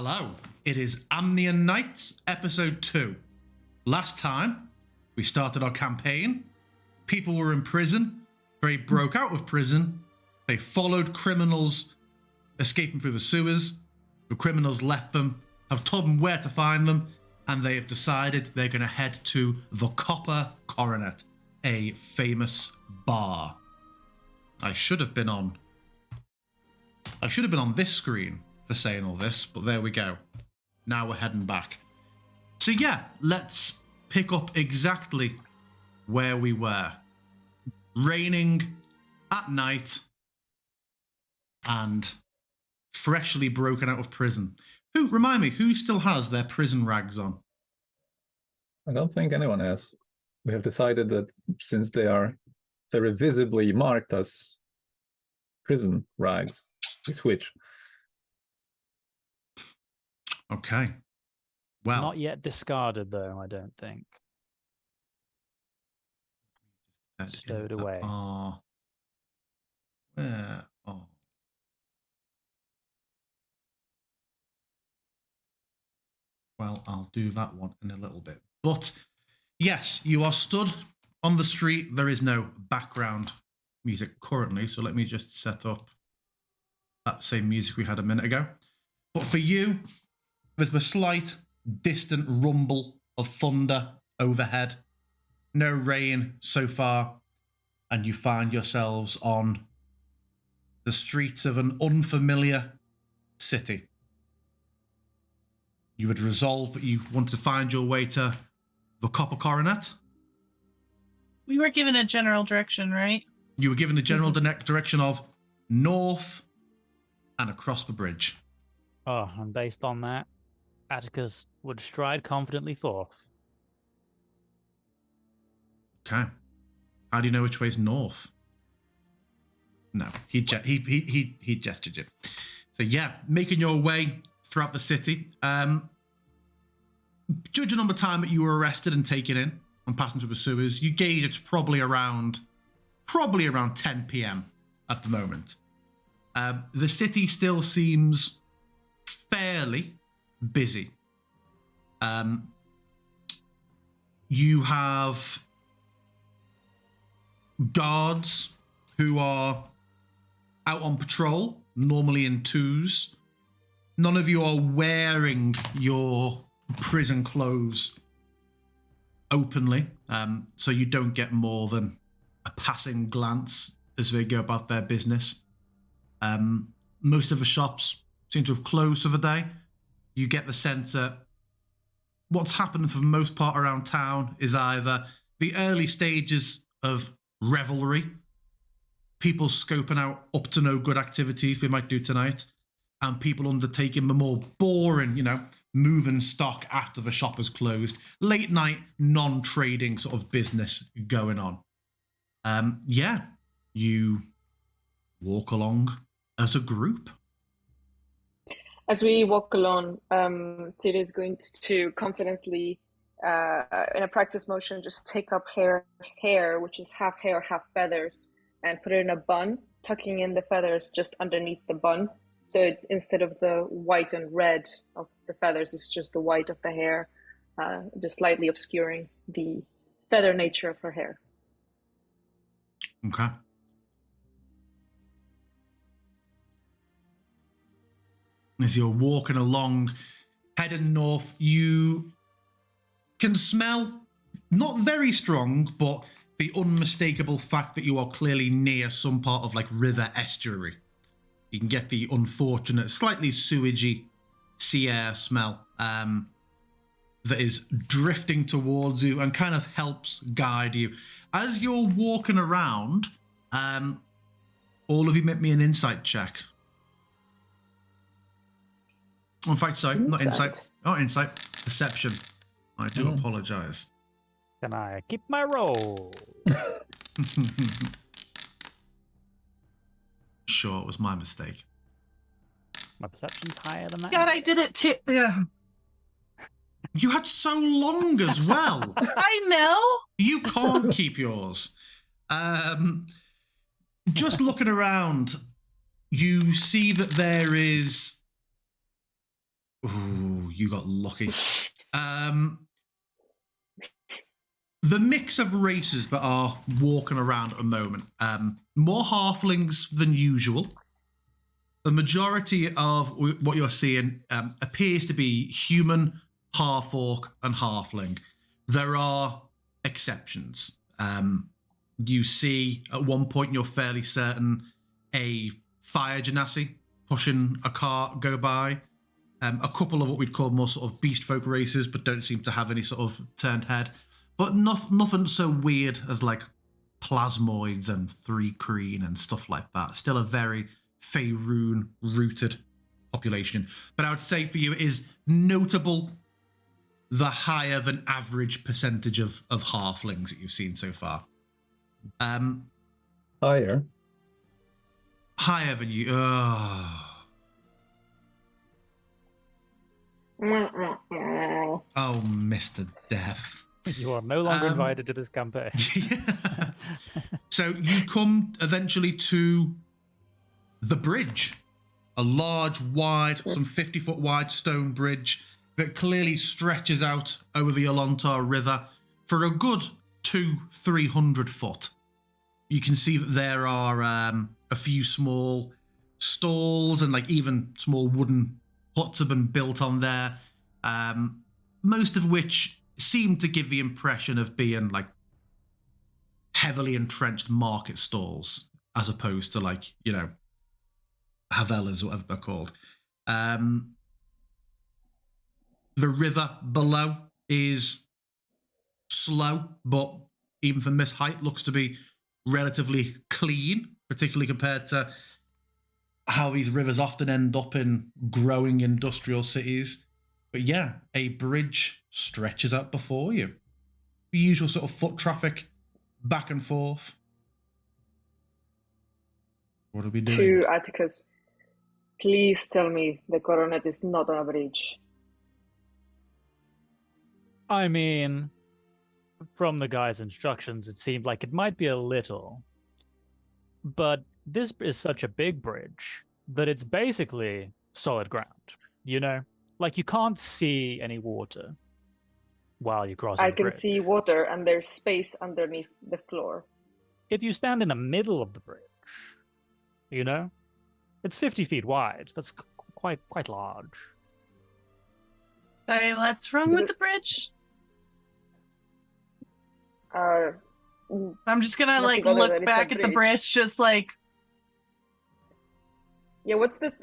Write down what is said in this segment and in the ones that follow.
Hello, it is Amnian Nights, episode 2. Last time, we started our campaign. People were in prison. They broke out of prison. They followed criminals escaping through the sewers. The criminals left them, have told them where to find them, and they have decided they're going to head to the Copper Coronet, a famous bar. I should have been on this screen for saying all this, but there we go. Now we're heading back. So yeah, let's pick up exactly where we were. Raining at night and freshly broken out of prison. Remind me, who still has their prison rags on? I don't think anyone has. We have decided that since they are very visibly marked as prison rags, we switch. Okay. Well, not yet discarded, though, I don't think. Stowed away. Where? Oh. Well, I'll do that one in a little bit. But yes, you are stood on the street. There is no background music currently, so let me just set up that same music we had a minute ago. But for you, there's a slight distant rumble of thunder overhead. No rain so far, and you find yourselves on the streets of an unfamiliar city. You had resolved, but you wanted to find your way to the Copper Coronet. We were given a general direction, right? You were given the general direction of north and across the bridge. Oh, and based on that, Atticus would stride confidently forth. Okay. How do you know which way's north? No, he gestured you. So yeah, making your way throughout the city. Judging on the time that you were arrested and taken in and passing through the sewers, you gauge it's probably around 10 p.m. at the moment. The city still seems fairly busy. You have guards who are out on patrol, normally in twos. None of you are wearing your prison clothes openly, so you don't get more than a passing glance as they go about their business. Most of the shops seem to have closed for the day. You get the sense that what's happened for the most part around town is either the early stages of revelry, people scoping out up to no good activities we might do tonight, and people undertaking the more boring, moving stock after the shop is closed. Late night, non-trading sort of business going on. Yeah, you walk along as a group. As we walk along, Sid is going to confidently, in a practice motion, just take up hair, which is half hair, half feathers, and put it in a bun, tucking in the feathers just underneath the bun. So instead of the white and red of the feathers, it's just the white of the hair, just slightly obscuring the feather nature of her hair. Okay. As you're walking along, heading north, you can smell, not very strong, but the unmistakable fact that you are clearly near some part of river estuary. You can get the unfortunate, slightly sewagey sea air smell that is drifting towards you and kind of helps guide you. As you're walking around, all of you make me an insight check. In fact, sorry, not insight. Not insight. Perception. I do apologize. Can I keep my roll? Sure, it was my mistake. My perception's higher than that. God, I did it too. Yeah. You had so long as well. I know. You can't keep yours. Just looking around, you see that there is Ooh, you got lucky. The mix of races that are walking around at the moment, more halflings than usual. The majority of what you're seeing appears to be human, half-orc, and halfling. There are exceptions. You see, at one point, you're fairly certain a fire genasi pushing a cart go by. A couple of what we'd call more sort of beast folk races, but don't seem to have any sort of turned head. But nothing so weird as like plasmoids and 3 Kreen and stuff like that. Still a very Faerun rooted population. But I would say for you it is notable the higher than average percentage of halflings that you've seen so far. Higher. Higher than you. Oh, Mr. Death. You are no longer invited to this campaign. Yeah. So you come eventually to the bridge. A large, wide, some 50-foot wide stone bridge that clearly stretches out over the Alontar River for a good 200-300 foot. You can see that there are a few small stalls and like even small wooden huts have been built on there, most of which seem to give the impression of being like heavily entrenched market stalls as opposed to like, you know, havelas, whatever they're called. The river below is slow, but even from this height looks to be relatively clean, particularly compared to how these rivers often end up in growing industrial cities. But yeah, a bridge stretches out before you. The usual sort of foot traffic back and forth. What are we doing? To Atticus, please tell me the coronet is not on a bridge. I mean, from the guy's instructions, it seemed like it might be a little. But this is such a big bridge that it's basically solid ground, you know? Like, you can't see any water while you're crossing I the can bridge. see water and there's space underneath the floor. If you stand in the middle of the bridge, you know? It's 50 feet wide. That's quite large. Sorry, what's wrong with the bridge? I'm just gonna like nothing other than look it's back a at the bridge. bridge, just like, Yeah, what's this?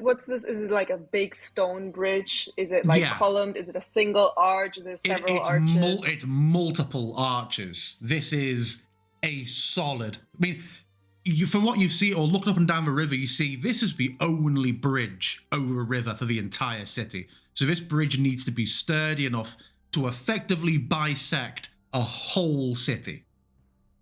Is it like a big stone bridge? Is it like Yeah. columned? Is it a single arch? Is there several arches? It's multiple arches. This is a solid. I mean, from what you see or looking up and down the river, you see this is the only bridge over a river for the entire city. So this bridge needs to be sturdy enough to effectively bisect a whole city.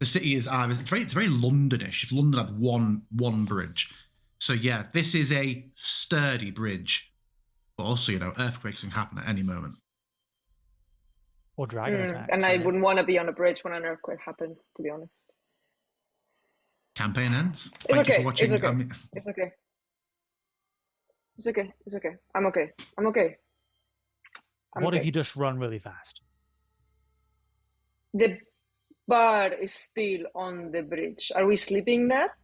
The city is it's very Londonish. If London had one bridge. So yeah, this is a sturdy bridge. But also, you know, earthquakes can happen at any moment. Or dragon attacks. And I you know? wouldn't want to be on a bridge when an earthquake happens, to be honest. Campaign ends. It's Thank you okay. for watching. It's okay. It's okay. It's okay. It's okay. I'm okay. I'm okay. What if you just run really fast? The bar is still on the bridge. Are we sleeping there?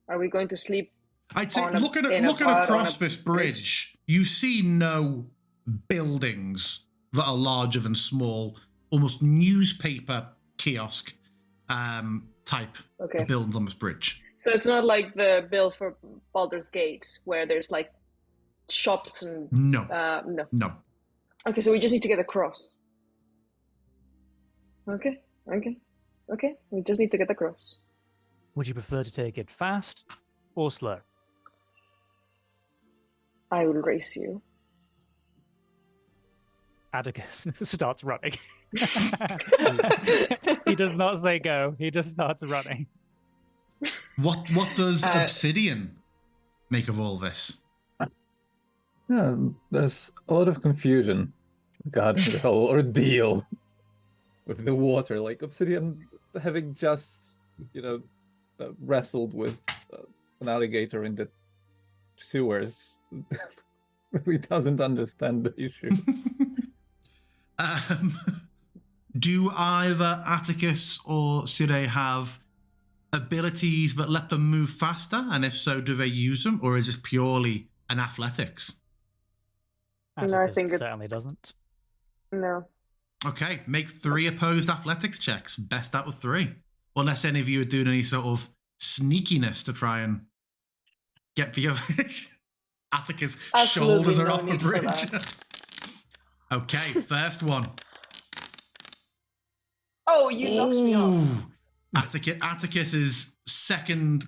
Are we going to sleep? I'd say, on a- looking in a bar on across a this bridge, you see no buildings that are larger than small, almost newspaper kiosk type Okay. buildings on this bridge. So it's not like the build for Baldur's Gate where there's like shops and No, no. no. Okay, so we just need to get across. Okay. We just need to get across. Would you prefer to take it fast or slow? I will race you. Atticus starts running. He does not say go. He just starts running. What does Obsidian make of all this? Yeah, there's a lot of confusion regarding the whole ordeal with the water. Like Obsidian having just, wrestled with an alligator in the sewers really doesn't understand the issue. Do either Atticus or Sire have abilities but let them move faster? And if so, do they use them? Or is this purely an athletics? No, I Atticus think it's- certainly doesn't. No. Okay, make 3 opposed athletics checks. Best out of 3. Unless any of you are doing any sort of sneakiness to try and get the other... Atticus' Absolutely shoulders are no off the need for bridge. that. Okay, first one. Oh, you knocked me off. Ooh. Atticus is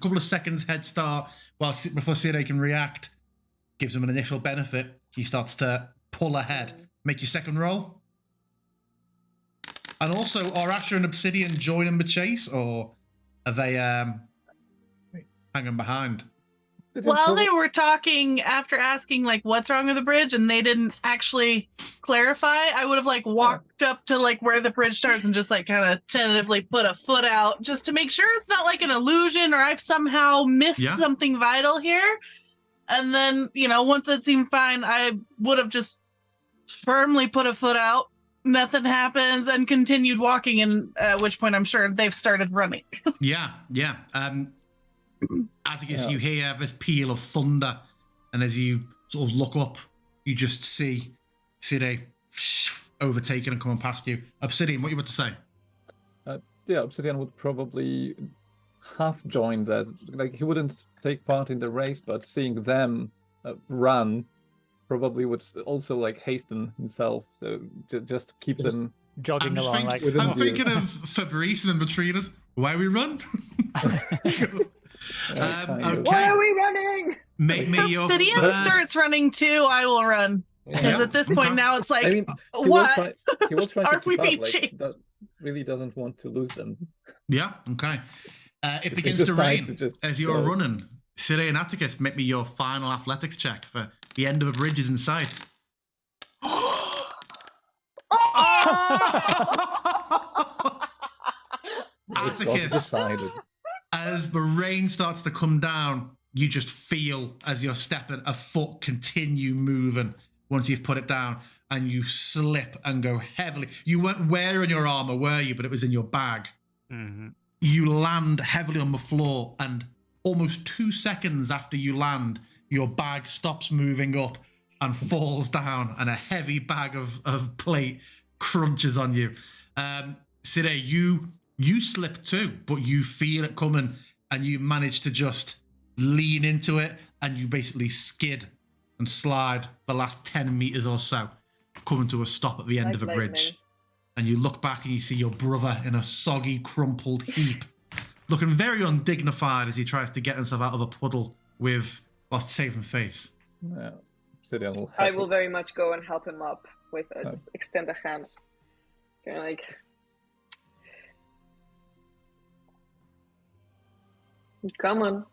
couple of seconds head start before Sire can react. Gives him an initial benefit. He starts to pull ahead. Make your second roll. And also, are Asher and Obsidian joining the chase, or are they hanging behind? While they were talking after asking like what's wrong with the bridge and they didn't actually clarify, I would have like walked up to like where the bridge starts and just like kind of tentatively put a foot out just to make sure it's not like an illusion or I've somehow missed something vital here. And then, you know, once it seemed fine, I would have just firmly put a foot out. Nothing happens and continued walking, and at which point I'm sure they've started running. Yeah. Atticus, you hear this peal of thunder, and as you sort of look up, you just see Sire overtaken and coming past you. Obsidian, what you about to say? Yeah, Obsidian would probably half join that. Like, he wouldn't take part in the race, but seeing them run probably would also like hasten himself. So just keep them jogging along. I'm thinking of Fabrice and Matrinas. Why we run? Okay. Why are we running? Make me your Obsidian third... starts running too. I will run because at this point now it's like, what? He will try Are to we keep being up, like, chased? that really doesn't want to lose them. Yeah. Okay. It If they begins to decide rain to just as you're go. running. Sire and Atticus, make me your final athletics check for the end of a bridge is in sight. Atticus, decided. as the rain starts to come down, you just feel as you're stepping a foot continue moving once you've put it down, and you slip and go heavily. You weren't wearing your armor, were you? But it was in your bag. Mm-hmm. You land heavily on the floor, and almost 2 seconds after you land, your bag stops moving up and falls down, and a heavy bag of plate crunches on you. Sire, you slip too, but you feel it coming, and you manage to just lean into it, and you basically skid and slide the last 10 meters or so, coming to a stop at the end of a bridge. And you look back and you see your brother in a soggy, crumpled heap, looking very undignified as he tries to get himself out of a puddle whilst saving face. Yeah. Obsidian will I will very much go and help him up with just extend a hand. Kind of like... Come on.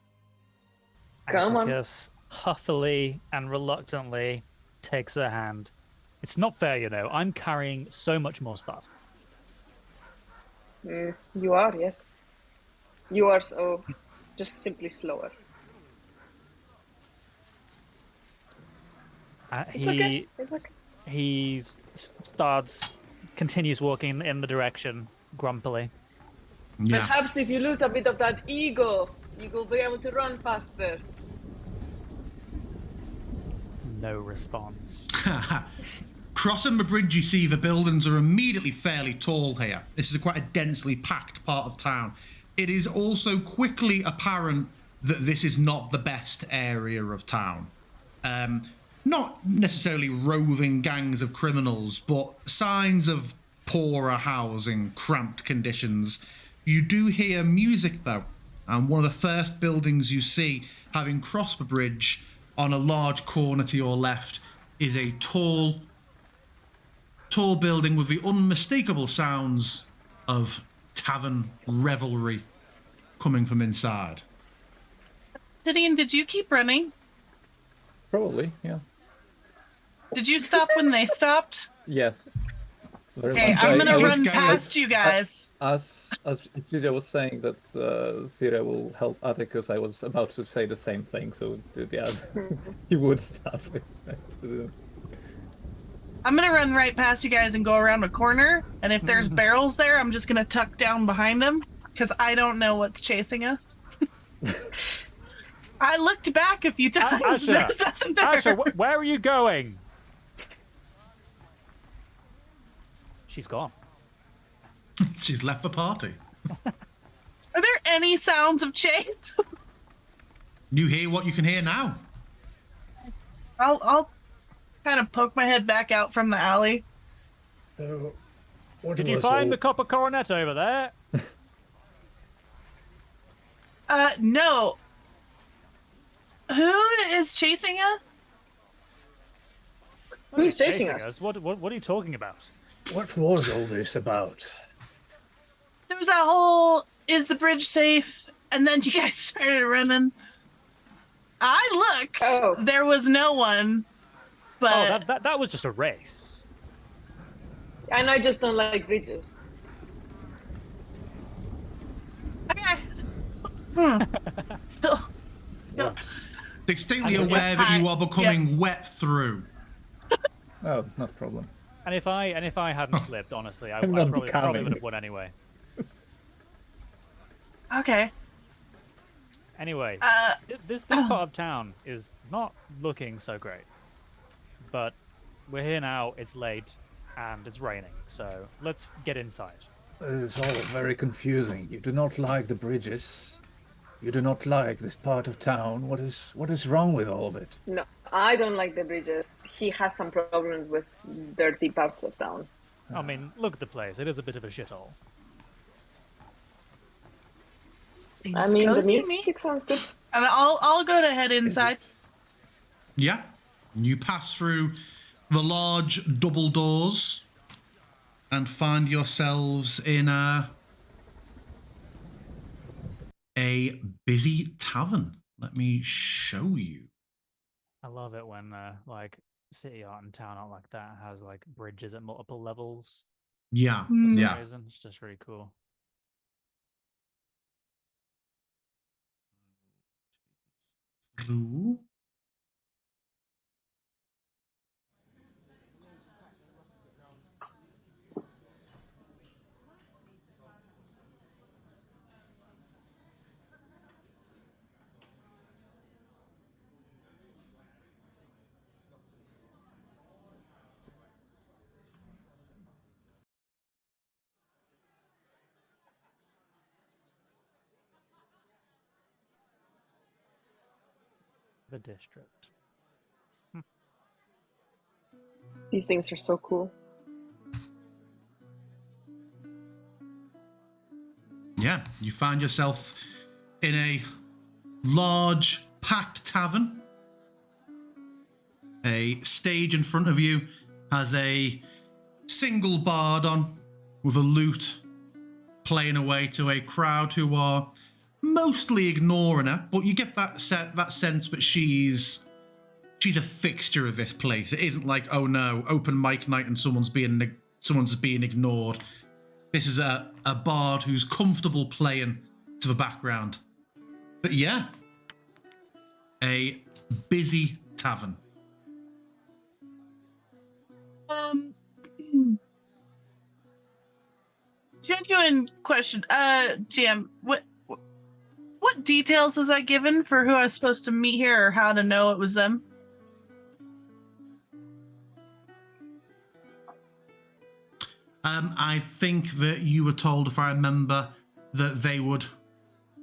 Come on. Atticus huffily and reluctantly takes her hand. It's not fair, you know. I'm carrying so much more stuff. You are, yes. You are so just simply slower. It's okay. It's okay. He continues walking in the direction grumpily. Yeah. Perhaps if you lose a bit of that ego, you will be able to run faster. No response. Crossing the bridge, you see the buildings are immediately fairly tall here. This is quite a densely packed part of town. It is also quickly apparent that this is not the best area of town. Not necessarily roving gangs of criminals, but signs of poorer housing, cramped conditions. You do hear music though, and one of the first buildings you see, having crossed the bridge, on a large corner to your left is a tall building with the unmistakable sounds of tavern revelry coming from inside. Obsidian, did you keep running? Probably, yeah. Did you stop when they stopped? Yes. Very Okay, much. I'm I gonna would run go- past you guys. As Julia was saying that Sira will help Atticus, I was about to say the same thing. So yeah, he would stop it. I'm gonna run right past you guys and go around a corner. And if there's barrels there, I'm just gonna tuck down behind them because I don't know what's chasing us. I looked back a few times. Asha, There's nothing there. Asha, where are you going? She's gone. She's left the party. Are there any sounds of chase? You hear what you can hear now. I'll kind of poke my head back out from the alley. What Did you was find all- the copper coronet over there? No. Who is chasing us? Who's chasing us? What are you talking about? What was all this about? There was that whole, is the bridge safe? And then you guys started running. I looked. Oh. There was no one. But Oh, that was just a race. And I just don't like bridges. okay. Hmm. Distinctly I mean, aware that you are yeah. becoming wet through. Oh, not a problem. And if I hadn't slipped, honestly, I Not probably becoming. would have won anyway. Okay. Anyway, Uh, this part of town is not looking so great. But we're here now, it's late, and it's raining, so let's get inside. It's all very confusing. You do not like the bridges. You do not like this part of town. What is wrong with all of it? No, I don't like the bridges. He has some problems with dirty parts of town. I mean, look at the place. It is a bit of a shithole. I seems mean, the cozy to me. music sounds good. And I'll go to head inside. Yeah. You pass through the large double doors and find yourselves in a busy tavern. Let me show you. I love it when like city art and town art like that has like bridges at multiple levels. Yeah. For some Yeah. reason. It's just really cool. Through. The district. These things are so cool. Yeah, you find yourself in a large, packed tavern. A stage in front of you has a single bard on with a lute playing away to a crowd who are mostly ignoring her, but you get that sense that she's a fixture of this place. It isn't like, oh no, open mic night and someone's being ignored. This is a bard who's comfortable playing to the background. But yeah, a busy tavern. Genuine question. GM, what details was I given for who I was supposed to meet here or how to know it was them? I think that you were told, if I remember, that they would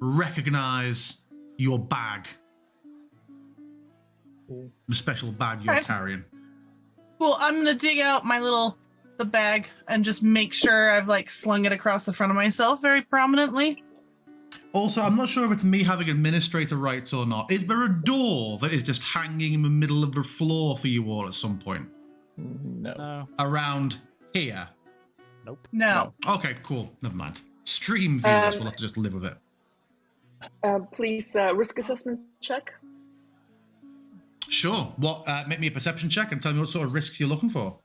recognize your bag. The special bag you're Right. carrying. Well, I'm gonna dig out the bag and just make sure I've like slung it across the front of myself very prominently. Also, I'm not sure if it's me having administrator rights or not. Is there a door that is just hanging in the middle of the floor for you all at some point? No. No. Around here? Nope. No. Okay, cool. Never mind. Stream viewers will have to just live with it. Please, risk assessment check. Sure. What? Make me a perception check and tell me what sort of risks you're looking for.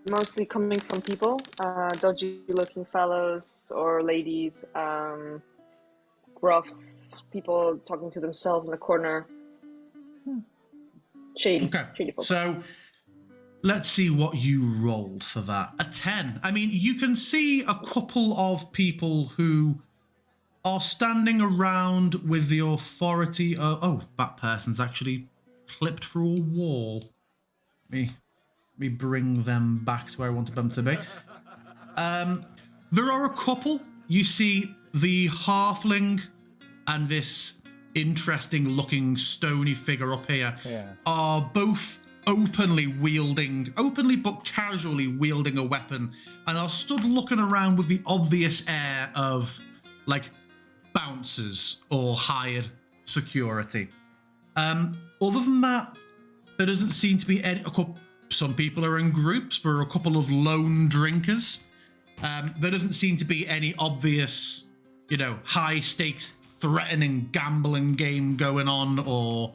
mostly coming from people, dodgy-looking fellows or ladies, gruffs, people talking to themselves in a corner. Shady, Okay, shady folk. so let's see what you rolled for that. A 10. I mean, you can see a couple of people who are standing around with the authority of... Oh, that person's actually clipped through a wall. Let me bring them back to where I wanted them to be. There are a couple. You see the halfling and this interesting looking stony figure up here are both openly but casually wielding a weapon, and are stood looking around with the obvious air of like bouncers or hired security. Other than that, there doesn't seem to be any... Some people are in groups, but a couple of lone drinkers. There doesn't seem to be any obvious, high stakes, threatening gambling game going on, or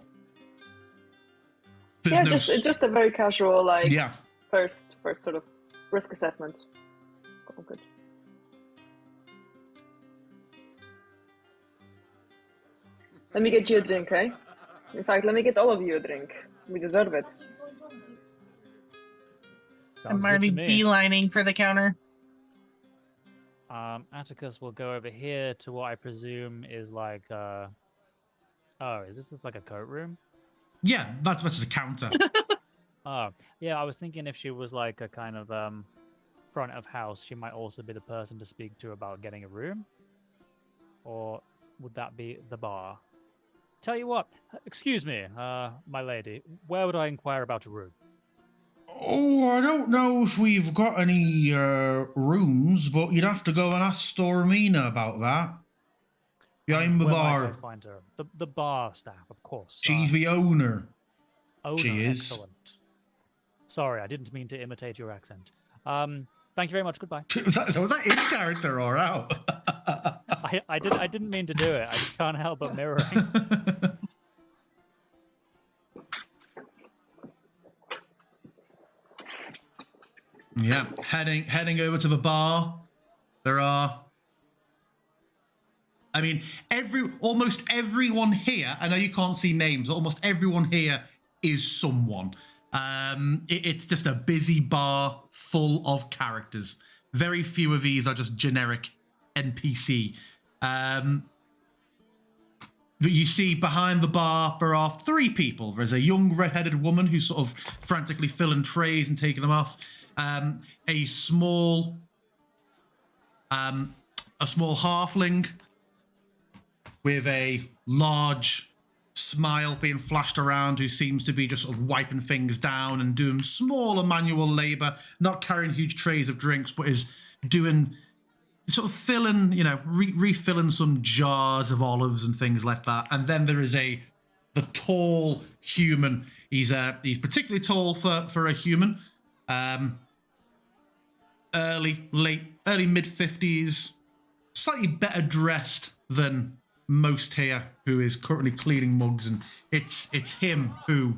just a very casual, first sort of risk assessment. Oh, good. Let me get you a drink, eh? In fact, let me get all of you a drink. We deserve it. I'm already beelining for the counter. Atticus will go over here to what I presume is like is this just like a coat room? Yeah, that's a counter. Oh, yeah, I was thinking if she was like a kind of front of house, she might also be the person to speak to about getting a room. Or would that be the bar? Tell you what, excuse me, my lady, where would I inquire about a room? Oh, I don't know if we've got any rooms, but you'd have to go and ask Stormina about that. Behind the Where bar. might I find her? The bar staff, of course. She's the owner. Owner, She is. Excellent. Sorry, I didn't mean to imitate your accent. Thank you very much. Goodbye. Was that in character or out? I didn't mean to do it. I just can't help but mirroring. Yeah, heading over to the bar. There are... I mean, almost everyone here, I know you can't see names, but almost everyone here is someone. It's just a busy bar full of characters. Very few of these are just generic NPC. But you see behind the bar, there are 3 people. There's a young red-headed woman who's sort of frantically filling trays and taking them off. A small halfling with a large smile being flashed around, who seems to be just sort of wiping things down and doing smaller manual labor, not carrying huge trays of drinks, but is doing sort of filling, refilling some jars of olives and things like that. And then there is the tall human. He's particularly tall for a human. Early mid-50s, slightly better dressed than most here, who is currently cleaning mugs, and it's him who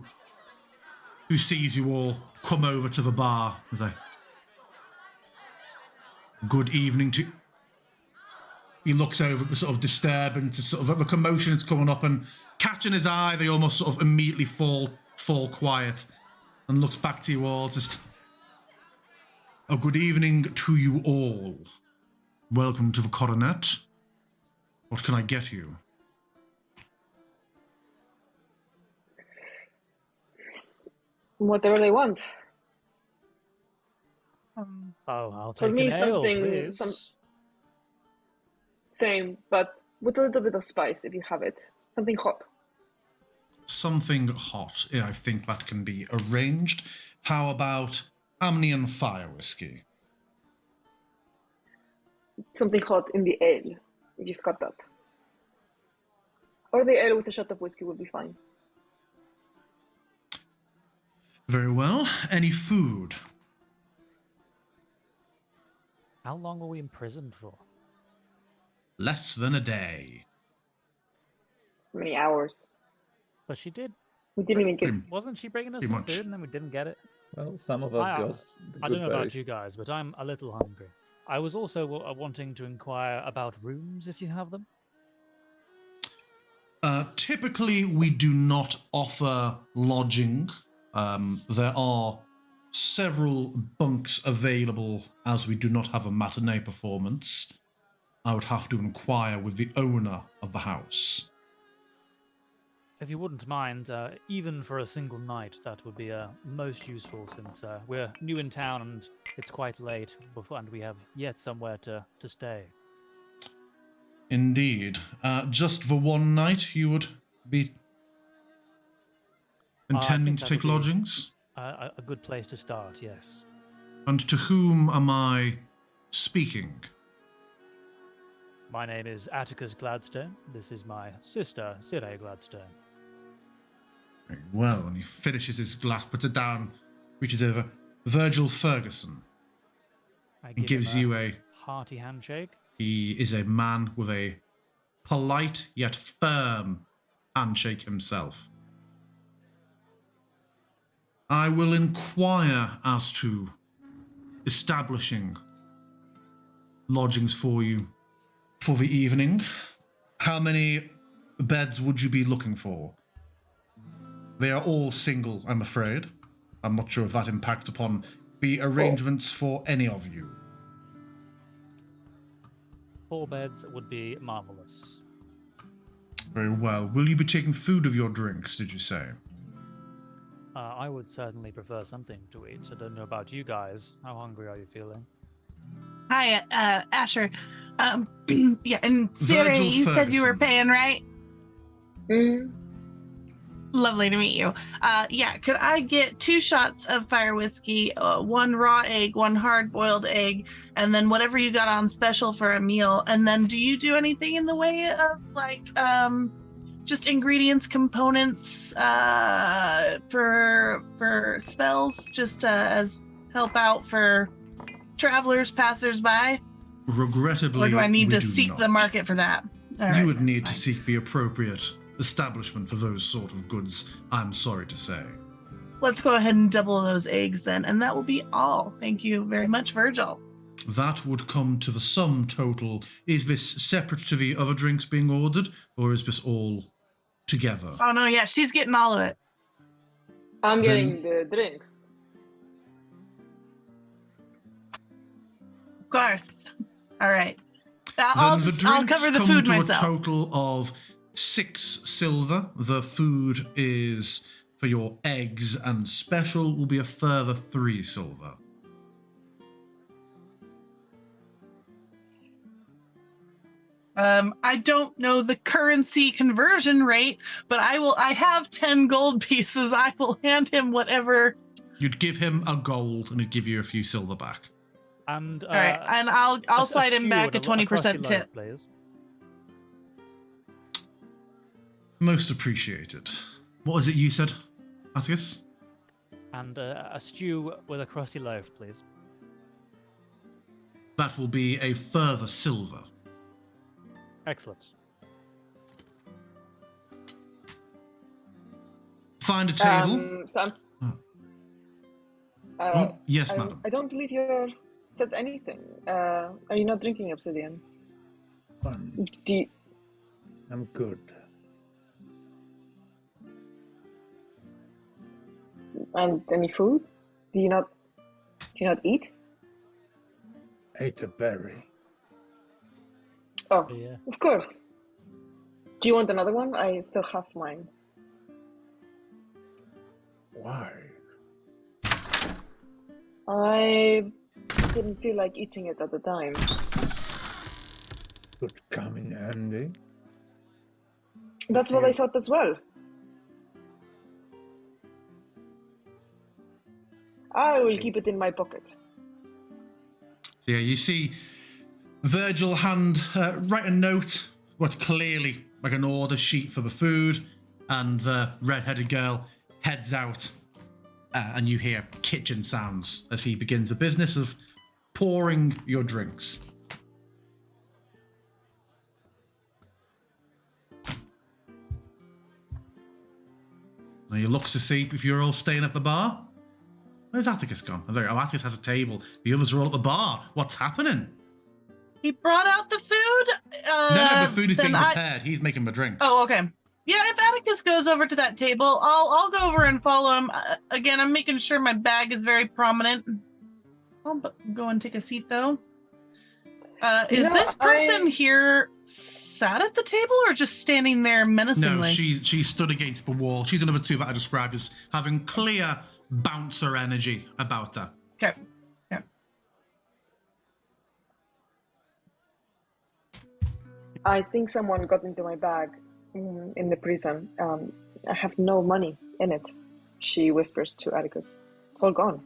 sees you all come over to the bar. He's like, good evening to... He looks over, sort of disturbed, and to sort of a commotion that's coming up, and catching his eye, they almost sort of immediately fall quiet, and looks back to you all, just... A good evening to you all. Welcome to the Coronet. What can I get you? Whatever they want. I'll For take me, an ale, please. Same, but with a little bit of spice, if you have it. Something hot. Something hot. Yeah, I think that can be arranged. How about Amnian fire whiskey? Something hot in the ale, if you've got that. Or the ale with a shot of whiskey would be fine. Very well. Any food? How long were we imprisoned for? Less than a day. Many hours. But she did. We didn't even get... Wasn't she bringing us Pretty some much. food and then we didn't get it? Well, some of us I- got the I good don't know about berries. you guys, but I'm a little hungry. I was also wanting to inquire about rooms, if you have them. Typically, we do not offer lodging. There are several bunks available as we do not have a matinee performance. I would have to inquire with the owner of the house. If you wouldn't mind, even for a single night, that would be most useful since we're new in town and it's quite late, and we have yet somewhere to stay. Indeed. Just for one night, you would be intending to that take would be lodgings? A good place to start, yes. And to whom am I speaking? My name is Atticus Gladstone. This is my sister, Sire Gladstone. Very well, and he finishes his glass, puts it down, reaches over. Virgil Ferguson. I He gives you a... hearty handshake. He is a man with a polite yet firm handshake himself. I will inquire as to establishing lodgings for you for the evening. How many beds would you be looking for? They are all single, I'm afraid. I'm not sure if that impacts upon the arrangements for any of you. 4 beds would be marvelous. Very well. Will you be taking food of your drinks, did you say? I would certainly prefer something to eat. I don't know about you guys. How hungry are you feeling? Hi, Asher. Yeah, and Siri, Virgil you said you were Ferguson. paying, right? Mm. Lovely to meet you. Yeah, could I get 2 shots of fire whiskey, 1 raw egg, 1 hard-boiled egg, and then whatever you got on special for a meal? And then do you do anything in the way of, like, just ingredients, components for spells, just as help out for travelers, passersby? Regrettably, Or do I need we to do seek not. the market for that? All You right, would that's need fine. to seek the appropriate establishment for those sort of goods, I'm sorry to say. Let's go ahead and double those eggs then, and that will be all. Thank you very much, Virgil. That would come to the sum total. Is this separate to the other drinks being ordered, or is this all together? Oh no, yeah, she's getting all of it. I'm Then- getting the drinks. Of course. All right. Then I'll the I'll drinks cover the come food to myself. a total of 6 silver. The food is for your eggs, and special will be a further 3 silver. I don't know the currency conversion rate, but I have 10 gold pieces. I will hand him whatever. You'd give him a gold, and he'd give you a few silver back. And All right, and I'll slide him back a crusty 20% loaf, tip. please. Most appreciated. What was it you said, Atticus? And a stew with a crusty loaf, please. That will be a further silver. Excellent. Find a table. So I'm. Oh, yes, madam. I don't believe you said anything. Are you not drinking obsidian? Do you, I'm good. and any food? Do you not eat? Ate a berry. Oh, Yeah. of course. Do you want another one? I still have mine. Why? I didn't feel like eating it at the time. Could come in handy. That's what I thought as well. I will keep it in my pocket. So yeah, you see Virgil write a note, what's clearly like an order sheet for the food, and the red-headed girl heads out, and you hear kitchen sounds as he begins the business of pouring your drinks. Now he looks to see if you're all staying at the bar. Where's Atticus gone? Oh, there. Oh, Atticus has a table. The others are all at the bar. What's happening? He brought out the food. No, the food is then being prepared. He's making the drinks. Oh, okay. Yeah, if Atticus goes over to that table, I'll go over and follow him. Again, I'm making sure my bag is very prominent. I'll go and take a seat, though. Is this person here sat at the table or just standing there menacingly? No, she stood against the wall. She's another two that I described as having clear bouncer energy about her. Okay. Yeah. I think someone got into my bag in the prison. I have no money in it, she whispers to Atticus. It's all gone.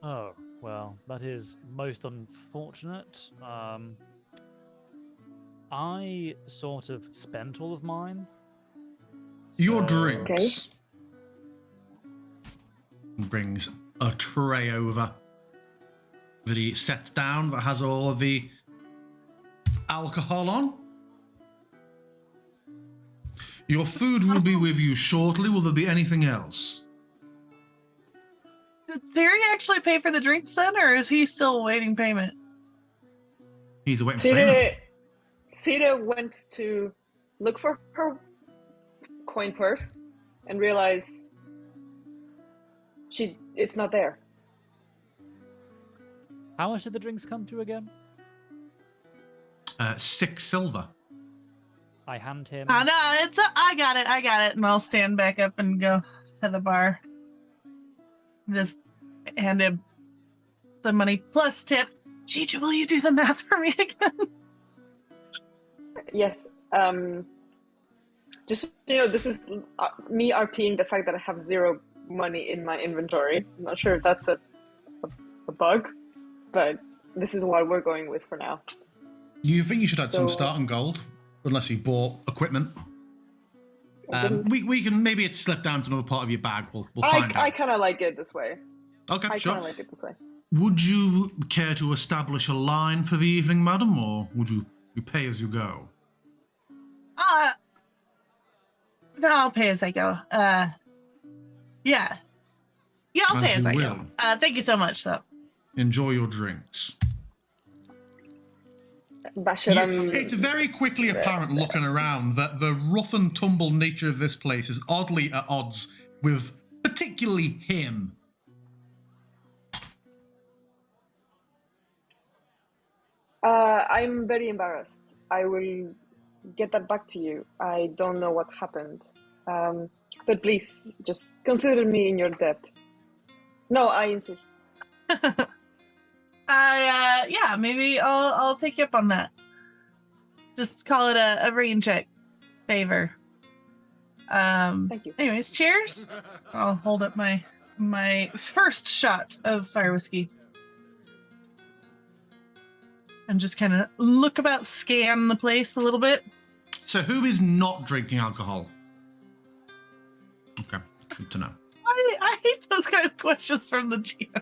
Oh, well, that is most unfortunate. I sort of spent all of mine. Your so- drinks. Brings a tray over that he sets down that has all of the alcohol on. Your food will be with you shortly. Will there be anything else? Did Siri actually pay for the drinks then, or is he still awaiting payment? He's awaiting payment. Sita went to look for her coin purse and realize it's not there. How much did the drinks come to again? 6 silver. I hand him. Oh, no, I got it. And I'll stand back up and go to the bar. Just hand him the money plus tip. Gigi, will you do the math for me again? Yes. Just, this is me RPing the fact that I have 0 money in my inventory. I'm not sure if that's a bug, but this is what we're going with for now. You think you should add some starting gold, unless you bought equipment. We can, maybe it's slipped down to another part of your bag. We'll find out. I kind of like it this way. Okay, sure. I kind of like it this way. Would you care to establish a line for the evening, madam, or would you pay as you go? No, I'll pay as I go. Yeah, I'll pay as I go. Thank you so much, though. Enjoy your drinks. It's very quickly apparent looking around that the rough and tumble nature of this place is oddly at odds with particularly him. I'm very embarrassed. I will get that back to you. I don't know what happened. But please, just consider me in your debt. No, I insist. Yeah, maybe I'll take you up on that. Just call it a rain check favor. Thank you. Anyways, cheers. I'll hold up my first shot of fire whiskey. And just kind of scan the place a little bit. So who is not drinking alcohol? Okay, good to know. I hate those kind of questions from the GM.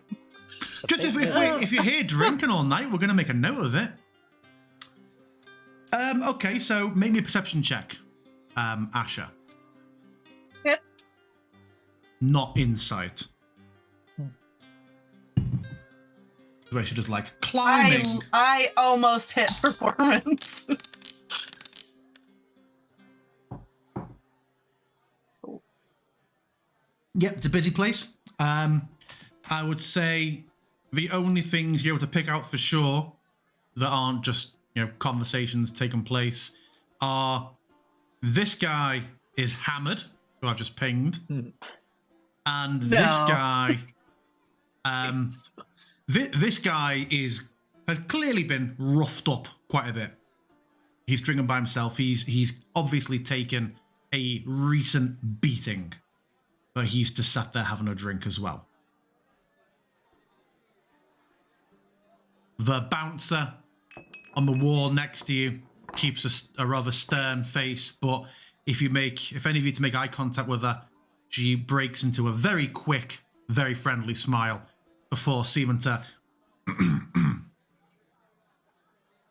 Just if you're here drinking all night, we're going to make a note of it. Okay, so make me a perception check, Asher. Yep. Not insight. Where she just like climbing. I almost hit performance. Yep, it's a busy place. I would say the only things you're able to pick out for sure that aren't just, conversations taking place are this guy is hammered, who I've just pinged, and this guy, this guy has clearly been roughed up quite a bit. He's drinking by himself. He's obviously taken a recent beating, but he's just sat there having a drink as well. The bouncer on the wall next to you keeps a rather stern face, but if any of you to make eye contact with her, she breaks into a very quick, very friendly smile before seeming to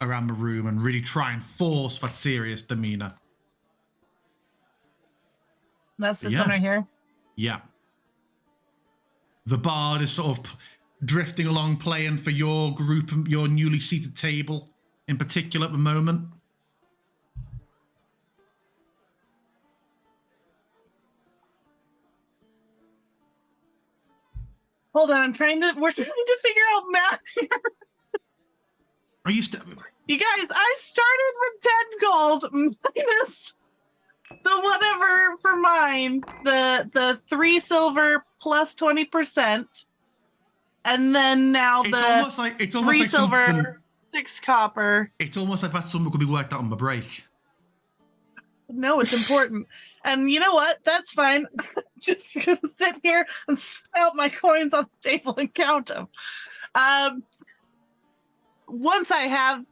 around the room and really try and force that serious demeanor. That's this one right here. Yeah. The bard is sort of drifting along, playing for your group, your newly seated table in particular at the moment. Hold on, we're trying to figure out math here. Are you You guys, I started with 10 gold minus the whatever for mine. The 3 silver plus 20%. And then now it's the almost like 3 silver, 6 copper. It's almost like that's something could be worked out on the break. No, it's important. And you know what? That's fine. I'm just gonna sit here and spout my coins on the table and count them. Once I have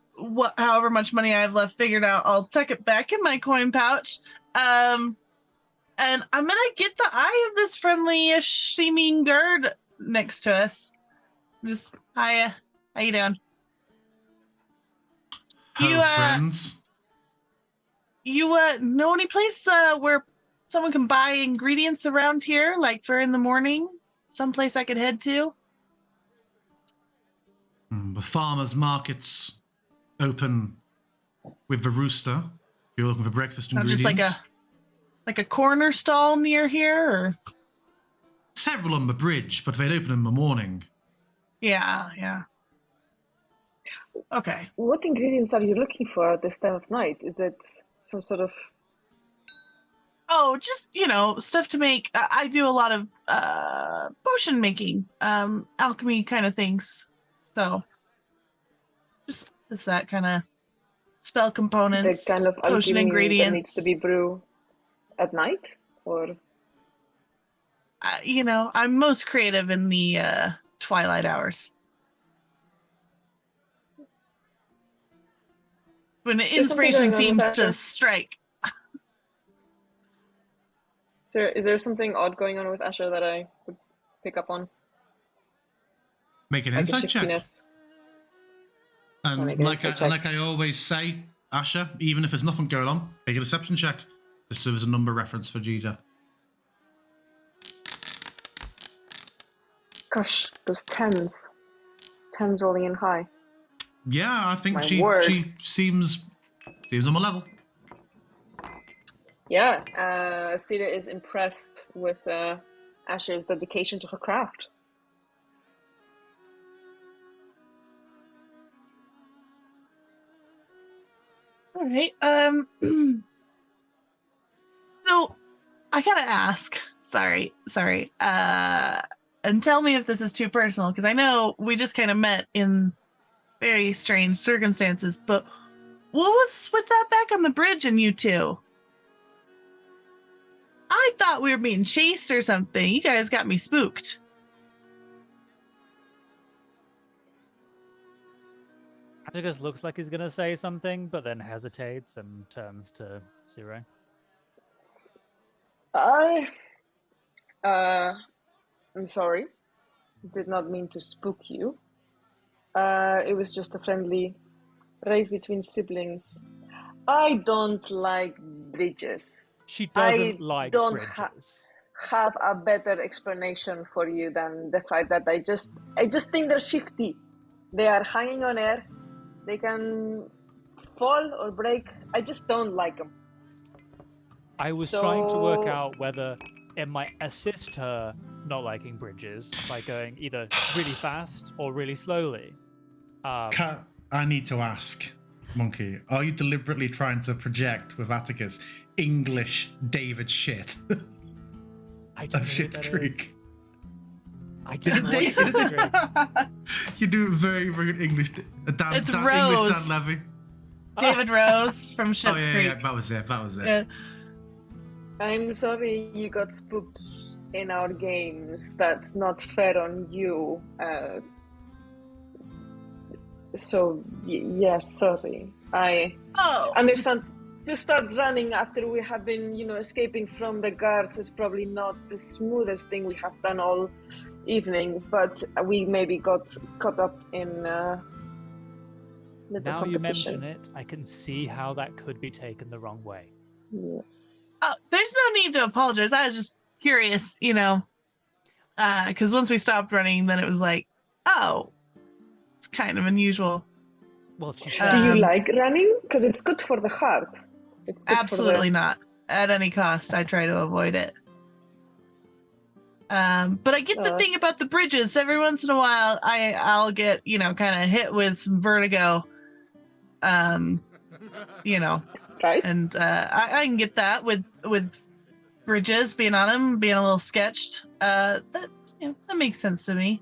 however much money I have left figured out, I'll tuck it back in my coin pouch. And I'm gonna get the eye of this friendly-ish seeming guard next to us. Just hiya. How you doing? Hello, friends. You know any place where someone can buy ingredients around here, like for in the morning? Someplace I could head to? The farmers' markets open with the rooster. If you're looking for breakfast ingredients. Just like a corner stall near here, or several on the bridge, but they'd open in the morning. Yeah. Okay. What ingredients are you looking for at this time of night? Is it some sort of... Oh, just, stuff to make. I do a lot of potion making, alchemy kind of things. So, just that kind of spell components, the kind of potion ingredients. That needs to be brewed at night? Or... I'm most creative in the twilight hours. When the inspiration seems to strike. Is there something odd going on with Asher that I would pick up on? Make an insight check. And like I always say, Asher, even if there's nothing going on, make a deception check. Just so there's a number reference for Gija. Gosh, those tens rolling in high. Yeah, I think she seems on my level. Yeah, Sita is impressed with Asher's dedication to her craft. All right. So I gotta ask. Sorry. And tell me if this is too personal, because I know we just kind of met in very strange circumstances, but what was with that back on the bridge and you two? I thought we were being chased or something. You guys got me spooked. Atticus looks like he's gonna say something, but then hesitates and turns to Zero. I'm sorry. Did not mean to spook you. It was just a friendly race between siblings. I don't like bridges. She doesn't like bridges. Have a better explanation for you than the fact that I just think they're shifty. They are hanging on air. They can fall or break. I just don't like them. I was trying to work out whether it might assist her not liking bridges by going either really fast or really slowly. I need to ask, Monkey, are you deliberately trying to project with Atticus English David shit of Shit's Creek? I didn't know. You do very, very good English. It's Dan, Rose. English Dan Levy. David Rose from Shit's Creek. Yeah, that was it. Yeah. I'm sorry you got spooked in our games. That's not fair on you. Sorry. I understand to start running after we have been, escaping from the guards is probably not the smoothest thing we have done all evening, but we maybe got caught up in Now competition. you mention it, I can see how that could be taken the wrong way. Yes. Oh, there's no need to apologize. I was just curious, Because once we stopped running, then it was like, oh, it's kind of unusual. Well, she Do said, you Um, like running? Because it's good for the heart. It's good Absolutely not. At any cost, I try to avoid it. But I get the thing about the bridges. Every once in a while, I'll get kind of hit with some vertigo. right? And I can get that with bridges, being on them, being a little sketched. That makes sense to me.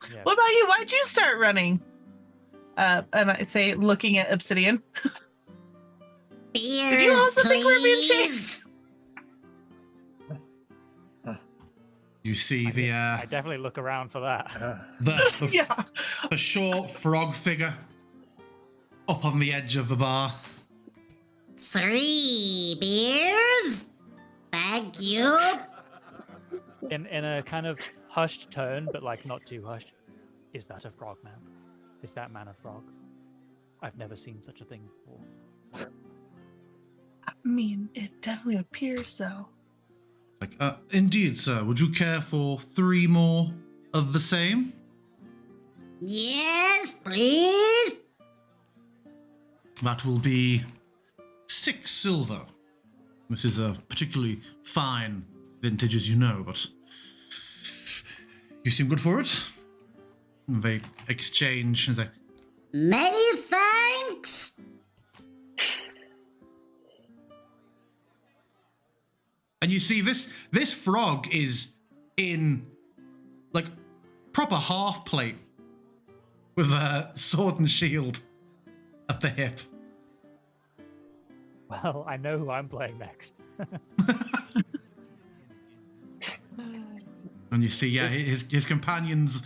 yes. What about you? Why'd you start running? And I say, looking at Obsidian. Beers, Did you also think we're being please? chased? You see I definitely look around for that. the short frog figure up on the edge of the bar. 3 beers? Thank you. In a kind of hushed tone, but like not too hushed. Is that a frog man? Is that man a frog? I've never seen such a thing before. I mean, it definitely appears so. Like, indeed, sir. Would you care for 3 more of the same? Yes, please. That will be 6 silver. This is a particularly fine vintage, as you know, but you seem good for it. And they exchange and say, Many thanks. and you see this frog is in like proper half plate with a sword and shield at the hip. Well, I know who I'm playing next. And you see, his companions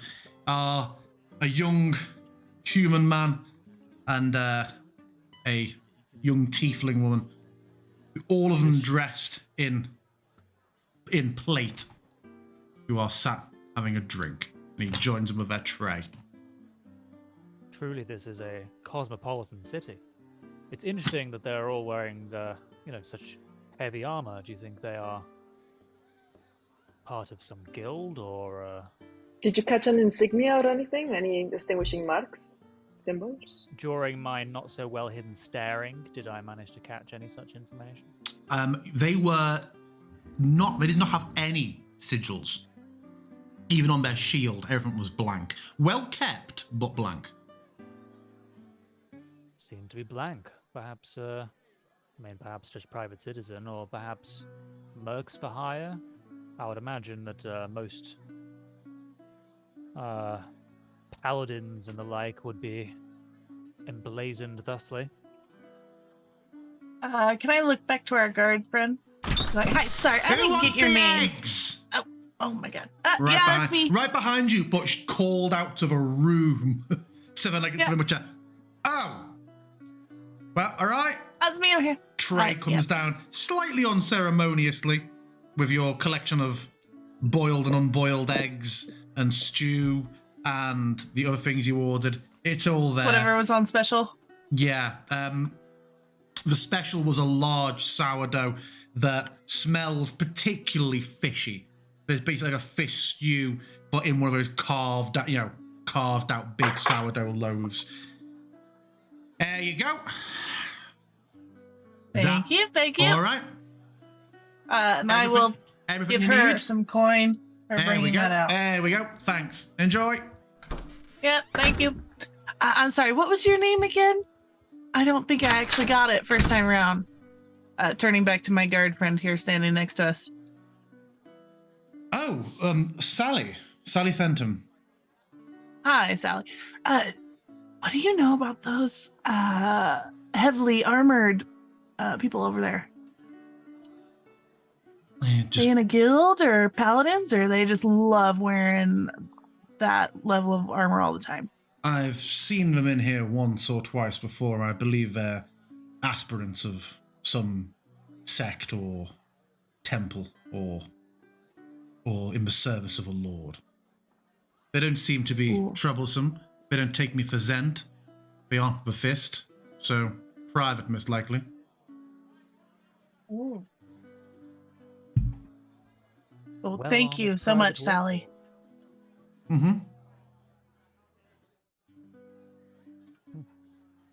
are a young human man and a young tiefling woman, all of them dressed in plate, who are sat having a drink. And he joins them with their tray. Truly, this is a cosmopolitan city. It's interesting that they're all wearing such heavy armor. Do you think they are part of some guild or? Did you catch an insignia or anything? Any distinguishing marks? Symbols? During my not so well hidden staring, did I manage to catch any such information? They were not. They did not have any sigils. Even on their shield, everything was blank. Well kept, but blank. Seemed to be blank. Perhaps, perhaps just private citizen, or perhaps mercs for hire. I would imagine that most paladins and the like would be emblazoned thusly. Can I look back to our guard friend? Like, hi, sorry, I didn't get your name. Eggs? Oh my god. Right That's me. Right behind you, but called out of a room. Something like it's very much a. Oh. Well, all right. That's me over here. Tray comes down slightly unceremoniously with your collection of boiled and unboiled eggs and stew and the other things you ordered. It's all there. Whatever was on special. Yeah. The special was a large sourdough that smells particularly fishy. There's basically like a fish stew, but in one of those carved out big sourdough loaves. There you go. Thank you. All right. And I will Everything give you her need? some coin for There we bringing go. that out. There we go. Thanks. Enjoy. Yeah, thank you. I'm sorry, what was your name again? I don't think I actually got it first time around. Turning back to my guard friend here standing next to us. Oh, Sally. Sally Fenton. Hi, Sally. What do you know about those heavily armored people over there? They in a guild or paladins, or they just love wearing that level of armor all the time? I've seen them in here once or twice before. I believe they're aspirants of some sect or temple or in the service of a lord. They don't seem to be troublesome. They don't take me for Zent. They aren't the fist. So, private, most likely. Ooh. Well, Well thank armored you so private much, Sally. Mm-hmm.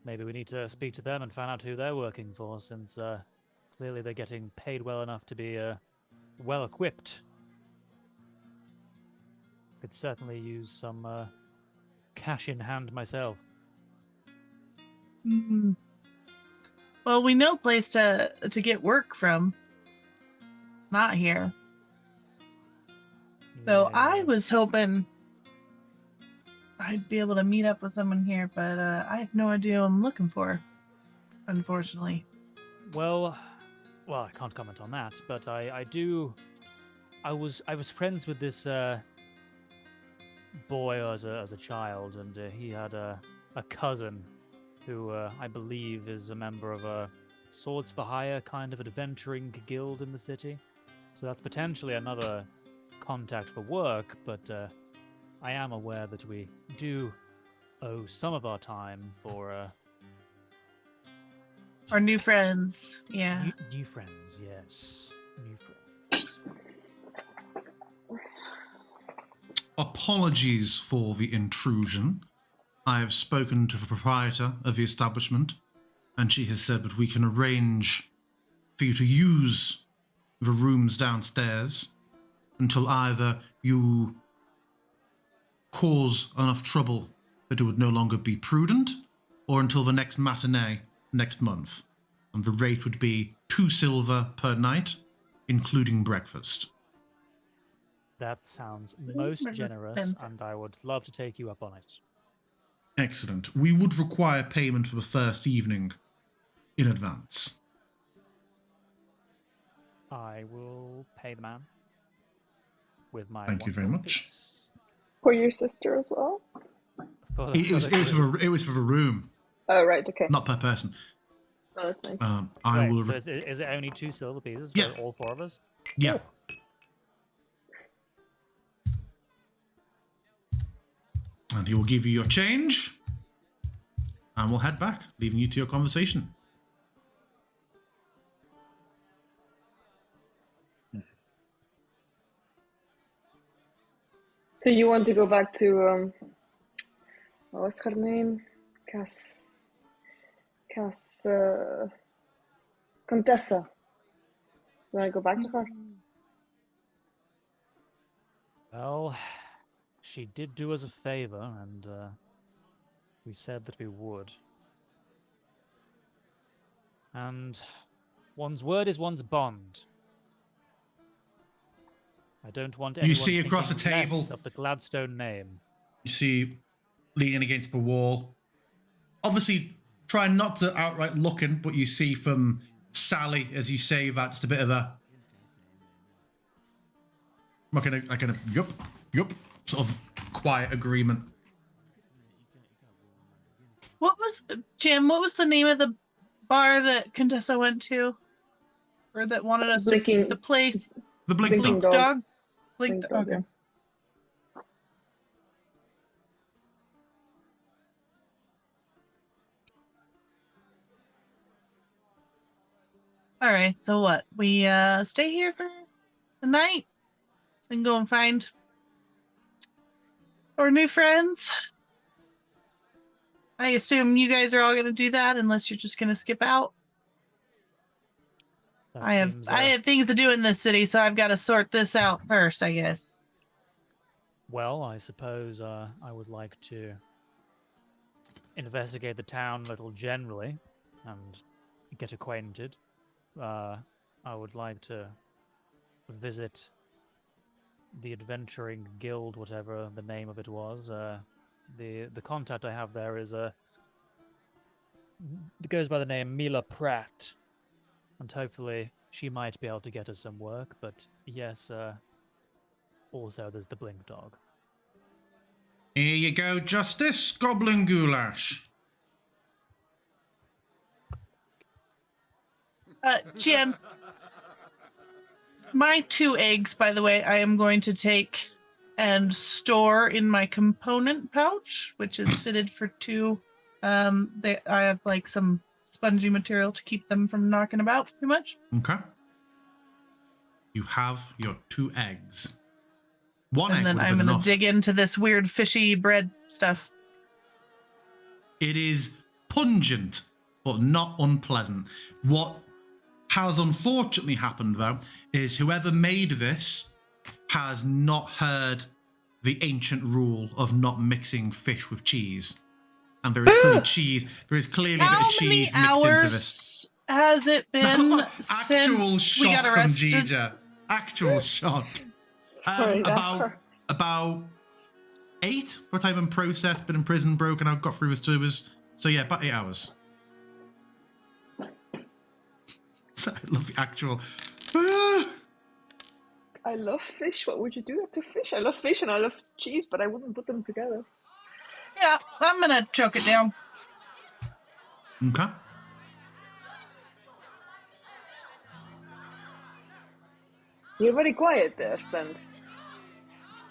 Maybe we need to speak to them and find out who they're working for, since clearly they're getting paid well enough to be well equipped. Could certainly use some cash in hand myself. Mm. Well, we know a place to get work from. Not here. So I Yeah. was hoping I'd be able to meet up with someone here, but I have no idea what I'm looking for, unfortunately. Well, I can't comment on that, but I do. I was friends with this boy as a child, and he had a cousin who I believe is a member of a swords for hire kind of adventuring guild in the city. So that's potentially another contact for work, but I am aware that we do owe some of our time for Our new friends, yeah. new friends. Yes, new friends. Apologies for the intrusion. I have spoken to the proprietor of the establishment, and she has said that we can arrange for you to use the rooms downstairs until either you cause enough trouble that it would no longer be prudent, or until the next matinee next month. And the rate would be 2 silver per night, including breakfast. That sounds most generous, and I would love to take you up on it. Excellent. We would require payment for the first evening in advance. I will pay the man with my. Thank you very one much. piece. For your sister as well? It was for the room, Oh, right, okay. not per person. Oh, that's nice. I Wait, will. so is it only 2 silver pieces for Yeah. all 4 of us? Yeah. And he will give you your change, and we'll head back, leaving you to your conversation. So you want to go back to, what was her name? Contessa. You want to go back to her? Well, she did do us a favor, and we said that we would. And one's word is one's bond. I don't want anyone You see across the thinking table. less of the Gladstone name. You see, leaning against the wall. Obviously, trying not to outright looking, but you see from Sally as you say that, just a bit of a like a yup, sort of quiet agreement. What was Jim? What was the name of the bar that Contessa went to, or that wanted us Blinking- to the place? The blink Blinking dog. dog. Blink Dog, okay. All right. So what? We stay here for the night and go and find our new friends. I assume you guys are all going to do that, unless you're just going to skip out. That I seems, have things to do in this city, so I've got to sort this out first, I guess. Well, I suppose I would like to investigate the town a little generally and get acquainted. I would like to visit the Adventuring Guild, whatever the name of it was. The contact I have there is it goes by the name Mila Pratt, and hopefully she might be able to get us some work. But yes, also there's the Blink Dog. Here you go, Justice. Goblin goulash. Jim, my 2 eggs, by the way, I am going to take and store in my component pouch, which is fitted for 2. I have like some spongy material to keep them from knocking about too much. Okay. You have your 2 eggs. One And egg then would have I'm been going enough. to dig into this weird fishy bread stuff. It is pungent, but not unpleasant. What has unfortunately happened, though, is whoever made this has not heard the ancient rule of not mixing fish with cheese. And there is clearly cheese. There is clearly a bit How of many cheese mixed into this. hours has it been Actual since we shock got from arrested? Gija. Actual shock. Sorry, About 8 by the time I'm processed, been in prison, broken out, got through the sewers. So yeah, about 8 hours. So I love the actual. I love fish. What would you do that to fish? I love fish and I love cheese, but I wouldn't put them together. Yeah, I'm going to choke it down. Okay. You're very quiet there, friend.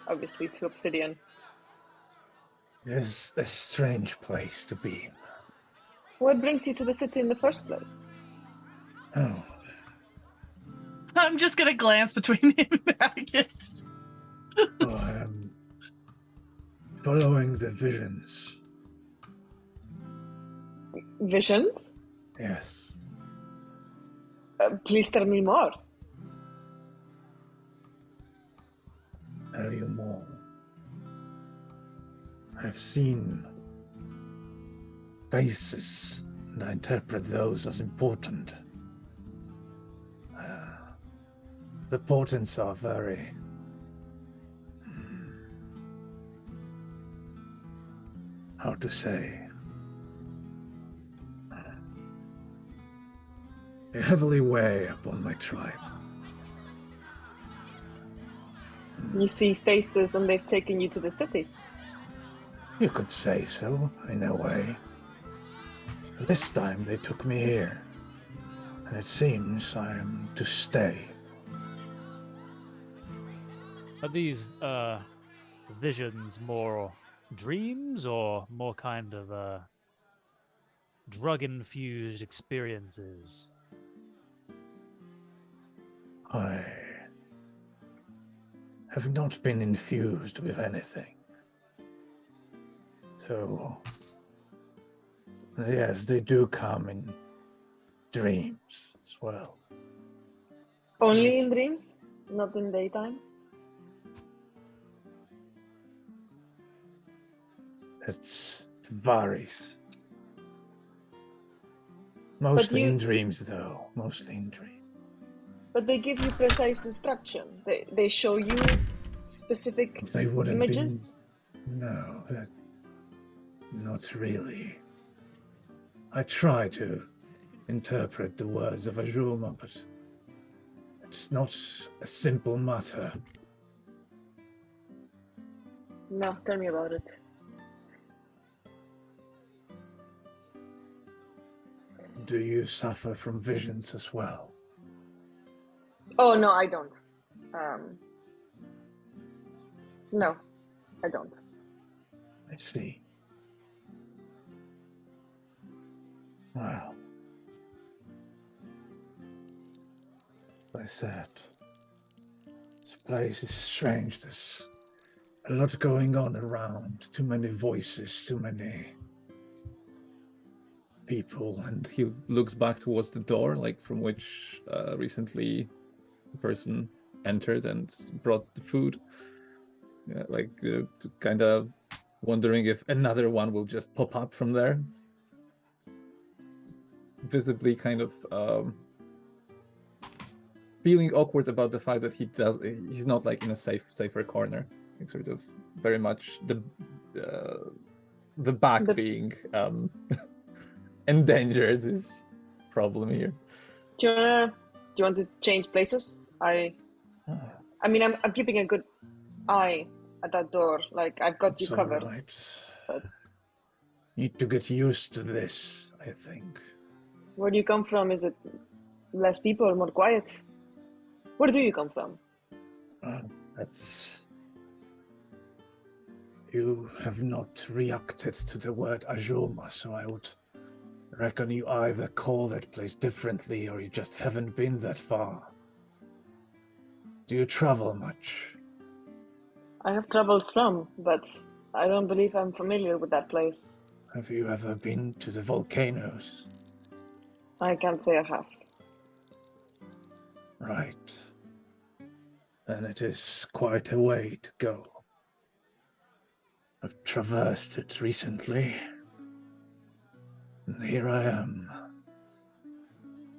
Obviously, to Obsidian. It is a strange place to be. What brings you to the city in the first place? Oh, I'm just going to glance between him and Atticus. I am following the visions. Visions? Yes. Please tell me more. Tell you more. I've seen faces, and I interpret those as important. The portents are very how to say, they heavily weigh upon my tribe. You see faces and they've taken you to the city. You could say so, in a way. This time they took me here, and it seems I am to stay. Are these visions more dreams or more kind of drug-infused experiences? I have not been infused with anything. So, yes, they do come in dreams as well. Only in dreams? Not in daytime? It varies. Mostly in dreams, though. Mostly in dreams. But they give you precise instruction. They show you specific They wouldn't images? No, not really. I try to interpret the words of Ajuma, but it's not a simple matter. No, tell me about it. Do you suffer from visions as well? Oh, no, I don't. No, I don't. I see. Well, as I said, this place is strange. There's a lot going on around. Too many voices, too many people. And he looks back towards the door, like from which recently the person entered and brought the food. Kind of wondering if another one will just pop up from there. Visibly kind of feeling awkward about the fact that he's not like in a safer corner. It's sort of very much the back being endangered is problem here. Do you want to change places? I mean, I'm keeping a good eye at that door. Like, I've got you It's all covered. right. But Need to get used to this, I think. where do you come from? Is it less people, more quiet? Where do you come from? That's... You have not reacted to the word Ajuma, so I would reckon you either call that place differently or you just haven't been that far. Do you travel much? I have traveled some, but I don't believe I'm familiar with that place. Have you ever been to the volcanoes? I can't say I have. Right. Then it is quite a way to go. I've traversed it recently. And here I am.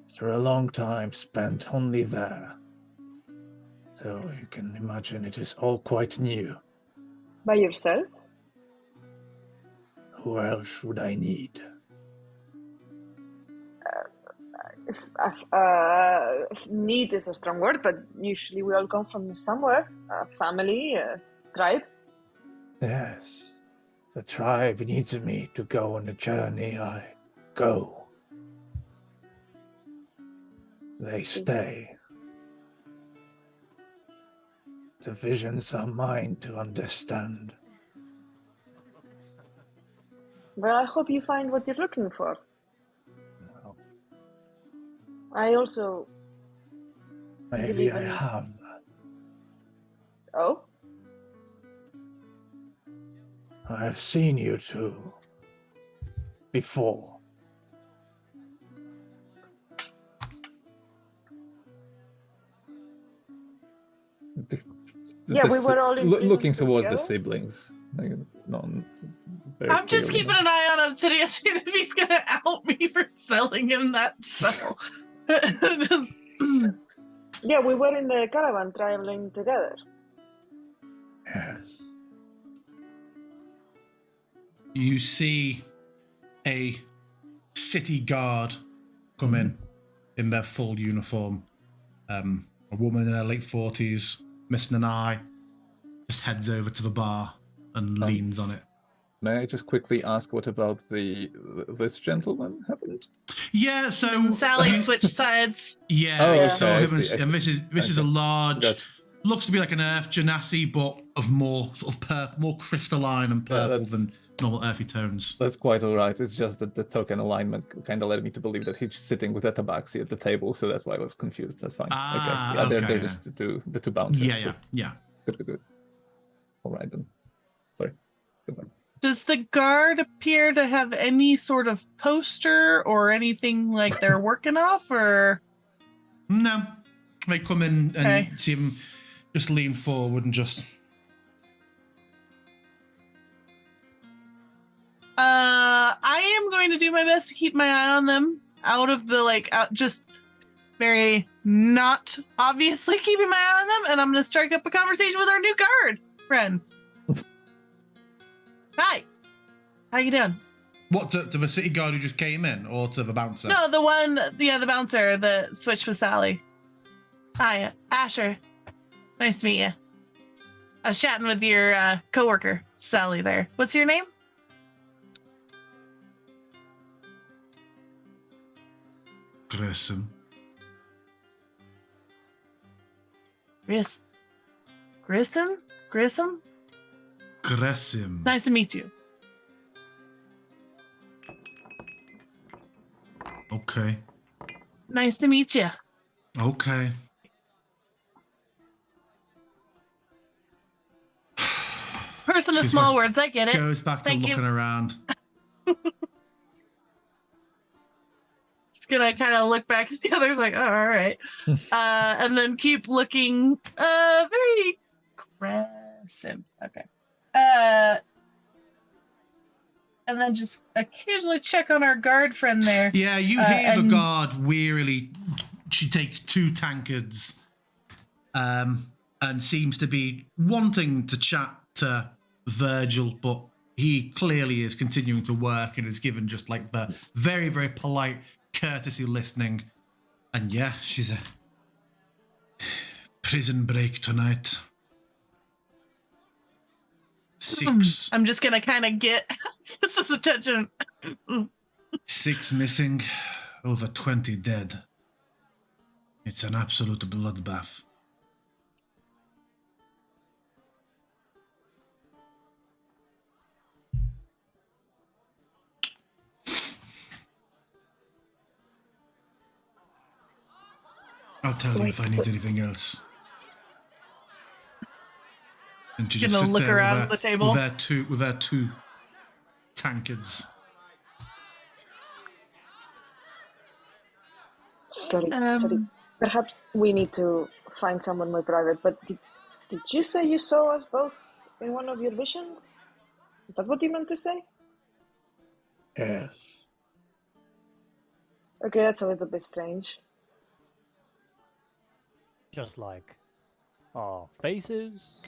After a long time spent only there. So you can imagine it is all quite new. By yourself? Who else would I need? Need is a strong word, but usually we all come from somewhere. A family, a tribe. Yes. The tribe needs me to go on the journey. I go. They stay. The visions are mine to understand. Well, I hope you find what you're looking for. Well, I also... maybe believe I in- have. Oh? I have seen you two before. Yeah, we were all in prison looking towards the together. siblings. Like, no, very I'm just clearly. keeping an eye on Obsidian, seeing if he's gonna out me for selling him that spell. Yeah, we were in the caravan traveling together. Yes. You see a city guard come in their full uniform. A woman in her late 40s, missing an eye, just heads over to the bar and leans on it. May I just quickly ask what about this gentleman happened? Yeah, so Sally switched sides. Yeah, Oh, you okay, saw I him, see, I and see. this is a Okay. large, Gotcha. looks to be like an earth genasi, but of more sort of purple, more crystalline and Yeah, purple that's- than normal earthy tones. That's quite all right. It's just that the token alignment kind of led me to believe that he's sitting with a tabaxi at the table, so that's why I was confused. That's fine. Ah, Yeah, they're okay, just the two bouncers. Yeah. Good. All right then. Sorry. Goodbye. Does the guard appear to have any sort of poster or anything like they're working off, or? No, they come in and Okay. see him just lean forward and just. I am going to do my best to keep my eye on them out of the just very not obviously keeping my eye on them, and I'm going to strike up a conversation with our new guard friend. Hi, how you doing? What, to the city guard who just came in, or to the bouncer? No, the bouncer that switched with Sally. Hi, Asher. Nice to meet you. I was chatting with your coworker, Sally. There. What's your name? Grissom. Grissom? Grissom. Nice to meet you. Okay. Nice to meet you. Okay. Person of Excuse small me. words, I get it. Goes back to Thank you. looking around. Just gonna kind of look back at the others like, oh, all right. And then keep looking very aggressive. Okay. And then just occasionally check on our guard friend there. Yeah, you hear the and- guard wearily. She takes 2 tankards, and seems to be wanting to chat to Virgil, but he clearly is continuing to work and is given just like the very, very polite courtesy listening. And yeah, she's a prison break tonight. 6. I'm just gonna kind of get this is attention. 6 missing, over 20 dead. It's an absolute bloodbath. I'll tell you if I need anything else. And she Gonna just sits look there around with the table. with her two tankards. Sorry. Perhaps we need to find someone more private, but did you say you saw us both in one of your visions? Is that what you meant to say? Yes. Okay, that's a little bit strange. Just like our faces.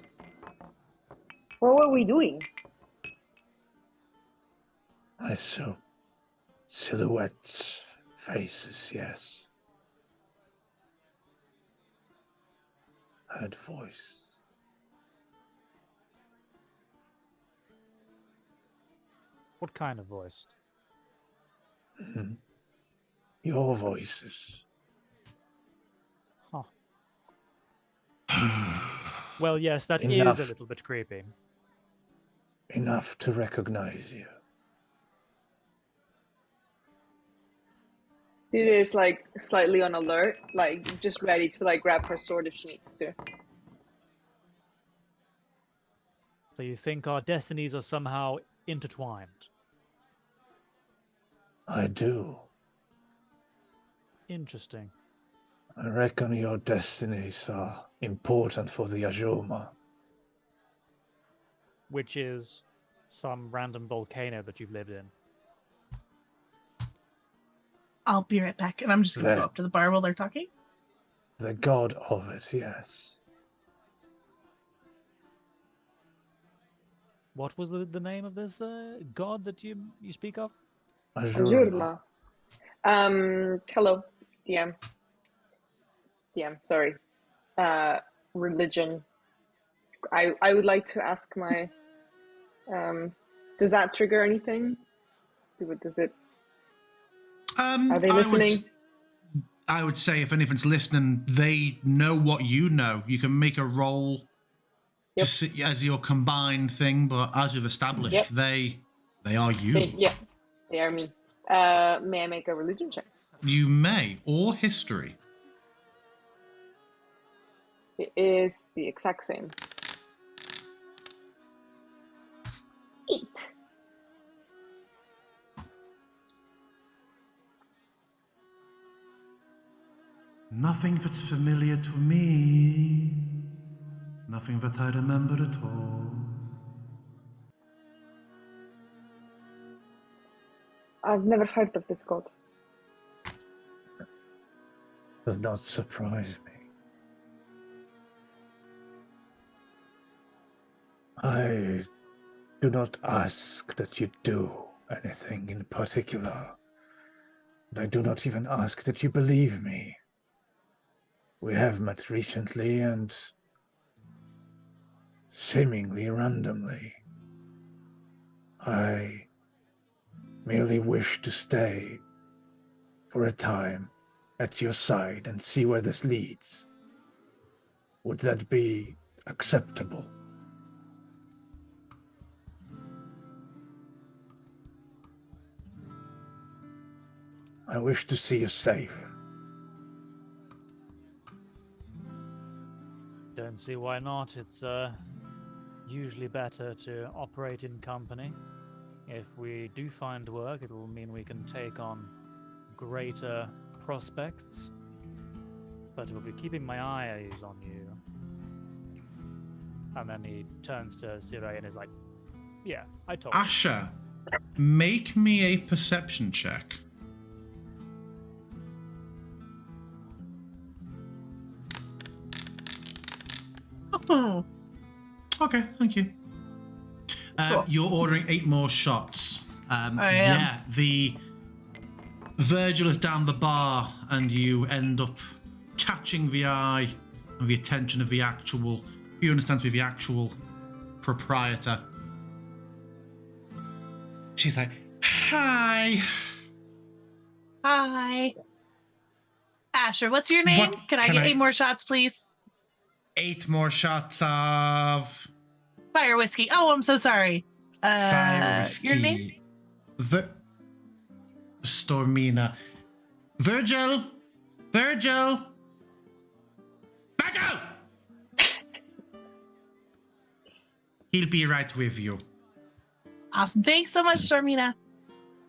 What were we doing? I saw silhouettes, faces, yes. I heard voice. What kind of voice? Mhm. Your voices. Huh. Well, yes, that is Enough. a little bit creepy. Enough to recognize you. Celia is like slightly on alert, like just ready to like grab her sword if she needs to. So you think our destinies are somehow intertwined? I do. Interesting. I reckon your destinies are important for the Ajoma. Which is some random volcano that you've lived in. I'll be right back. And I'm just going to go There. up to the bar while they're talking. The god of it, yes. What was the name of this god that you speak of? Ajurma. Hello, DM. Sorry. Religion. I would like to ask my. Does that trigger anything? Does it? Are they listening? I would say if anything's listening, they know what you know. You can make a roll to see as your combined thing, but as you've established, they are you. They are me. May I make a religion check? You may, or history. It is the exact same. 8. Nothing that's familiar to me. Nothing that I remember at all. I've never heard of this god. Does not surprise me. I do not ask that you do anything in particular. And I do not even ask that you believe me. We have met recently and seemingly randomly. I merely wish to stay for a time at your side and see where this leads. Would that be acceptable? I wish to see you safe. Don't see why not. It's usually better to operate in company. If we do find work, it will mean we can take on greater prospects. But we'll be keeping my eyes on you. And then he turns to Siray and is like, yeah, I told you. Asher, make me a perception check. Oh, Okay, thank you. Cool. You're ordering 8 more shots. I am. Yeah, the Virgil is down the bar, and you end up catching the eye and the attention of the actual, you understand to be the actual proprietor. She's like, "Hi." Hi. Asher, what's your name? What Can I can get I- 8 more shots, please? 8 more shots of Fire whiskey. Oh, I'm so sorry. fire whiskey. Your name? Stormina. Virgil! Back out! He'll be right with you. Awesome. Thanks so much, Stormina.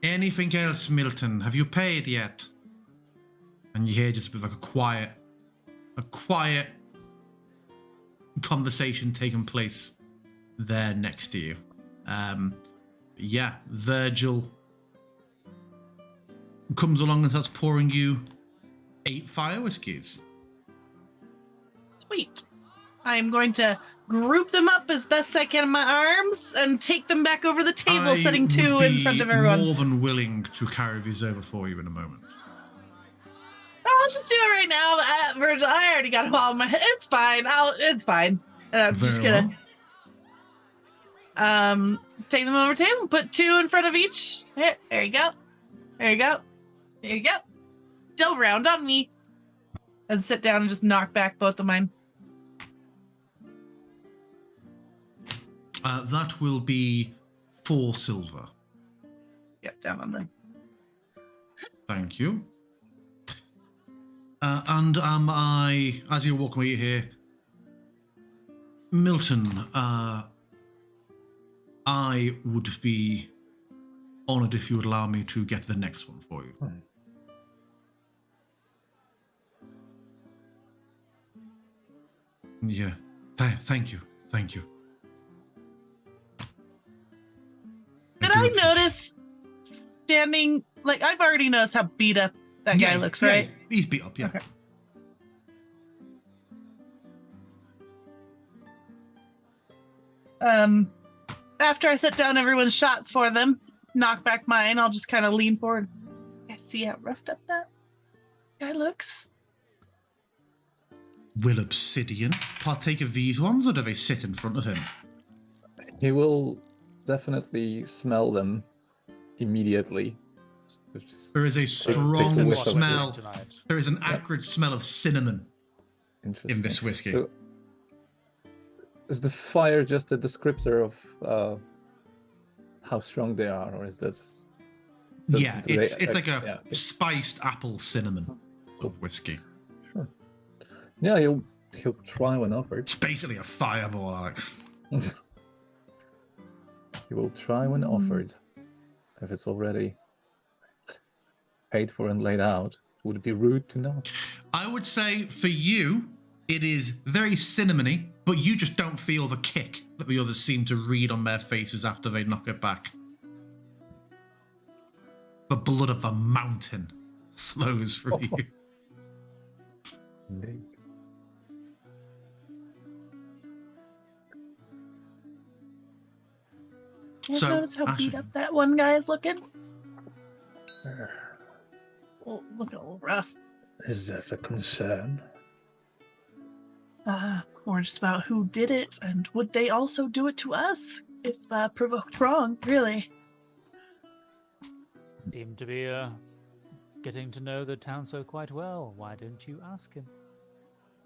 Anything else, Milton? Have you paid yet? And you hear just a bit like a quiet conversation taking place there next to you. Yeah, Virgil comes along and starts pouring you 8 fire whiskies. Sweet. I am going to group them up as best I can in my arms and take them back over the table, setting 2 in front of everyone. I'm more than willing to carry these over for you in a moment. I'll just do it right now, Virgil. I already got them all in my head. It's fine. It's fine. And I'm just gonna take them over the table, put 2 in front of each. There you go. There you go. There you go. Don't round on me. And sit down and just knock back both of mine. That will be 4 silver. Yep, down on them. Thank you. And I, as you're walking away here, Milton, I would be honoured if you would allow me to get the next one for you. Yeah. Thank you. Thank you. Did I notice standing, like, I've already noticed how beat up that guy looks, right? He's beat up, yeah. Okay. After I set down everyone's shots for them, knock back mine, I'll just kind of lean forward. I see how roughed up that guy looks. Will Obsidian partake of these ones, or do they sit in front of him? He will definitely smell them immediately. There is a strong whiff of smell. Tonight. There is an acrid smell of cinnamon Interesting. in this whiskey. So, is the fire just a descriptor of how strong they are, or is that? Yeah, do it's they- like a yeah, okay. spiced apple cinnamon of whiskey. Sure. Yeah, he'll try when offered. It's basically a fireball, Alex. He will try when offered. If it's already paid for and laid out, would it be rude to not? I would say for you, it is very cinnamony, but you just don't feel the kick that the others seem to read on their faces after they knock it back. The blood of the mountain flows through you. Indeed. You So, notice how beat Ashley. up that one guy is looking? Looking a little rough. Is that a concern? More just about who did it, and would they also do it to us if provoked wrong, really? Seem to be getting to know the townsfolk quite well. Why don't you ask him?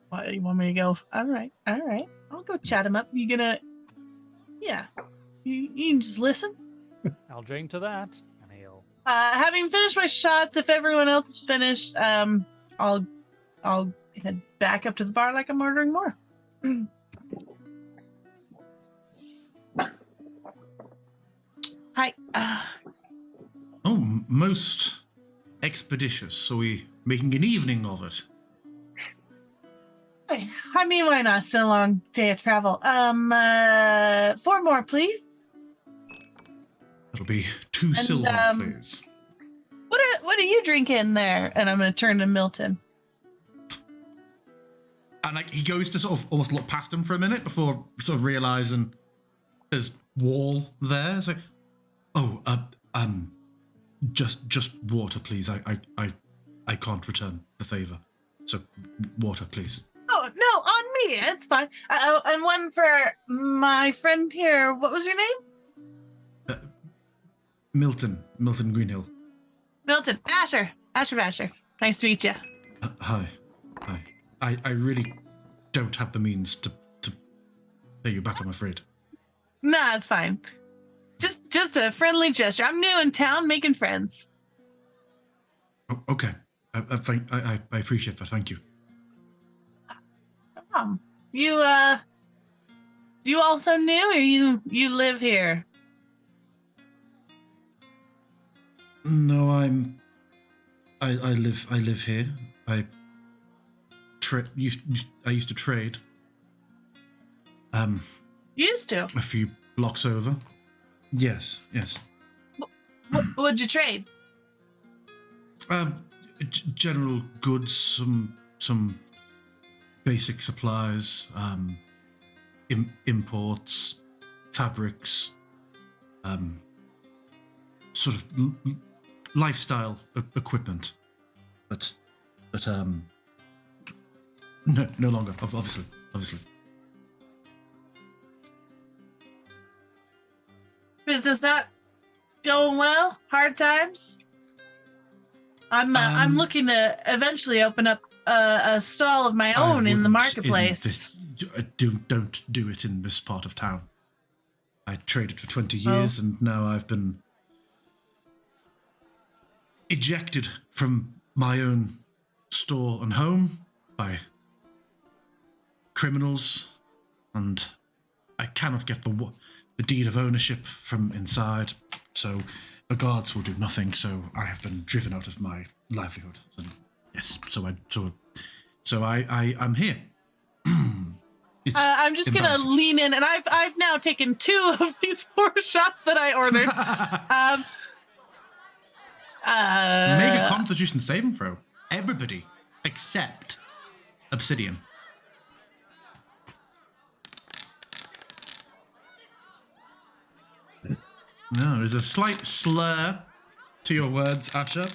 What, you want me to go? All right. I'll go chat him up. You gonna? Yeah. You can just listen. I'll drink to that. And he'll Having finished my shots, if everyone else is finished, I'll head back up to the bar like I'm ordering more. Hi. Oh, most expeditious. So we making an evening of it. I mean, why not? It's still a long day of travel. 4 more, please. That'll be 2 silver, please. What are you drinking there? And I'm gonna turn to Milton. And like he goes to sort of almost look past him for a minute before sort of realizing there's wall there. It's like, oh, just water, please. I can't return the favor. So water, please. Oh no, on me. It's fine. And one for my friend here. What was your name? Milton Greenhill. Milton. Asher. Nice to meet you. Hi. I really don't have the means to pay you back, I'm afraid. Nah, it's fine. Just a friendly gesture. I'm new in town, making friends. Oh, okay. I appreciate that. Thank you. You You also new, or you live here? No, I live here. I used to trade. Used to. A few blocks over. Yes. What'd you trade? General goods, some basic supplies, imports, fabrics, sort of lifestyle equipment, but no longer. Obviously. Business not going well? Hard times? I'm looking to eventually open up a stall of my own in the marketplace. Don't do it in this part of town. I traded for 20 years, and now I've been ejected from my own store and home by criminals, and I cannot get the deed of ownership from inside, so the guards will do nothing, so I have been driven out of my livelihood. And yes, so I'm here. I'm just gonna lean in, and I've now taken 2 of these 4 shots that I ordered. Make a Constitution saving throw. Everybody except Obsidian. No, there's a slight slur to your words, Asher.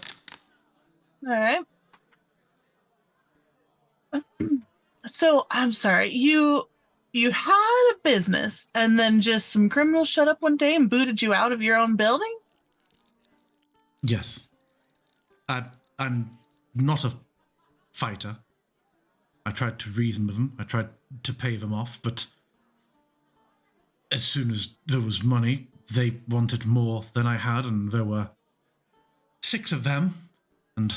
All right. So I'm sorry. You had a business, and then just some criminals showed up one day and booted you out of your own building? Yes. I'm not a fighter. I tried to reason with them. I tried to pay them off, but as soon as there was money, they wanted more than I had, and there were 6 of them, and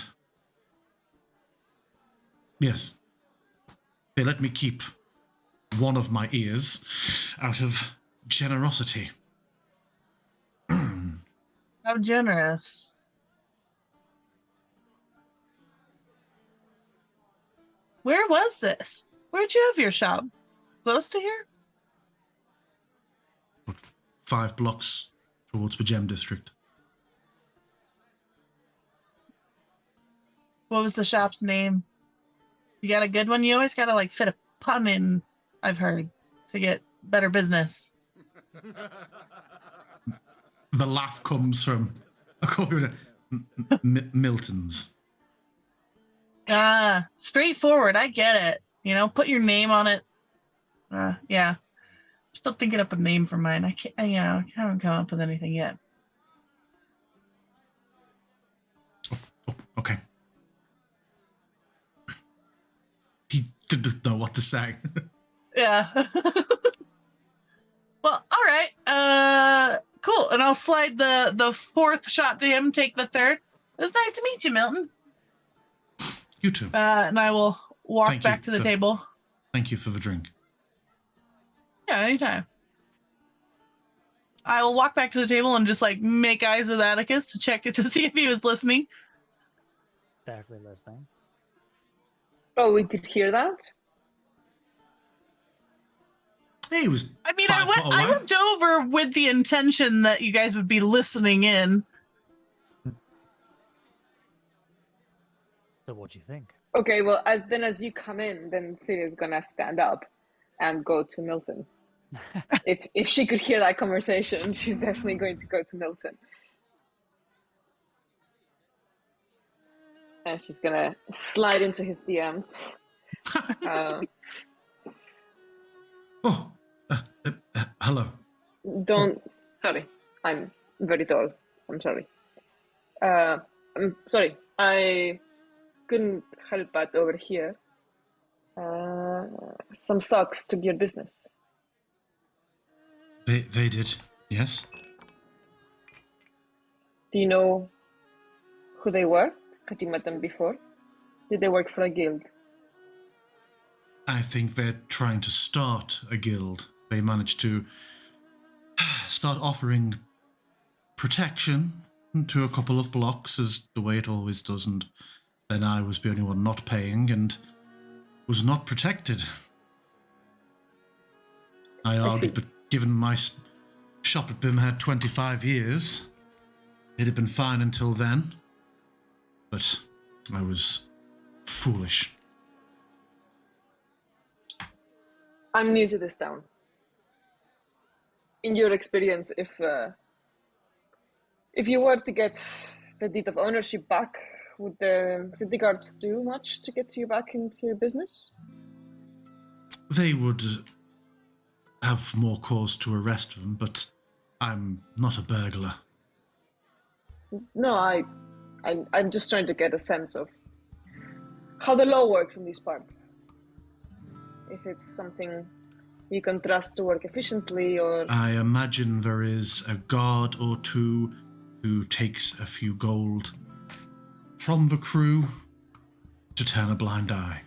yes, they let me keep one of my ears out of generosity. How generous. Where was this? Where'd you have your shop? Close to here? 5 blocks towards the Gem District. What was the shop's name? You got a good one? You always gotta like fit a pun in, I've heard, to get better business. The laugh comes from Milton's. Straightforward. I get it. You know, put your name on it. Yeah. Still thinking up a name for mine. I haven't come up with anything yet. Oh, okay. He doesn't know what to say. Yeah. Well, all right. Cool. And I'll slide the 4th shot to him, take the 3rd. It was nice to meet you, Milton. You too. And I will walk back to the table. Thank you for the drink. Yeah, anytime. I will walk back to the table and just like make eyes with Atticus to check it to see if he was listening. Definitely listening. Oh, we could hear that? He was. I mean, I went over with the intention that you guys would be listening in. So what do you think? Okay, well, as you come in, then Celia's gonna stand up and go to Milton. If she could hear that conversation, she's definitely going to go to Milton. And she's gonna slide into his DMs. Hello. Sorry, I'm very tall. I'm sorry. I'm sorry. I couldn't help but overhear some thugs took your business. They did, yes. Do you know who they were? Had you met them before? Did they work for a guild? I think they're trying to start a guild. they managed to start offering protection to a couple of blocks, as the way it always does, and then I was the only one not paying and was not protected. I argued, but given my shop had been had 25 years, it had been fine until then. But I was foolish. I'm new to this town. In your experience, if you were to get the deed of ownership back, would the city guards do much to get you back into business? They would have more cause to arrest them, but I'm not a burglar. No, I'm just trying to get a sense of how the law works in these parts. If it's something you can trust to work efficiently, or... I imagine there is a guard or two who takes a few gold from the crew to turn a blind eye.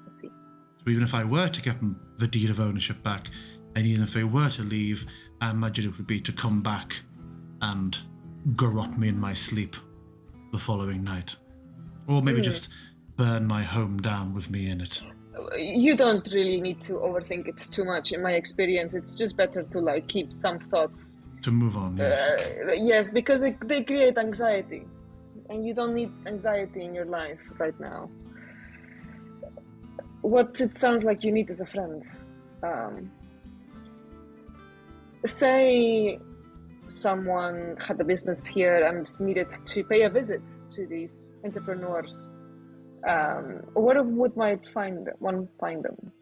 I see. So even if I were to get them the deed of ownership back, and even if they were to leave, I imagine it would be to come back and garrote me in my sleep the following night. Or maybe just burn my home down with me in it. You don't really need to overthink it too much. In my experience, it's just better to keep some thoughts. To move on, yes. Yes, because they create anxiety, and you don't need anxiety in your life right now. What it sounds like you need is a friend. Say someone had a business here and needed to pay a visit to these entrepreneurs. Where would one find them?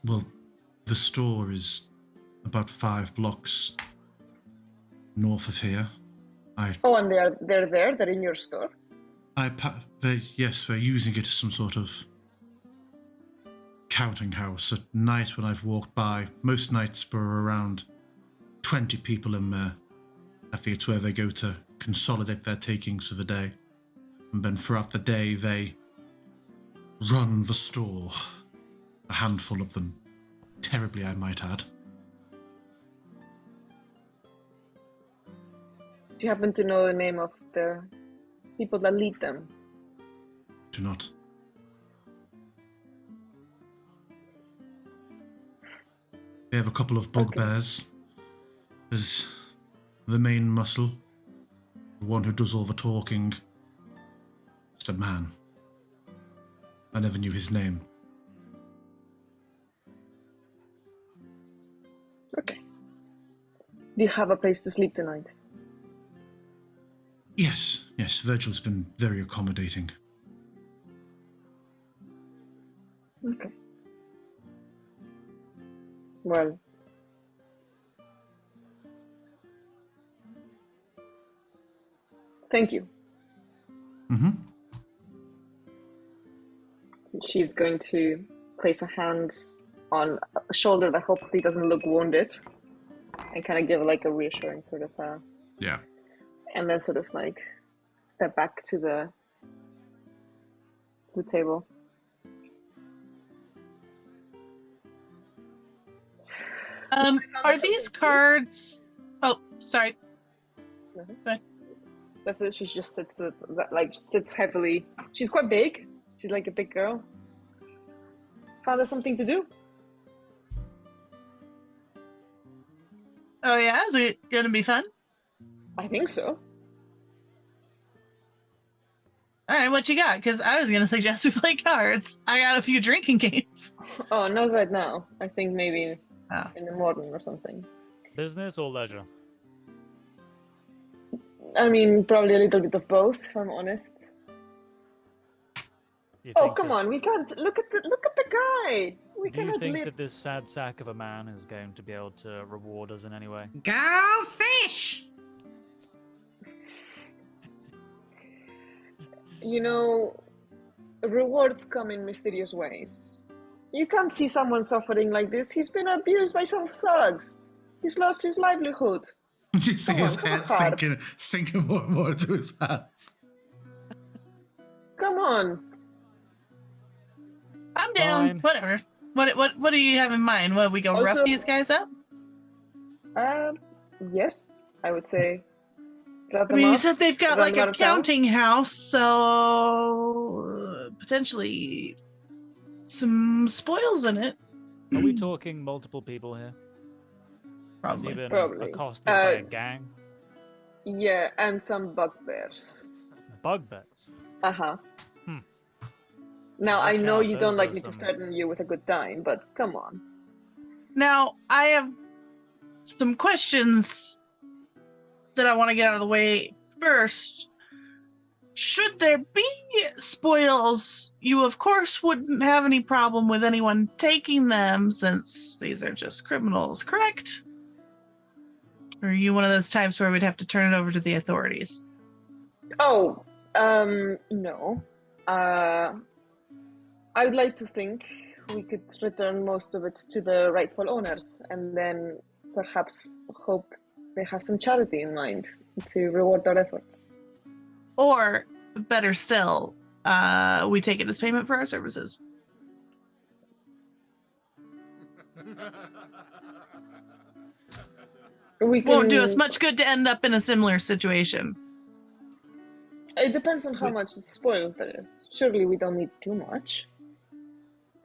Well, the store is about 5 blocks north of here. And they're there? They're in your store? Yes, they're using it as some sort of counting house. At night when I've walked by, most nights there are around 20 people in there. I think it's where they go to consolidate their takings for the day. And then throughout the day, they run the store. A handful of them. Terribly, I might add. Do you happen to know the name of the people that lead them? Do not. They have a couple of bugbears. There's the main muscle, the one who does all the talking. Just a man. I never knew his name. Okay. Do you have a place to sleep tonight? Yes, Virgil's been very accommodating. Okay. Well, thank you. Mm-hmm. She's going to place a hand on a shoulder that hopefully doesn't look wounded, and kind of give a reassuring sort of Yeah. and then sort of step back to the table. Are these cards? Oh, sorry. That's it. She just sits sits heavily. She's quite big. She's like a big girl. Found us something to do. Oh yeah, is it gonna be fun? I think so. All right, what you got? Because I was gonna suggest we play cards. I got a few drinking games. Oh, not right now. I think maybe Oh. in the morning or something. Business or leisure? I mean, probably a little bit of both, if I'm honest. Oh, come on! We can't look at the guy. We Do you cannot think live. that this sad sack of a man is going to be able to reward us in any way? Go fish! You know, rewards come in mysterious ways. You can't see someone suffering like this. He's been abused by some thugs. He's lost his livelihood. You see Come on, his come head on, sinking more and more into his hands. Come on. I'm down. Fine. Whatever. What do you have in mind? What, we go rough Also- these guys up? Yes, I would say. Wrap I them mean, you up, said they've got run like them out a of town. counting house, so potentially some spoils in it. Are we talking multiple people here? Has he Probably. been Probably. accosted by a gang? Yeah, and some bugbears. Bugbears. Uh-huh. Hmm. Now, I Watch know out, you those don't like are me to some- threaten you with a good time, but come on. Now, I have some questions that I want to get out of the way first. Should there be spoils, you of course wouldn't have any problem with anyone taking them since these are just criminals, correct? Or are you one of those types where we'd have to turn it over to the authorities? Oh, no. I would like to think we could return most of it to the rightful owners and then perhaps hope they have some charity in mind to reward our efforts. Or, better still, we take it as payment for our services. We Won't do us can- much good to end up in a similar situation. It depends on how much spoils there is. Surely we don't need too much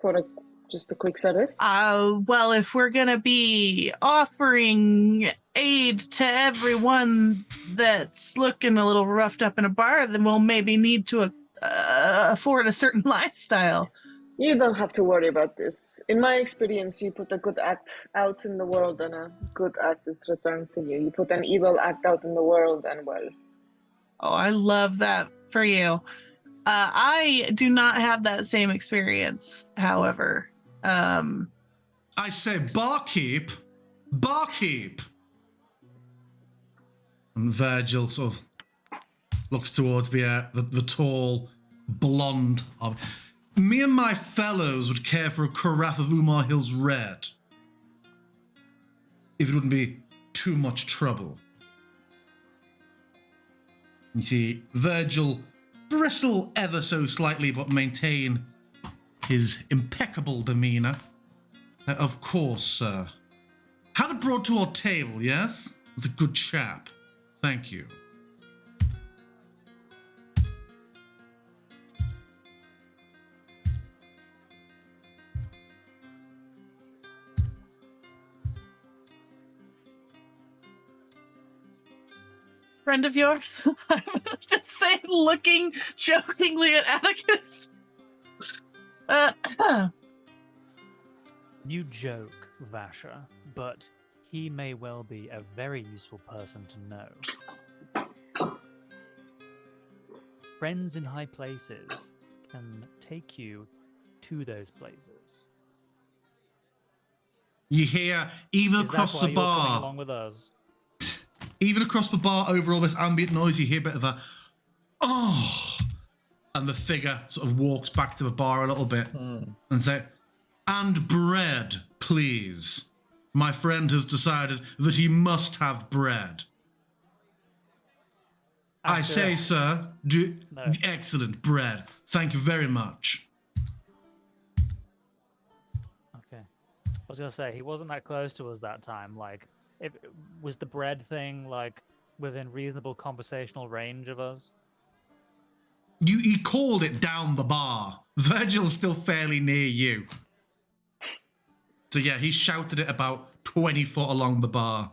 for just a quick service. Well, if we're gonna be offering aid to everyone that's looking a little roughed up in a bar, then we'll maybe need to afford a certain lifestyle. You don't have to worry about this. In my experience, you put a good act out in the world and a good act is returned to you. You put an evil act out in the world and, well, Oh, I love that for you. I do not have that same experience, however. I say, barkeep, barkeep. And Virgil sort of looks towards the tall, blonde. Me and my fellows would care for a carafe of Umar Hill's Red, if it wouldn't be too much trouble. You see, Virgil bristle ever so slightly, but maintain his impeccable demeanor. Of course, sir. Have it brought to our table, yes? It's a good chap. Thank you. Friend of yours? I'm just saying, looking jokingly at Atticus. You joke, Vasha, but he may well be a very useful person to know. Friends in high places can take you to those places. You hear, even Is across that why the you're coming bar, along with us? even across the bar over all this ambient noise, you hear a bit of a, oh, and the figure sort of walks back to the bar a little bit and say, and bread, please. My friend has decided that he must have bread. I say, sir, No. excellent bread. Thank you very much. Okay. I was gonna say he wasn't that close to us that time. Like, if was the bread thing like within reasonable conversational range of us? He called it down the bar. Virgil's still fairly near you. So yeah, he shouted it about 20 foot along the bar.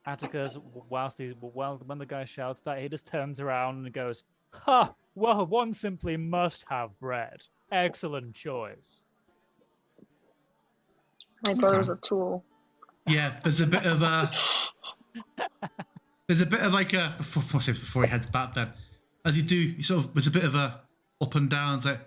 Atticus, when the guy shouts that, he just turns around and goes, "Ha! Well, one simply must have bread. Excellent choice." my brother's a tool. Yeah, there's a bit of a... There's a bit of like a... Before he heads back then. As you do, you sort of... There's a bit of a up and down. It's like...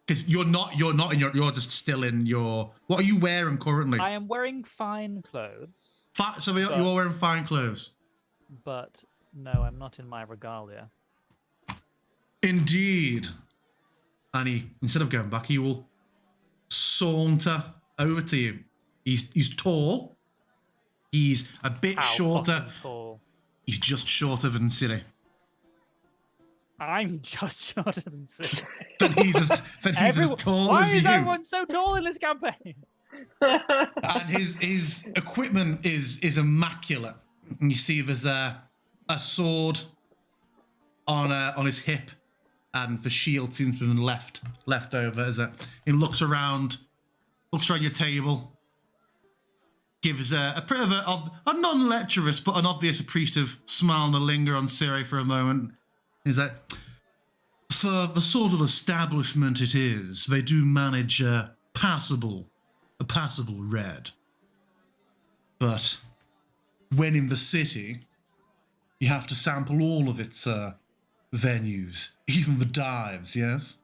Because you're not in your... You're just still in your... What are you wearing currently? I am wearing fine clothes, So you're wearing fine clothes. but no, I'm not in my regalia. Indeed. And he, instead of going back, he will saunter over to you. He's tall. He's a bit How shorter. fucking tall. He's just shorter than Siri. I'm just shorter than Sid. Then he's as tall Why as is you. everyone so tall in this campaign? And his equipment is immaculate. And you see there's a sword on his hip, and the shield seems to have been left over. He looks around your table, gives a bit of a non-lecherous but an obvious appreciative smile and a linger on Siri for a moment. He's like, for the sort of establishment it is, they do manage a passable red. But when in the city, you have to sample all of its venues, even the dives, yes?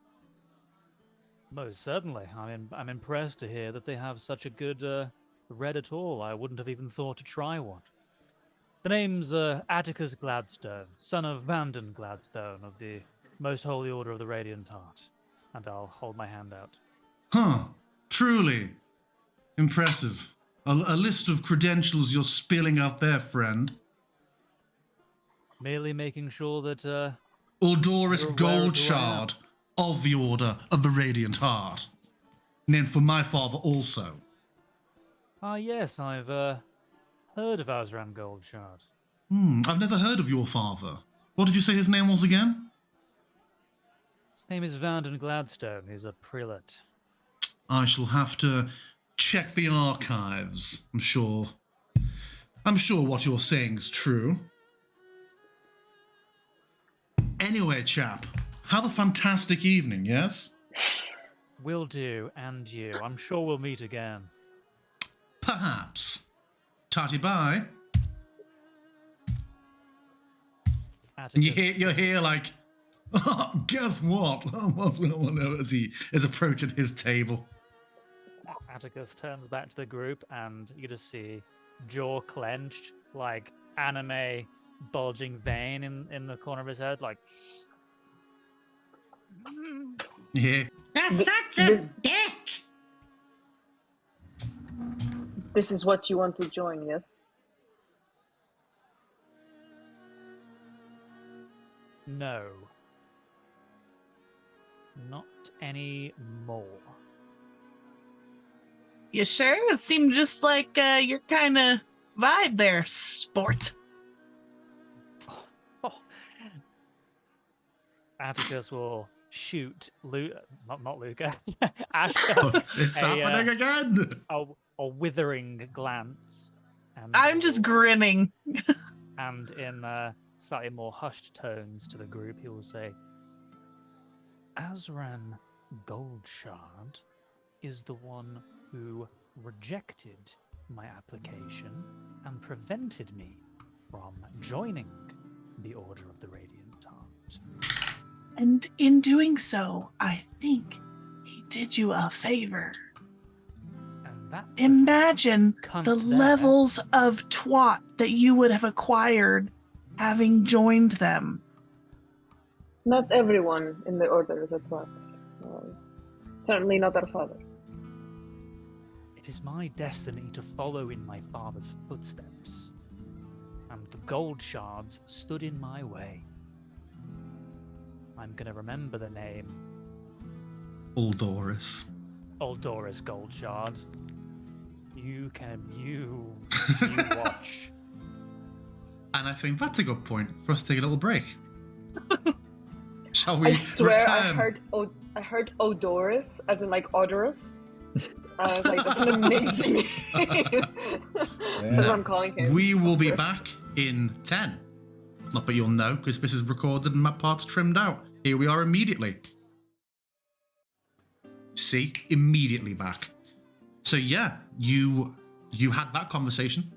Most certainly. I'm impressed to hear that they have such a good red at all. I wouldn't have even thought to try one. The name's Atticus Gladstone, son of Vanden Gladstone of the Most Holy Order of the Radiant Heart. And I'll hold my hand out. Huh. Truly impressive. A list of credentials you're spilling out there, friend. Merely making sure that Uldoris you're aware of who I am. Goldshard of the Order of the Radiant Heart. Named for my father also. Ah, yes, I've heard of Azran Goldshard. I've never heard of your father. What did you say his name was again? His name is Vanden Gladstone. He's a prelate. I shall have to check the archives. I'm sure what you're saying is true. Anyway, chap, have a fantastic evening, yes? Will do, and you. I'm sure we'll meet again. Perhaps. Tatty bye. And you're here like, oh, guess what? As he is approaching his table. Atticus turns back to the group, and you just see jaw clenched, like anime bulging vein in the corner of his head, like. Yeah. That's such a dick. This is what you want to join, yes? No. Not anymore. You sure? It seemed just like your kind of vibe there, sport. Oh. Atticus will shoot not Luca, Asher. It's happening again. A withering glance. And I'm just grinning. And in slightly more hushed tones to the group, he will say, Azran Goldshard is the one who rejected my application and prevented me from joining the Order of the Radiant Heart. And in doing so, I think he did you a favor. And that Imagine cunt the there. levels of twat that you would have acquired having joined them. Not everyone in the order is a twat. Certainly not our father. It is my destiny to follow in my father's footsteps, and the gold shards stood in my way. I'm gonna remember the name Uldoris. Uldoris Goldshard. You watch. And I think that's a good point for us to take a little break. Shall we I swear return? I heard Odoris, as in like odorous. I was like, that's an amazing name. That's what I'm calling him. We will be Odorous. back in 10. Not but you'll know, because this is recorded and that part's trimmed out. Here we are immediately. See? Immediately back. So yeah, you had that conversation.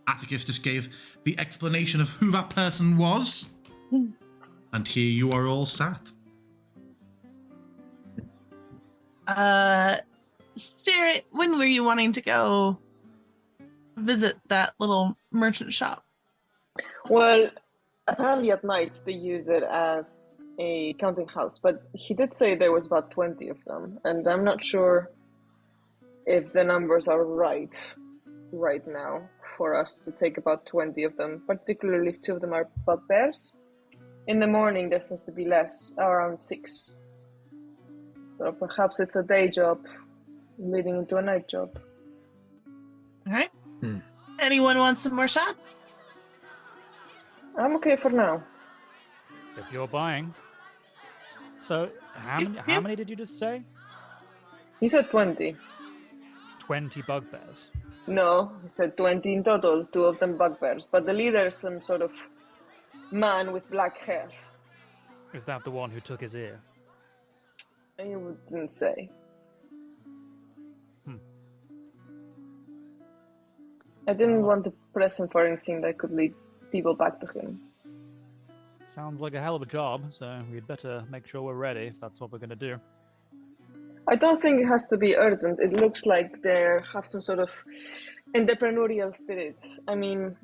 Atticus just gave the explanation of who that person was. And here you are all sat. Sarah, when were you wanting to go visit that little merchant shop? Well, apparently at night they use it as a counting house, but he did say there was about 20 of them, and I'm not sure if the numbers are right now, for us to take about 20 of them, particularly if 2 of them are bugbears. In the morning, there seems to be less, around 6. So perhaps it's a day job leading into a night job. All right. Hmm. Anyone want some more shots? I'm okay for now. If you're buying. So, how many did you just say? He said 20. 20 bugbears. No, he said 20 in total, 2 of them bugbears. But the leader is some sort of man with black hair. Is that the one who took his ear? I wouldn't say. I didn't want to press him for anything that could lead people back to him. Sounds like a hell of a job, so we'd better make sure we're ready if that's what we're going to do. I don't think it has to be urgent. It looks like they have some sort of entrepreneurial spirit. I mean,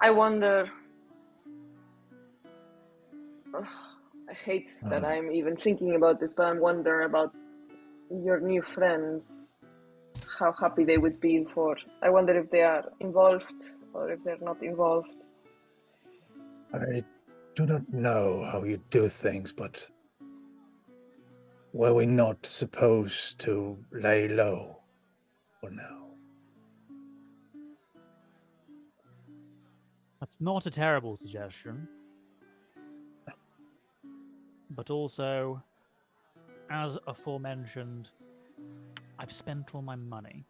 I wonder. I hate that I'm even thinking about this, but I wonder about your new friends. How happy they would be for. I wonder if they are involved or if they're not involved. I do not know how you do things, but were we not supposed to lay low for now? That's not a terrible suggestion. But also, as aforementioned, I've spent all my money,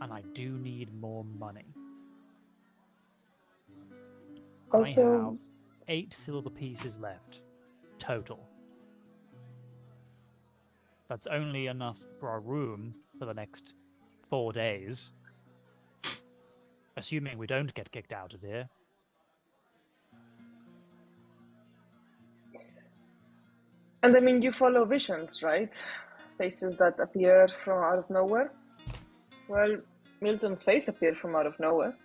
and I do need more money. I have 8 silver pieces left, total. That's only enough for our room for the next 4 days. Assuming we don't get kicked out of here. And I mean, you follow visions, right? Faces that appear from out of nowhere. Well, Milton's face appeared from out of nowhere.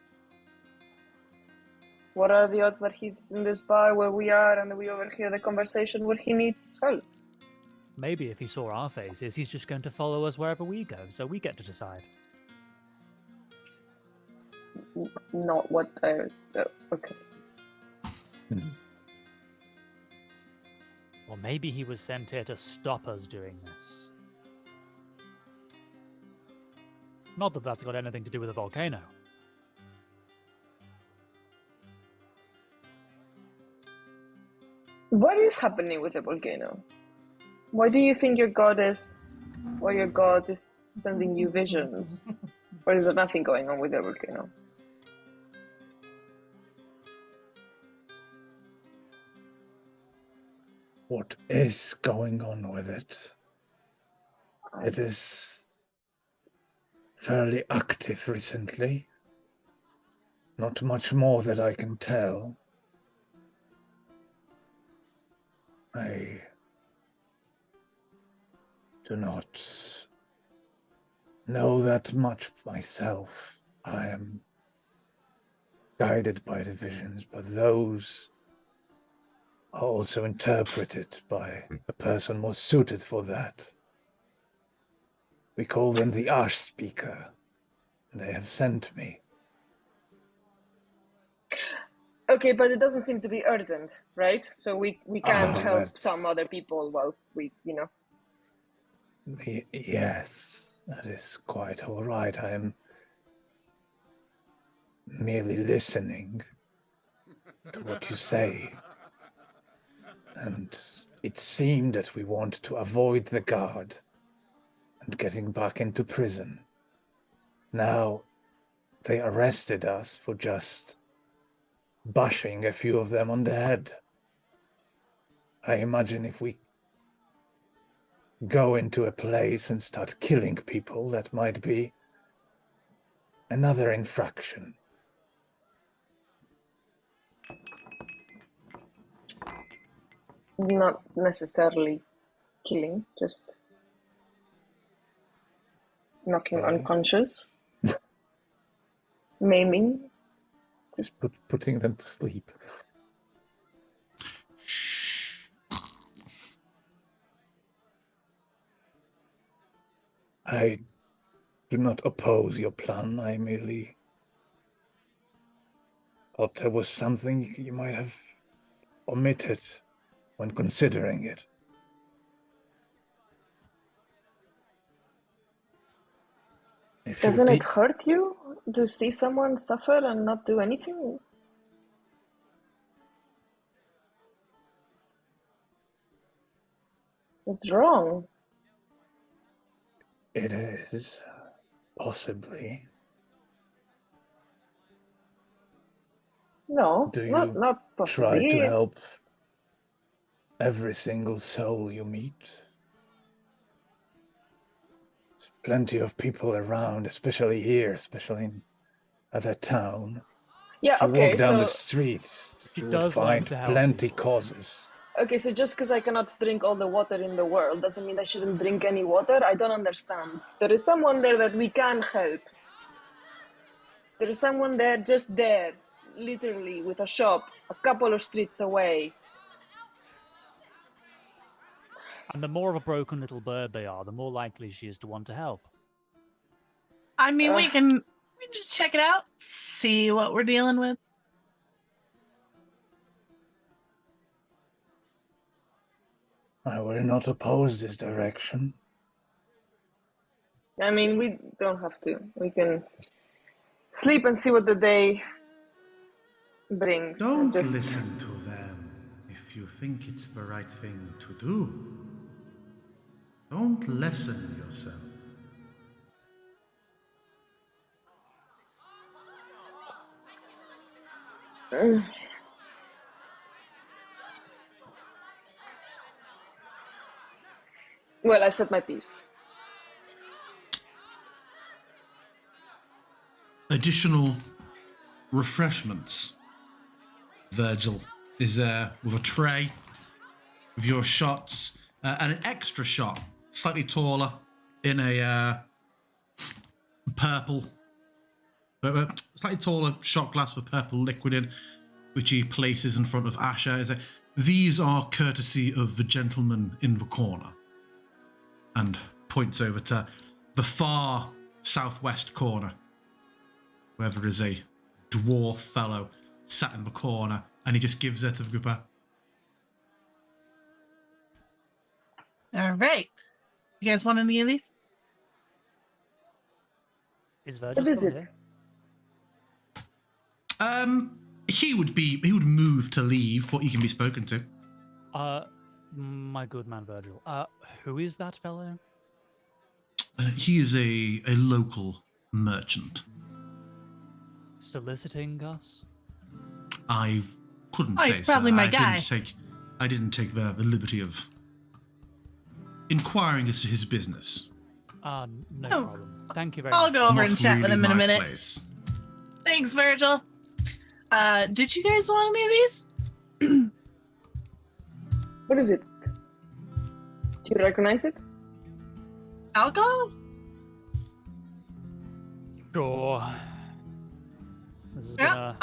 What are the odds that he's in this bar where we are and we overhear the conversation where he needs help? Maybe if he saw our faces, he's just going to follow us wherever we go, so we get to decide. Not what I was. Okay. Or maybe he was sent here to stop us doing this. Not that that's got anything to do with the volcano. What is happening with the volcano? Why do you think your god is sending you visions? Or is there nothing going on with the volcano? What is going on with it? It is fairly active recently. Not much more that I can tell. I do not know that much myself. I am guided by the visions, but those are also interpreted by a person more suited for that. We call them the Archspeaker, and they have sent me. Okay, but it doesn't seem to be urgent, right? So we can help some other people whilst we, Yes, that is quite all right. I am merely listening to what you say. And it seemed that we want to avoid the guard and getting back into prison. Now, they arrested us for just bashing a few of them on the head. I imagine if we go into a place and start killing people, that might be another infraction. not necessarily killing, just knocking unconscious, maiming. Just putting them to sleep. I do not oppose your plan. I merely thought there was something you might have omitted when considering it. If you Doesn't it hurt you to see someone suffer and not do anything? It's wrong. It is, possibly. No, Do not you not try possibly. to help every single soul you meet? There's plenty of people around, especially here, especially in other town. Yeah, If you okay, walk down the so street, She you would does like find to help plenty people. causes. okay, so just because I cannot drink all the water in the world doesn't mean I shouldn't drink any water? I don't understand. There is someone there that we can help. There is someone there, just there, literally, with a shop a couple of streets away. And the more of a broken little bird they are, the more likely she is to want to help. I mean, we can just check it out, see what we're dealing with. I will not oppose this direction. I mean, we don't have to. We can sleep and see what the day brings. Don't listen to them if you think it's the right thing to do. Don't lessen yourself. Well, I've said my piece. Additional refreshments. Virgil is there with a tray with your shots and an extra shot, slightly taller, in a purple, slightly taller shot glass with purple liquid in, which he places in front of Asher. He's like, these are courtesy of the gentleman in the corner. And points over to the far southwest corner, where there is a dwarf fellow sat in the corner, and he just gives it to the group. All right. You guys want any of these? Is Virgil What is still it? here? He would move to leave, but he can be spoken to. My good man Virgil. Who is that fellow? He is a local merchant. Soliciting us? I couldn't Oh, say, he's probably sir. my guy. I didn't take the liberty of inquiring as to his business. No Oh, problem. Thank you very I'll much. go over Not and chat with really him in a my minute. place. Thanks, Virgil. Did you guys want any of these? What is it? Do you recognize it? Alcohol? Sure. This has been a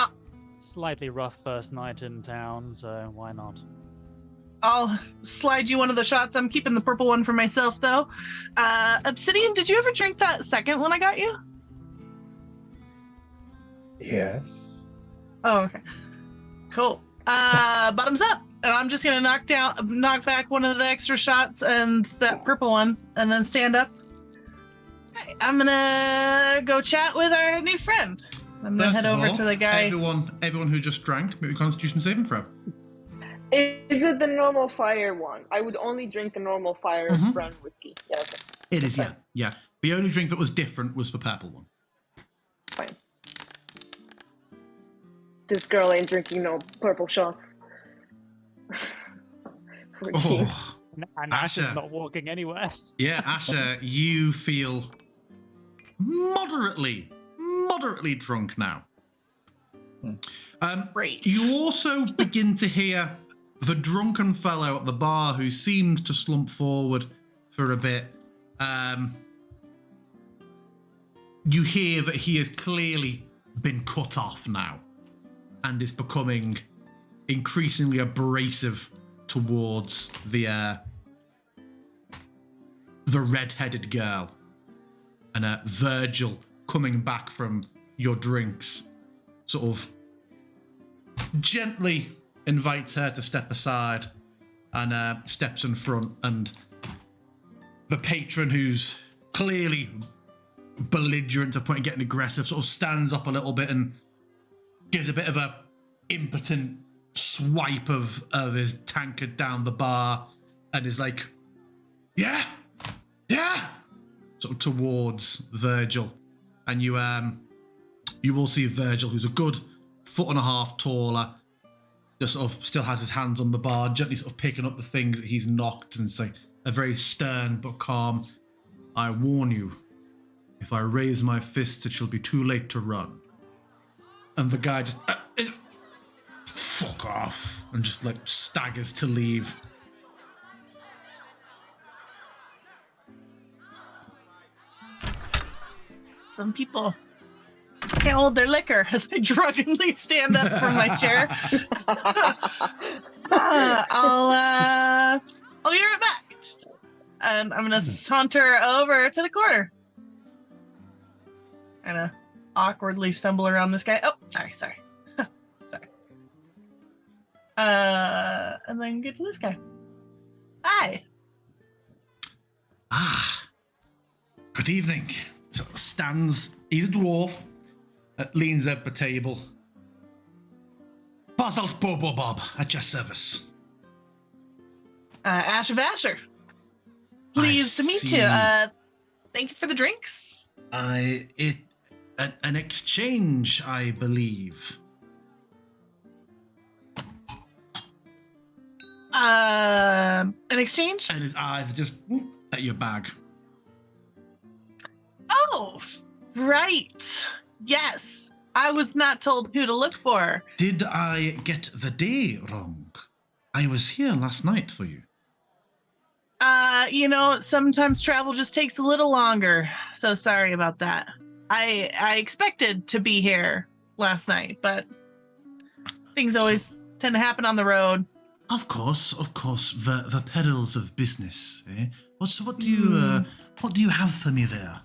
slightly rough first night in town, so why not? I'll slide you one of the shots. I'm keeping the purple one for myself, though. Obsidian, did you ever drink that second one I got you? Yes. Oh, okay. Cool. Bottoms up. And I'm just gonna knock back one of the extra shots and that purple one, and then stand up. Okay, I'm gonna go chat with our new friend. I'm gonna head over to the guy. Everyone who just drank, make a Constitution saving throw. Is it the normal fire one? I would only drink the normal fire brown whiskey. Yeah, okay. It is, yeah. The only drink that was different was the purple one. Fine. This girl ain't drinking no purple shots. 14. Oh, And Ash is Asher. not walking anywhere. Yeah, Asher, you feel moderately drunk now. Great. You also begin to hear the drunken fellow at the bar who seemed to slump forward for a bit. You hear that he has clearly been cut off now and is becoming increasingly abrasive towards the red-headed girl And Virgil, coming back from your drinks, sort of gently invites her to step aside and steps in front. And the patron, who's clearly belligerent to the point of getting aggressive, sort of stands up a little bit and gives a bit of a impotent swipe of his tankard down the bar and is like, yeah, sort of towards Virgil. And you will see Virgil, who's a good 1.5 feet taller, just sort of still has his hands on the bar, gently sort of picking up the things that he's knocked, and say a very stern but calm, I warn you, if I raise my fists, it shall be too late to run. And the guy just fuck off, and just like staggers to leave. Some people can't hold their liquor as I drunkenly stand up from my chair. I'll be right back. And I'm gonna saunter over to the corner. Kind of awkwardly stumble around this guy. Oh, sorry. Sorry. And then get to this guy. Hi. Good evening. So stands, he's a dwarf, leans up the table. Basalt Bobo Bob at your service. Ash of Asher. Pleased to meet you. Thank you for the drinks. An exchange, I believe. An exchange? And his eyes are just at your bag. Oh, right. Yes. I was not told who to look for. Did I get the day wrong? I was here last night for you. Sometimes travel just takes a little longer. So sorry about that. I expected to be here last night, but things always tend to happen on the road. Of course, the perils of business. Eh? What do you have for me there?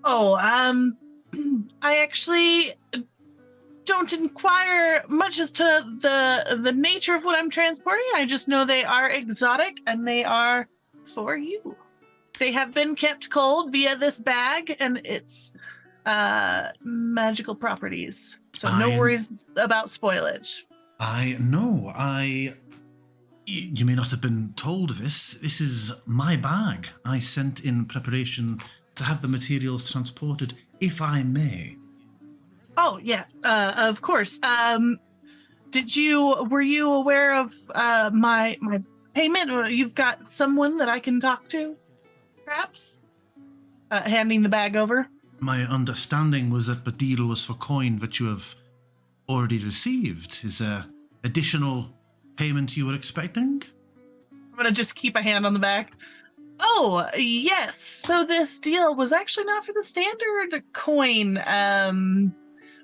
Oh, I actually don't inquire much as to the nature of what I'm transporting. I just know they are exotic and they are for you. They have been kept cold via this bag and its magical properties. So no worries about spoilage. I know. You may not have been told this. This is my bag. I sent in preparation to have the materials transported, if I may. Oh, yeah, of course. Were you aware of my payment? Or you've got someone that I can talk to, perhaps? Handing the bag over. My understanding was that the deal was for coin that you have already received. Is there additional payment you were expecting? I'm going to just keep a hand on the bag. Oh, yes. So this deal was actually not for the standard coin.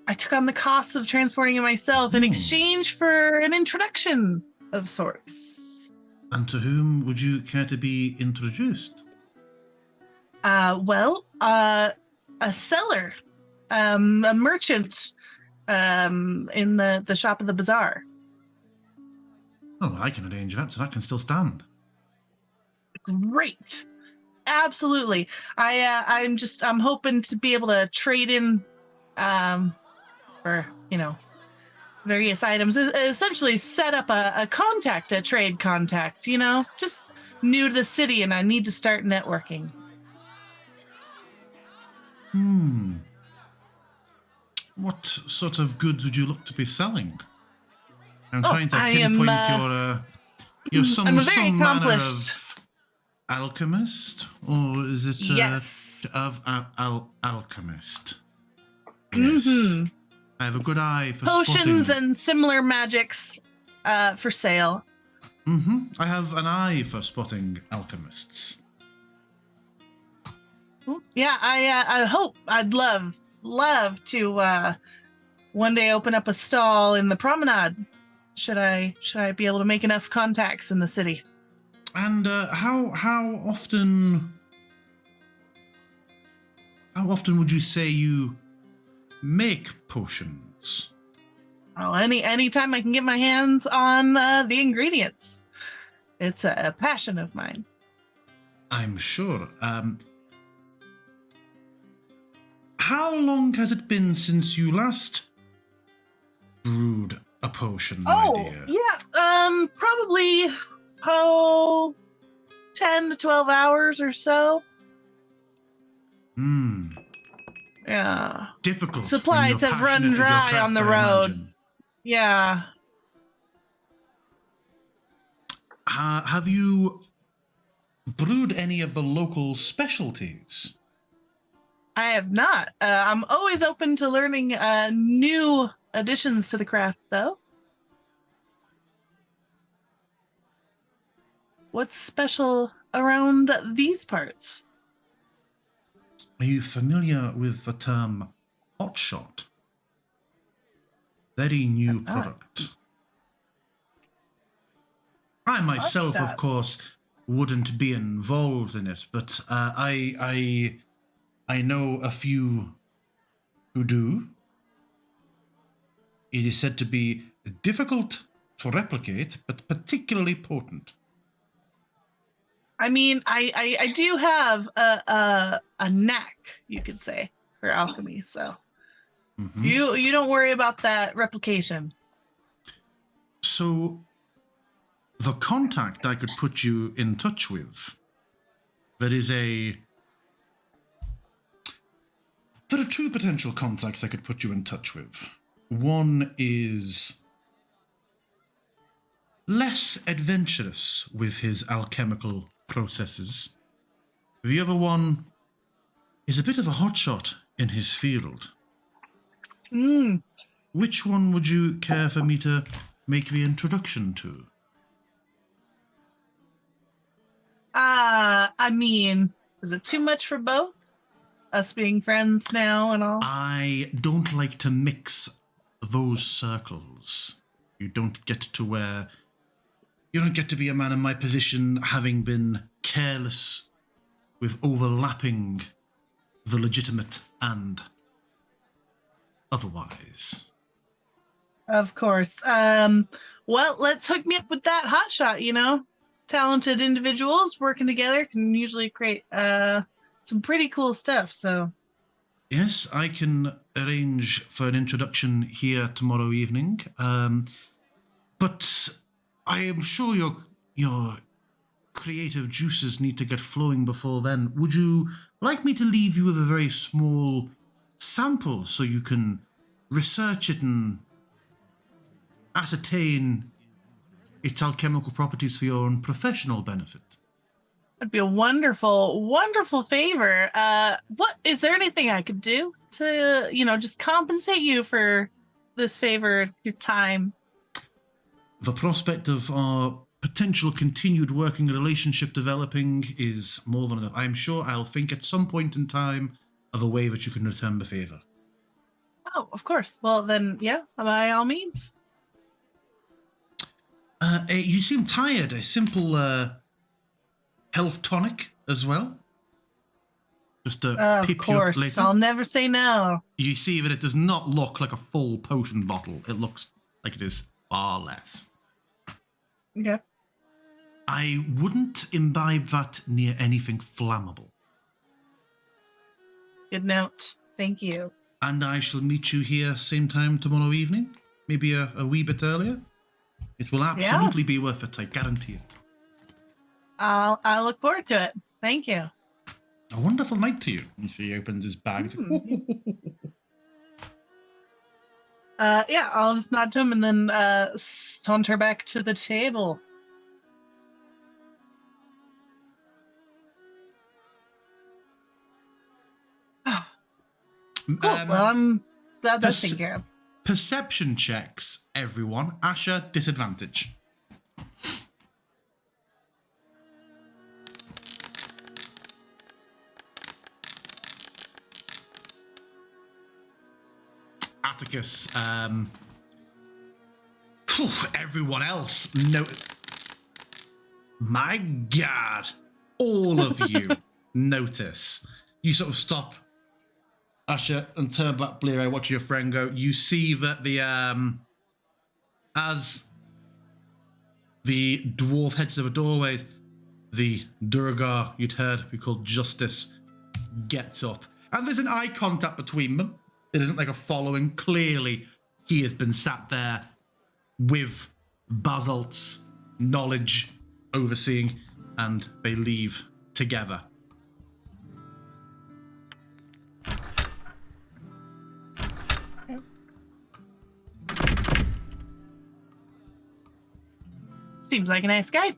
I took on the costs of transporting it myself in exchange for an introduction of sorts. And to whom would you care to be introduced? A seller, a merchant, in the shop of the bazaar. Oh, I can arrange that, so that can still stand. Great. Absolutely. I'm hoping to be able to trade in for, various items. Essentially set up a trade contact, just new to the city and I need to start networking. What sort of goods would you look to be selling? I'm trying to pinpoint you're some manner of alchemist, or is it yes. of alchemist? Mm-hmm. Yes. I have a good eye for potions spotting. And similar magics for sale. I have an eye for spotting alchemists. Yeah, I hope I'd love to one day open up a stall in the promenade. Should I be able to make enough contacts in the city? And how often How often would you say you make potions? Oh, any time I can get my hands on the ingredients. It's a passion of mine. I'm sure. How long has it been since you last brewed a potion, my dear? Yeah, probably 10 to 12 hours or so. Yeah. Difficult. when Supplies you're have run passionate with your dry craft, on the I road. imagine. Yeah. Have you brewed any of the local specialties? I have not. I'm always open to learning new additions to the craft, though. What's special around these parts? Are you familiar with the term hotshot? Very new product. I myself, of course, wouldn't be involved in it, but I know a few who do. It is said to be difficult to replicate, but particularly potent. I mean, I do have a knack, you could say, for alchemy. So you don't worry about that replication. So, the contact I could put you in touch with, there are two potential contacts I could put you in touch with. One is less adventurous with his alchemical processes. The other one is a bit of a hotshot in his field. Which one would you care for me to make the introduction to? I mean, is it too much for both? Us being friends now and all? I don't like to mix those circles. You don't get to be a man in my position having been careless with overlapping the legitimate and otherwise. Of course. Well, let's hook me up with that hotshot, you know? Talented individuals working together can usually create some pretty cool stuff, so... Yes, I can arrange for an introduction here tomorrow evening. But I am sure your creative juices need to get flowing before then. Would you like me to leave you with a very small sample so you can research it and ascertain its alchemical properties for your own professional benefit? That'd be a wonderful, wonderful favor. What is there anything I could do to, just compensate you for this favor, your time? The prospect of our potential continued working relationship developing is more than enough. I'm sure I'll think at some point in time of a way that you can return the favor. Oh, of course. Well, then, yeah, by all means. You seem tired. A simple health tonic as well. Just to pip you up later. I'll never say no. You see that it does not look like a full potion bottle. It looks like it is far less. Okay. I wouldn't imbibe that near anything flammable. Good note. Thank you. And I shall meet you here same time tomorrow evening. Maybe a wee bit earlier. It will absolutely be worth it, I guarantee it. I'll look forward to it. Thank you. A wonderful night to you. You see, he opens his bag. Yeah, I'll just nod to him and then saunter back to the table. Cool. Well, that's taken care of. Perception checks, everyone. Asher, disadvantage. Atticus, everyone else, no. My God, all of you notice. You sort of stop Asher, and turn back, Blear, watch your friend go. You see that the as the dwarf heads to the doorways, the Durgar you'd heard be called Justice gets up, and there's an eye contact between them. It isn't like a following. Clearly, he has been sat there with Basalt's knowledge overseeing, and they leave together. Seems like a nice guy.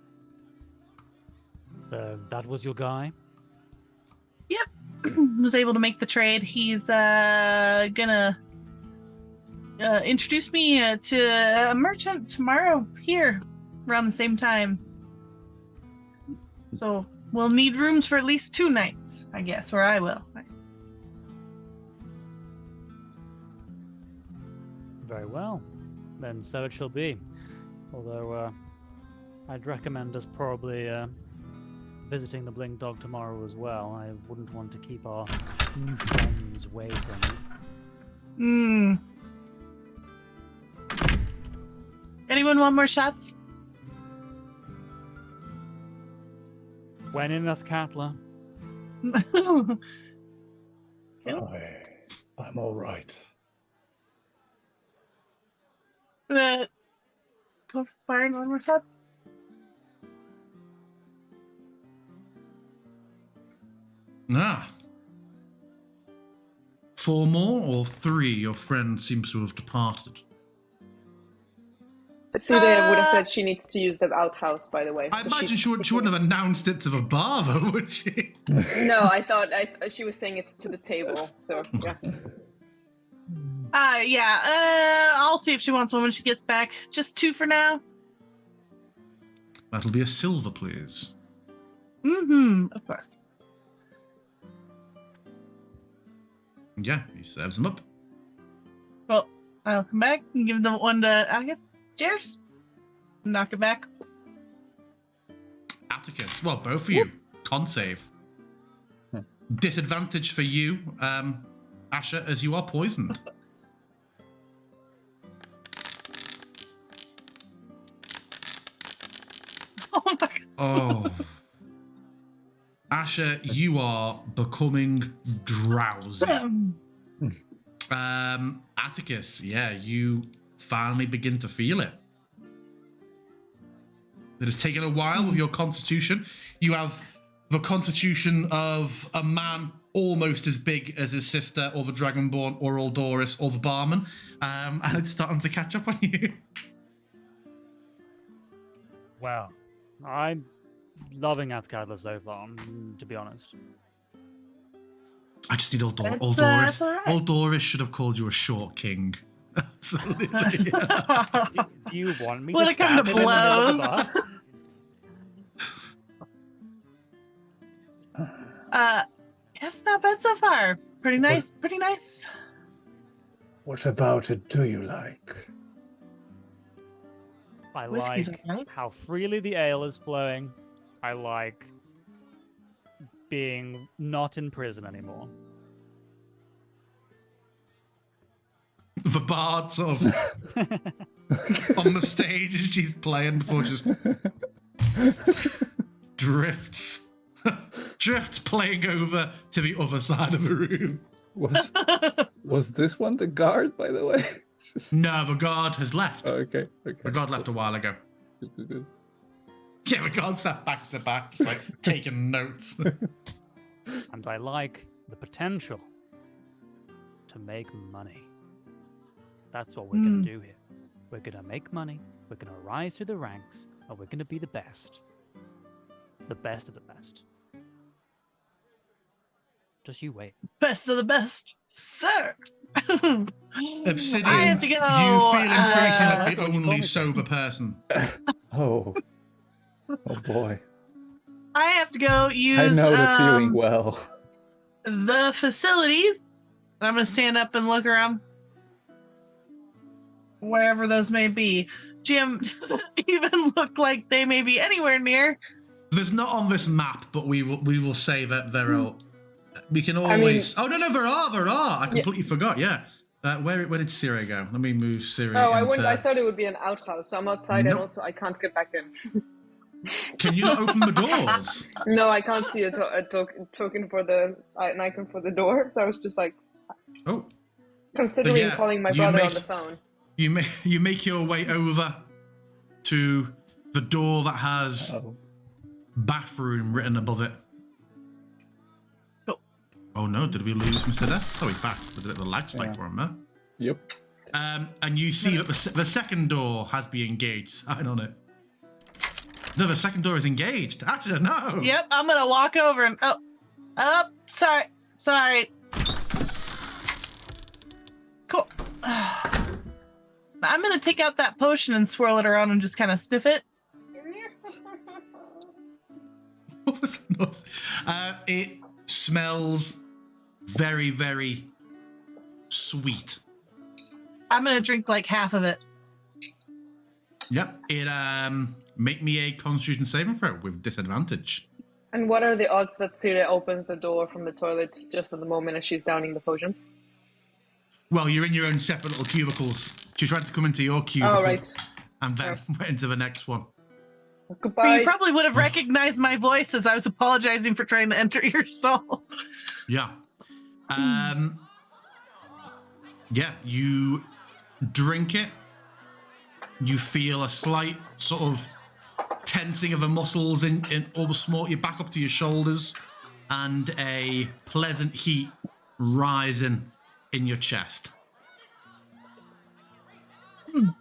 That was your guy? Yep. Was able to make the trade. He's gonna introduce me to a merchant tomorrow here around the same time. So we'll need rooms for at least 2 nights, I guess, or I will. Very well. Then so it shall be. Although, I'd recommend us probably visiting the Blink Dog tomorrow as well. I wouldn't want to keep our new friends waiting. Anyone want more shots? When in Athkatla. I'm all right. Go firing one more shots. Ah. 4 more or 3? Your friend seems to have departed. Sida would have said she needs to use the outhouse, by the way. I imagine she wouldn't have announced it to the bar, though, would she? No, I thought she was saying it to the table, so yeah. I'll see if she wants one when she gets back. Just 2 for now. That'll be a silver, please. Of course. Yeah, he serves them up. Well, I'll come back and give the one to Atticus. Cheers. Knock it back. Atticus, well, both of you. Con save. Disadvantage for you, Asher, as you are poisoned. Oh my god. Oh. Asher, you are becoming drowsy. Atticus, yeah, you finally begin to feel it. It has taken a while with your constitution. You have the constitution of a man almost as big as his sister, or the Dragonborn, or Oldoris, or the barman, and it's starting to catch up on you. Wow. I'm loving Athkatla so far, to be honest. I just need Oldoris. That's all right. Oldoris should have called you a short king. Absolutely. Do you want me Would to it come stab to him in the middle of the bar? It's not bad so far. Pretty nice. Pretty nice. What about it do you like? I Whiskey's like alright. how freely the ale is flowing. I like being not in prison anymore. The bard sort of on the stage as she's playing before just drifts playing over to the other side of the room. Was this one the guard, by the way? No, the guard has left. Oh, okay. The guard left a while ago. Good. Yeah, the guard sat back to back, just like taking notes. And I like the potential to make money. That's what we're going to do here. We're going to make money, we're going to rise through the ranks, and we're going to be the best. The best of the best. Just you wait. Best of the best, sir. Obsidian, I have to go. you feel increasingly like the What do you call only me? sober person. Oh boy. I have to go use I know the feeling well. the facilities. I'm going to stand up and look around. Wherever those may be. Jim doesn't even look like they may be anywhere near. There's not on this map, but we will say that there are we can always. Oh no, there are. I completely forgot. Yeah. Where did Siri go? Let me move Siri. Oh, into... I thought it would be an outhouse. So I'm outside, and Nope. also I can't get back in. Can you not open the doors? No, I can't see a token for an icon for the door. So I was just like, Oh. considering calling my brother on the phone. You make your way over to the door that has bathroom written above it. Oh no, did we lose Mr. Death? Oh, he's back. There's a bit of a lag spike for him there. Yep. And you see that the second door has been engaged sign on it. No, the second door is engaged. Actually, no. Yep, I'm gonna walk over and sorry. Cool. I'm gonna take out that potion and swirl it around and just kind of sniff it. What was that noise? It smells very, very sweet. I'm gonna drink like half of it. Yep. It make me a Constitution saving throw with disadvantage. And what are the odds that Siri opens the door from the toilet just at the moment as she's downing the potion? Well, you're in your own separate little cubicles. She tried to come into your cubicle, right. and then went into the next one. Goodbye. You probably would have recognized my voice as I was apologizing for trying to enter your stall. Yeah. Yeah, you drink it. You feel a slight sort of tensing of the muscles in almost small. You're back up to your shoulders, and a pleasant heat rising in your chest. All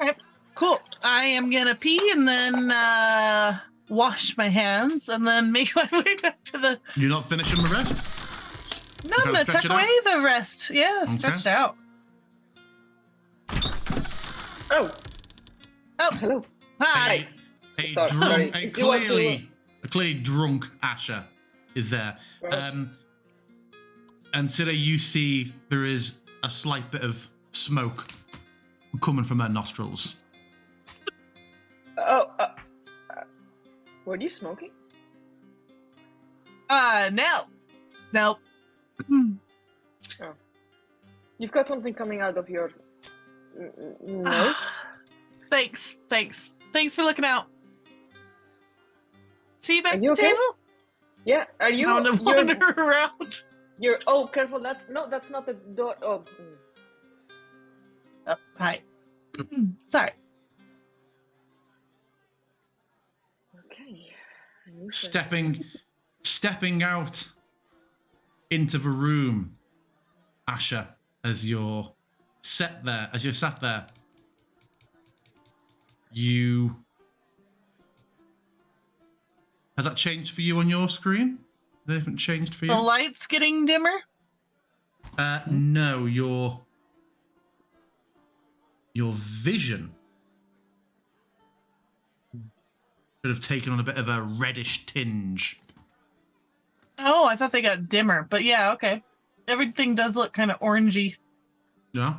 right, cool. I am gonna pee and then wash my hands and then make my way back to the. You're not finishing the rest? No, I'm gonna tuck away the rest. Yeah, Okay. stretched out. Oh, hello. Hi. A clearly drunk Asher is there. Right. And Sida, you see there is a slight bit of smoke coming from her nostrils. Were you smoking? No. Nope. Oh. You've got something coming out of your nose? Thanks for looking out. See you back at the okay? table? Yeah, are you? I want to wander around. Careful, that's not the door. Oh. Oh, hi. Sorry. Okay. Stepping out into the room, Asher, as you're sat there, has that changed for you on your screen? Has anything changed for you? The light's getting dimmer? No, your vision should have taken on a bit of a reddish tinge. Oh, I thought they got dimmer, but yeah, okay. Everything does look kind of orangey. Yeah.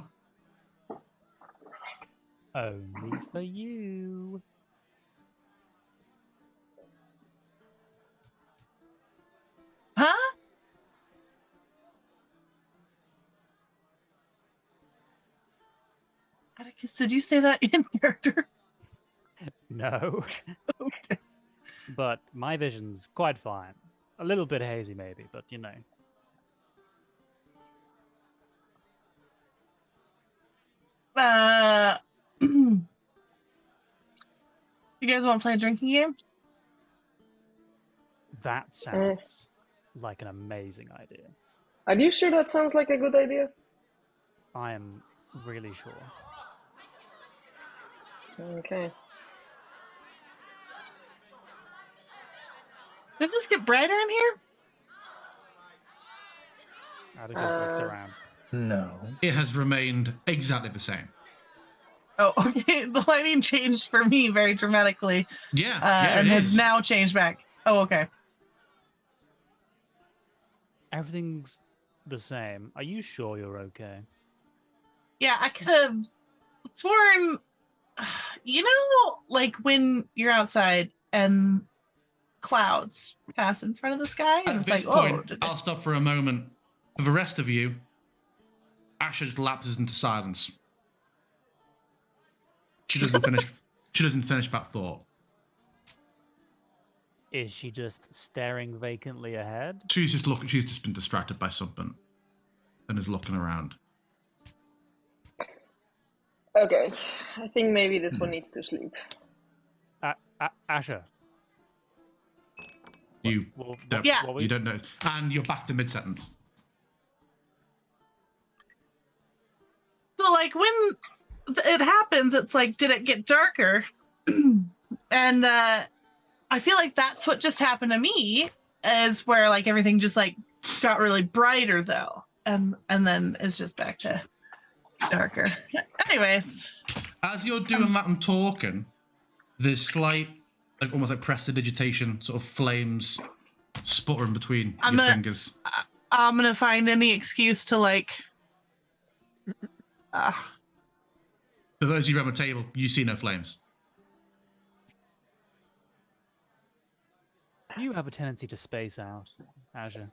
Only for you. Huh? Atticus, did you say that in character? No. Okay. But my vision's quite fine. A little bit hazy, maybe, but you know. You guys want to play a drinking game? That sounds like an amazing idea. Are you sure that sounds like a good idea? I am really sure. Okay. Did it just get brighter in here? Atticus looks around. No. It has remained exactly the same. Oh, okay. The lighting changed for me very dramatically. Yeah, and it has is. now changed back. Oh, okay. Everything's the same. Are you sure you're okay? Yeah, I could have sworn, you know, like when you're outside and clouds pass in front of the sky, and At it's this like, point, oh, I'll stop for a moment. For the rest of you, Asher just lapses into silence. She doesn't finish. She doesn't finish that thought. Is she just staring vacantly ahead? She's just looking. She's just been distracted by something, and is looking around. Okay, I think maybe this one needs to sleep. Asher. You What, don't. Yeah. what were You don't know, and you're back to mid sentence. so like when it happens, it's like, did it get darker? And I feel like that's what just happened to me, is where like everything just like got really brighter though, and then it's just back to darker. Anyways, As you're doing that and talking, there's slight, like almost like prestidigitation, sort of flames sputtering between your fingers. I'm gonna find any excuse to like. For those of you around the table, you see no flames. You have a tendency to space out, Azure.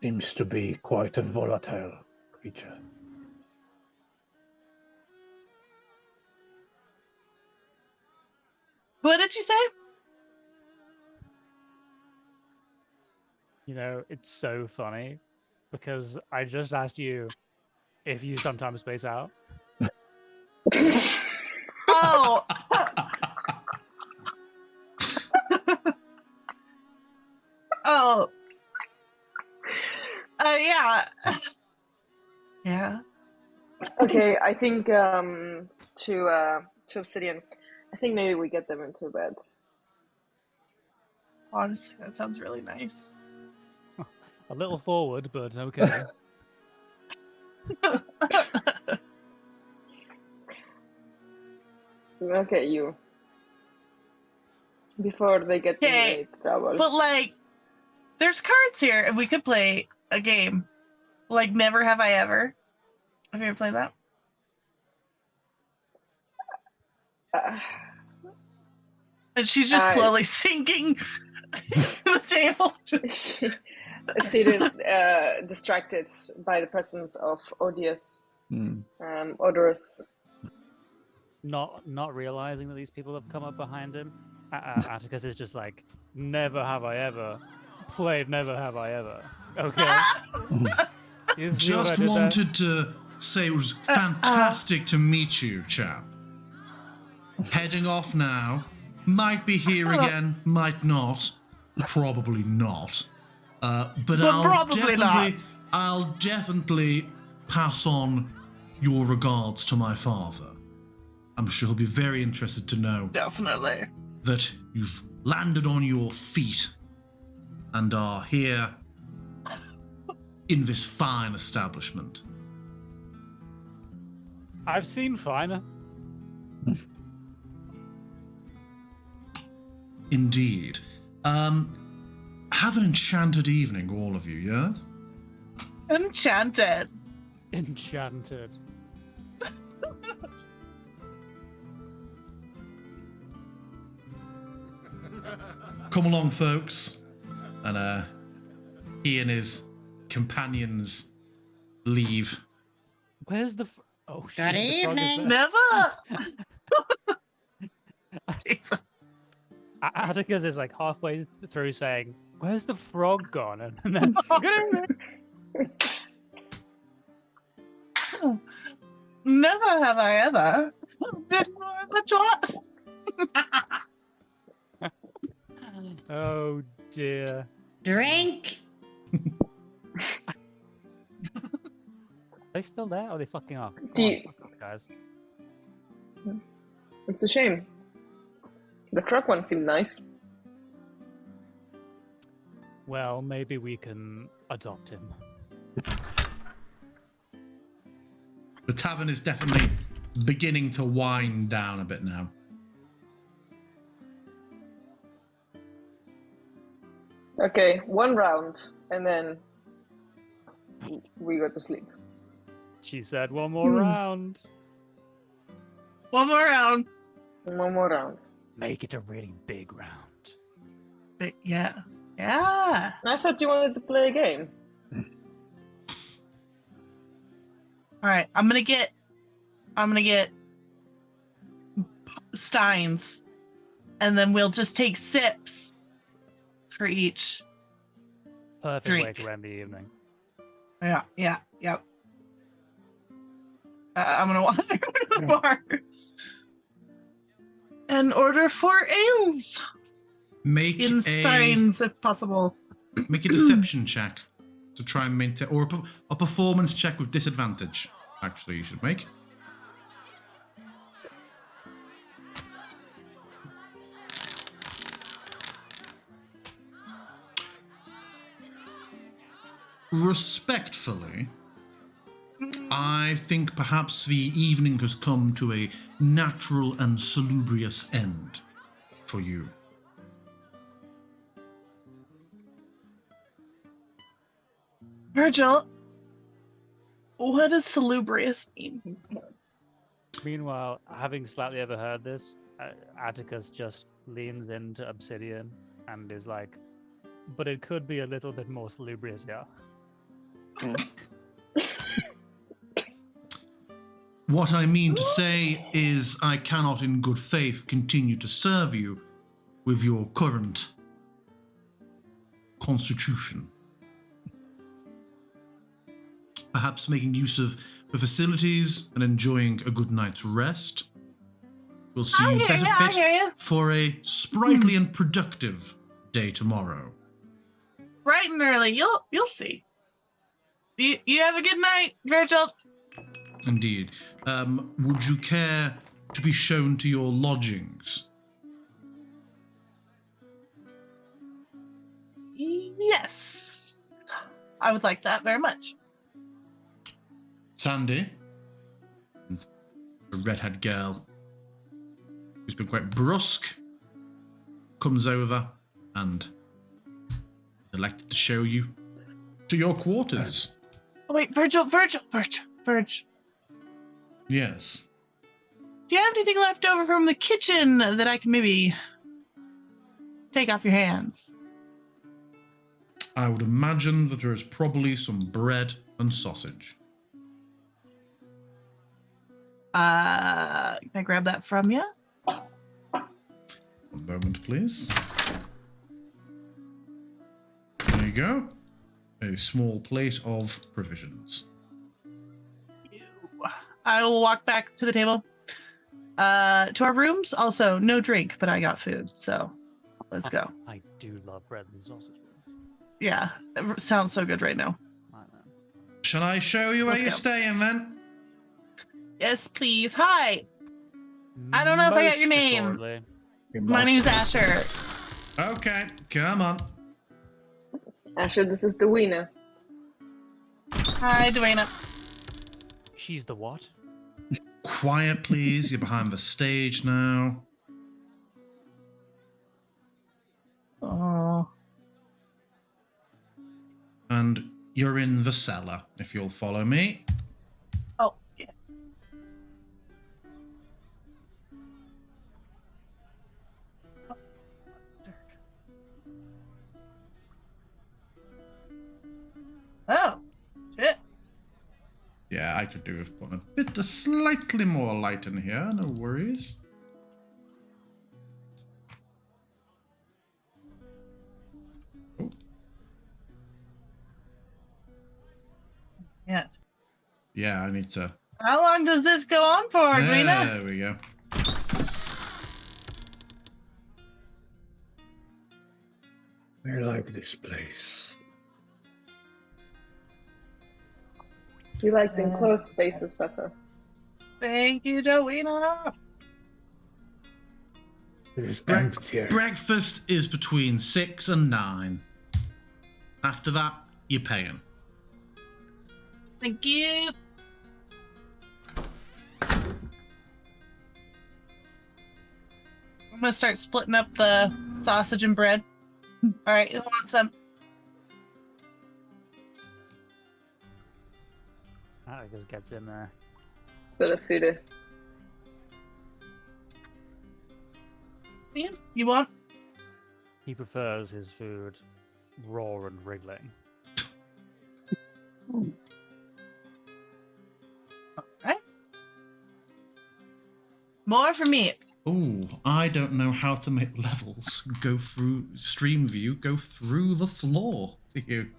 Seems to be quite a volatile creature. What did you say? You know, it's so funny because I just asked you if you sometimes space out. Oh. Oh. Yeah. Yeah. Okay, I think to Obsidian, I think maybe we get them into bed. Honestly, that sounds really nice. A little forward, but okay. Okay, you. Before they get in Okay, any trouble. but like, there's cards here, and we could play a game. Like, Never Have I Ever. Have you ever played that? And she's just slowly sinking the table. Sid is distracted by the presence of odious, odorous. Not realizing that these people have come up behind him, Atticus is just like, never have I ever played Never Have I Ever. Okay. You see what I Just did there? wanted to say it was fantastic to meet you, chap. Heading off now. Might be here again, might not. Probably not. But I'll definitely pass on your regards to my father. I'm sure he'll be very interested to know Definitely. that you've landed on your feet and are here in this fine establishment. I've seen finer. Indeed. Have an enchanted evening, all of you, yes? Enchanted. Enchanted. Come along, folks. And he and his companions leave. Where's the? Oh shit! Good the frog is evening. there. Never. Jesus. Atticus is like halfway through saying, "Where's the frog gone?" And then, good evening. Never have I ever been more of a tot. Oh dear. Drink. Are they still there? Or are they fucking off? Come Do on, you- fuck off, guys. It's a shame. The frog one seemed nice. Well, maybe we can adopt him. The tavern is definitely beginning to wind down a bit now. Okay, one round, and then we go to sleep. She said, "One more round." One more round. One more round. Make it a really big round. Yeah. Yeah. I thought you wanted to play a game. All right. I'm gonna get steins, and then we'll just take sips for each. Perfect Drink. way to end the evening. Yeah. I'm gonna wander to the bar and order 4 ales Make in steins, if possible. Make a deception check to try and maintain, or a performance check with disadvantage. Actually, you should make. Respectfully, I think perhaps the evening has come to a natural and salubrious end for you. Virgil, what does salubrious mean? Meanwhile, having slightly overheard this, Atticus just leans into Obsidian and is like, but it could be a little bit more salubrious, yeah. What I mean to say is I cannot in good faith continue to serve you with your current constitution. Perhaps making use of the facilities and enjoying a good night's rest will see you better fit for a sprightly and productive day tomorrow. Bright and early, you'll see. You have a good night, Virgil. Indeed. Would you care to be shown to your lodgings? Yes. I would like that very much. Sandy, a redhead girl who's been quite brusque, comes over and is elected to show you to your quarters. Oh, wait, Virgil. Yes. Do you have anything left over from the kitchen that I can maybe take off your hands? I would imagine that there is probably some bread and sausage. Can I grab that from you? One moment, please. There you go. A small plate of provisions. I will walk back to the table. To our rooms. Also, no drink, but I got food, so let's go. I do love bread and sausage. Yeah, it sounds so good right now. I know. Shall I show you where Let's you're go. staying then? Yes, please. Hi. I don't know if I got your Most name. assuredly. My name's Asher. Okay, come on. Asher, this is the winner. Hi, Dwayne. She's the what? Quiet, please. You're behind the stage now. Oh. And you're in the cellar, if you'll follow me. Oh, yeah. Oh, shit. Yeah, I could do with putting a slightly more light in here, no worries. Oh, Yeah. yeah, I need to. How long does this go on for, Edwina? There we go. I like this place. You like the enclosed spaces better. Thank you, Dwayne. It is empty. Breakfast is between 6 and 9. After that, you're paying. Thank you. I'm gonna start splitting up the sausage and bread. All right, who wants some? Atticus gets in there. So let's see the. Ian, you want? He prefers his food raw and wriggling. Right. More for me. Oh, I don't know how to make levels go through stream view, go through the floor to you.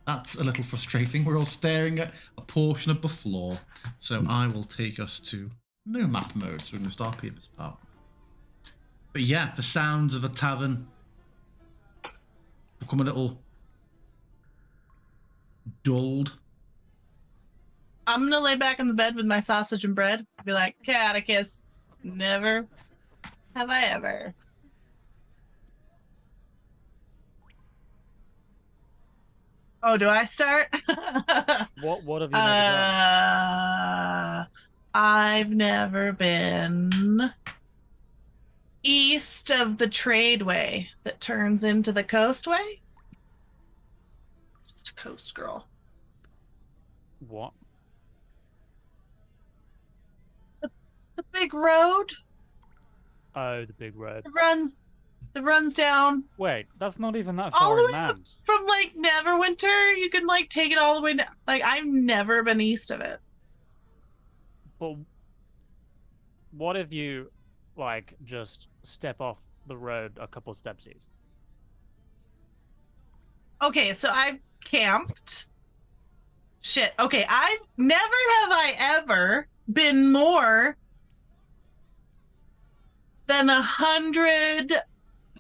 That's a little frustrating. We're all staring at a portion of the floor. So I will take us to no map mode, so we're going to start here this part. But yeah, the sounds of a tavern become a little dulled. I'm gonna lay back in the bed with my sausage and bread. Be like, Catechus, never have I ever. Oh, do I start? What have you never done? I've never been east of the tradeway that turns into the coastway. Just a coast girl. What? The big road Oh, the big road. that runs down Wait, that's not even that all far the way inland. from like Neverwinter. You can like take it all the way down. Like I've never been east of it. But what if you, like, just step off the road a couple steps east? Okay, so I've camped. Shit. Okay, I've never have I ever been more than 100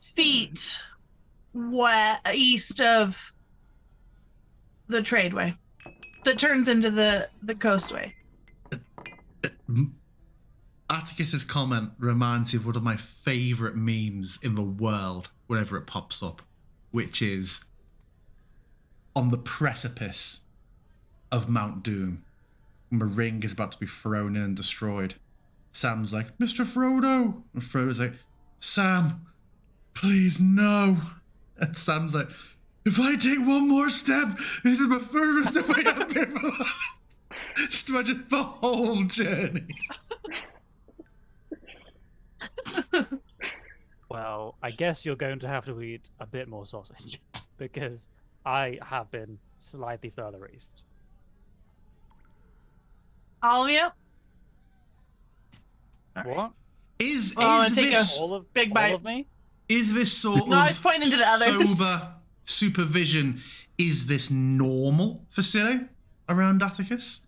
feet east of the tradeway that turns into the coastway. Atticus's comment reminds me of one of my favourite memes in the world whenever it pops up, which is on the precipice of Mount Doom, when the ring is about to be thrown in and destroyed. Sam's like, Mr. Frodo! And Frodo's like, Sam, please no. And Sam's like, if I take one more step, this is the furthest step I have been. Just imagine the whole journey. Well, I guess you're going to have to eat a bit more sausage, because I have been slightly further east. All of you? What? Is Well, take this All of Big all bite. of me? is this sort No, I was of pointing to the others. sober supervision? Is this normal for Cyril around Atticus?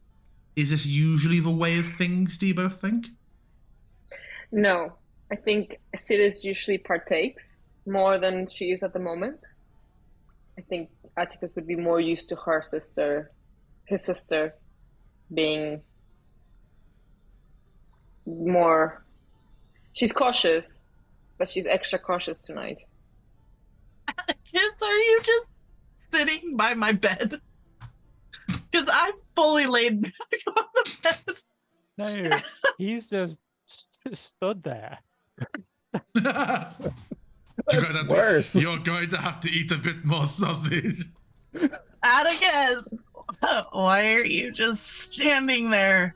Is this usually the way of things? Do you both think? No, I think Siris usually partakes more than she is at the moment. I think Atticus would be more used to his sister, being more. She's cautious, but she's extra cautious tonight. Kids, are you just sitting by my bed? Because I'm fully laid back on the bed. No, he's just stood there. Worse. You're going to have to eat a bit more sausage. Atticus, why are you just standing there?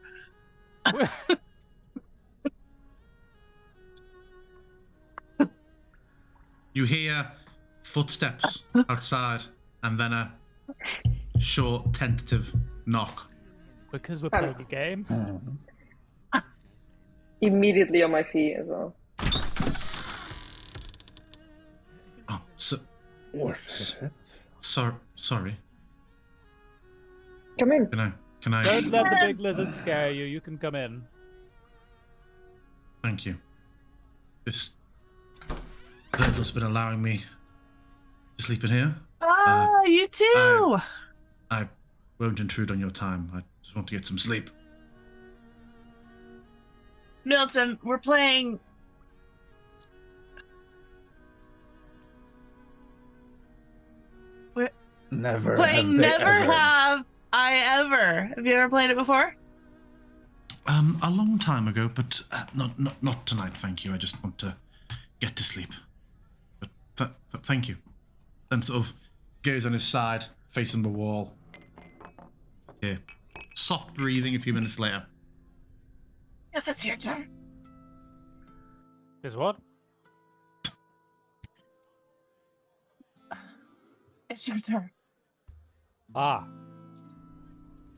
You hear footsteps outside, and then a short, tentative knock. Because we're playing a game. Immediately on my feet as well. Oh, so, What is it? sorry. Come in. Can I? Don't let the big lizard scare you. You can come in. Thank you. This Virgil's been allowing me to sleep in here. You too. I won't intrude on your time. I just want to get some sleep. Milton, we're playing. Never Playing have they Never ever. Have I Ever. Have you ever played it before? A long time ago, but not tonight. Thank you. I just want to get to sleep. But thank you. And sort of goes on his side, facing the wall. Here, soft breathing. A few minutes later. Yes, it's your turn. Is what? It's your turn. Ah,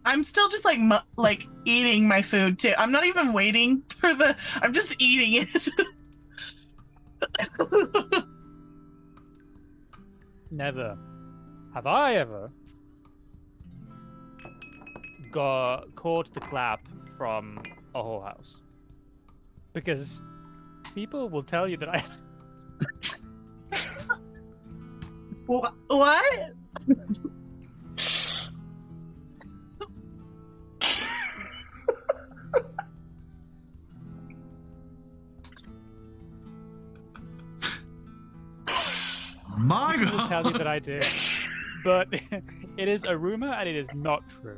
I'm still just like eating my food too. I'm not even waiting for the. I'm just eating it. never have I ever caught the clap from a whorehouse. Because people will tell you that I. What? My People will God. tell you that I did. But it is a rumor and it is not true.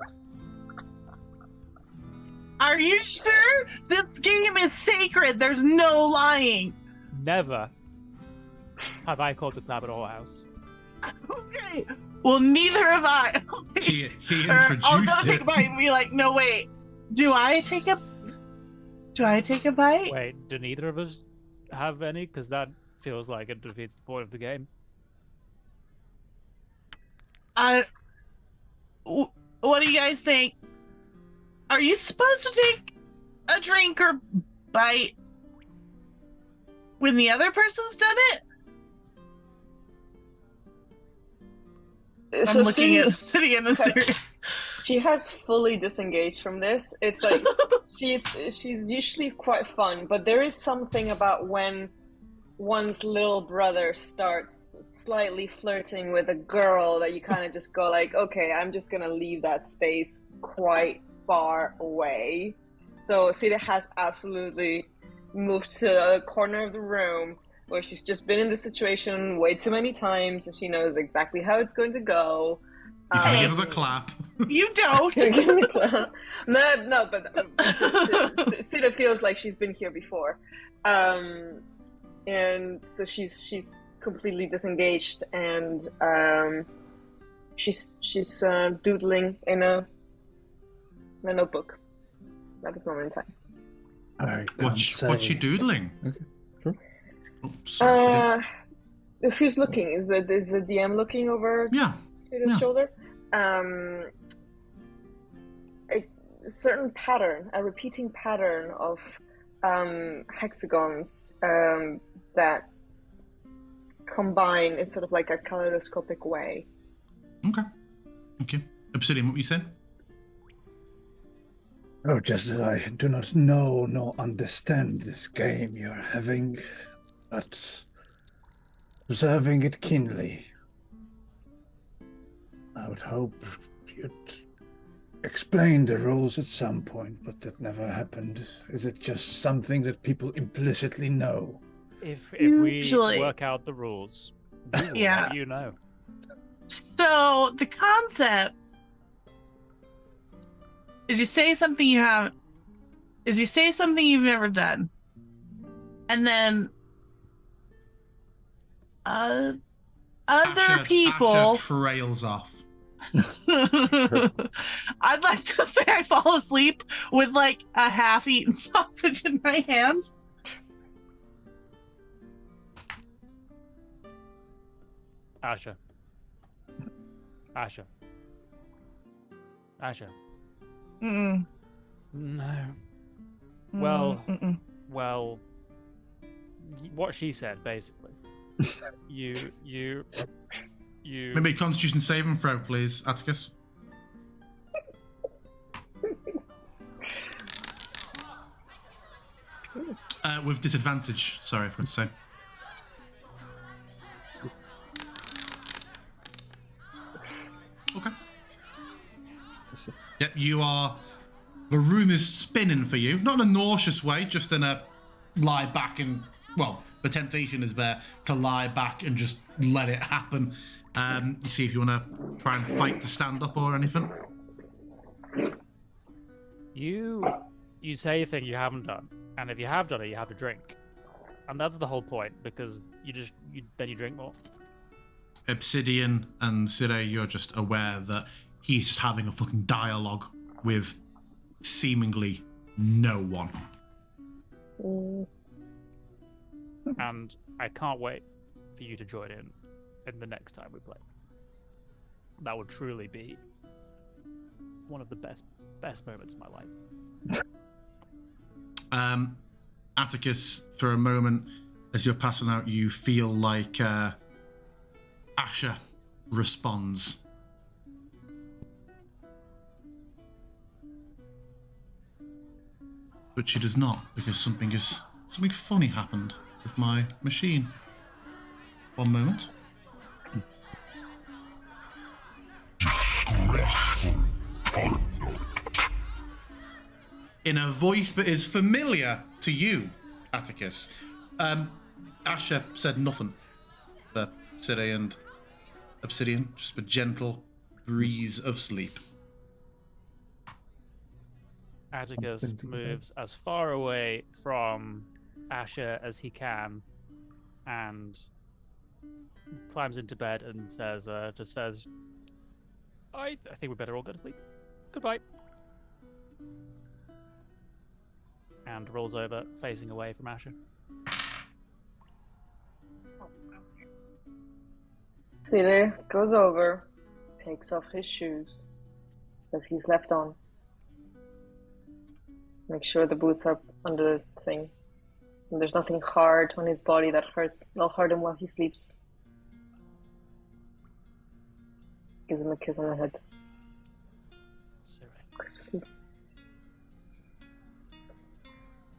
Are you sure? This game is sacred. There's no lying. Never have I caught the clap at a whorehouse. Okay. Well, neither have I. He Or I'll introduced go take it. a bite and be like, no, wait. Do I take a bite? Wait, do neither of us have any? Because that feels like it defeats the point of the game. What do you guys think? Are you supposed to take a drink or bite when the other person's done it? So I'm looking at Sue's- Obsidian and Siri. she has fully disengaged from this. It's like she's usually quite fun, but there is something about when one's little brother starts slightly flirting with a girl that you kind of just go like, okay, I'm just gonna leave that space quite far away. So Sita has absolutely moved to a corner of the room where she's just been in this situation way too many times and she knows exactly how it's going to go. He's gonna give him a clap. You don't. No, but Sita feels like she's been here before. And so she's completely disengaged and she's doodling in a notebook at this moment in time. What's she doodling? Okay, sure. Oh, sorry. Who's looking? Is the DM looking over Yeah. to the shoulder? A certain pattern, a repeating pattern of hexagons that combine in sort of like a kaleidoscopic way. Okay. Okay. Obsidian, what you said? Oh, just that I do not know nor understand this game you're having, but observing it keenly. I would hope you'd explain the rules at some point, but that never happened. Is it just something that people implicitly know? If Usually. we work out the rules, we will Yeah. let you know. So the concept is you say something you've never done, and then other people. Asher trails off. I'd like to say I fall asleep with like a half-eaten sausage in my hand. Asher. Mm-mm. No. Well, Mm-mm. well, what she said basically. you. Maybe a Constitution saving throw, please, Atticus. With disadvantage. Sorry, I forgot to say. Okay. Yep, you are. The room is spinning for you. Not in a nauseous way, just in a lie back and. Well, the temptation is there to lie back and just let it happen. You see if you want to try and fight to stand up or anything. You say a thing you haven't done, and if you have done it, you have to drink, and that's the whole point because then you drink more. Obsidian and Sire, you're just aware that he's just having a fucking dialogue with seemingly no one. And I can't wait for you to join in the next time we play. that would truly be one of the best moments of my life. Atticus, for a moment, as you're passing out, you feel like Asher responds. But she does not, because something funny happened with my machine. One moment. In a voice that is familiar to you, Atticus, Asher said nothing for Ciri and Obsidian, just a gentle breeze of sleep. Atticus moves as far away from Asher as he can and climbs into bed and says, I think we better all go to sleep. Goodbye. And rolls over, facing away from Asher. Ciri goes over, takes off his shoes that he's left on. Make sure the boots are under the thing. And there's nothing hard on his body that hurts. They'll hurt him while he sleeps. Gives him a kiss on the head. Ciri. Goes to sleep.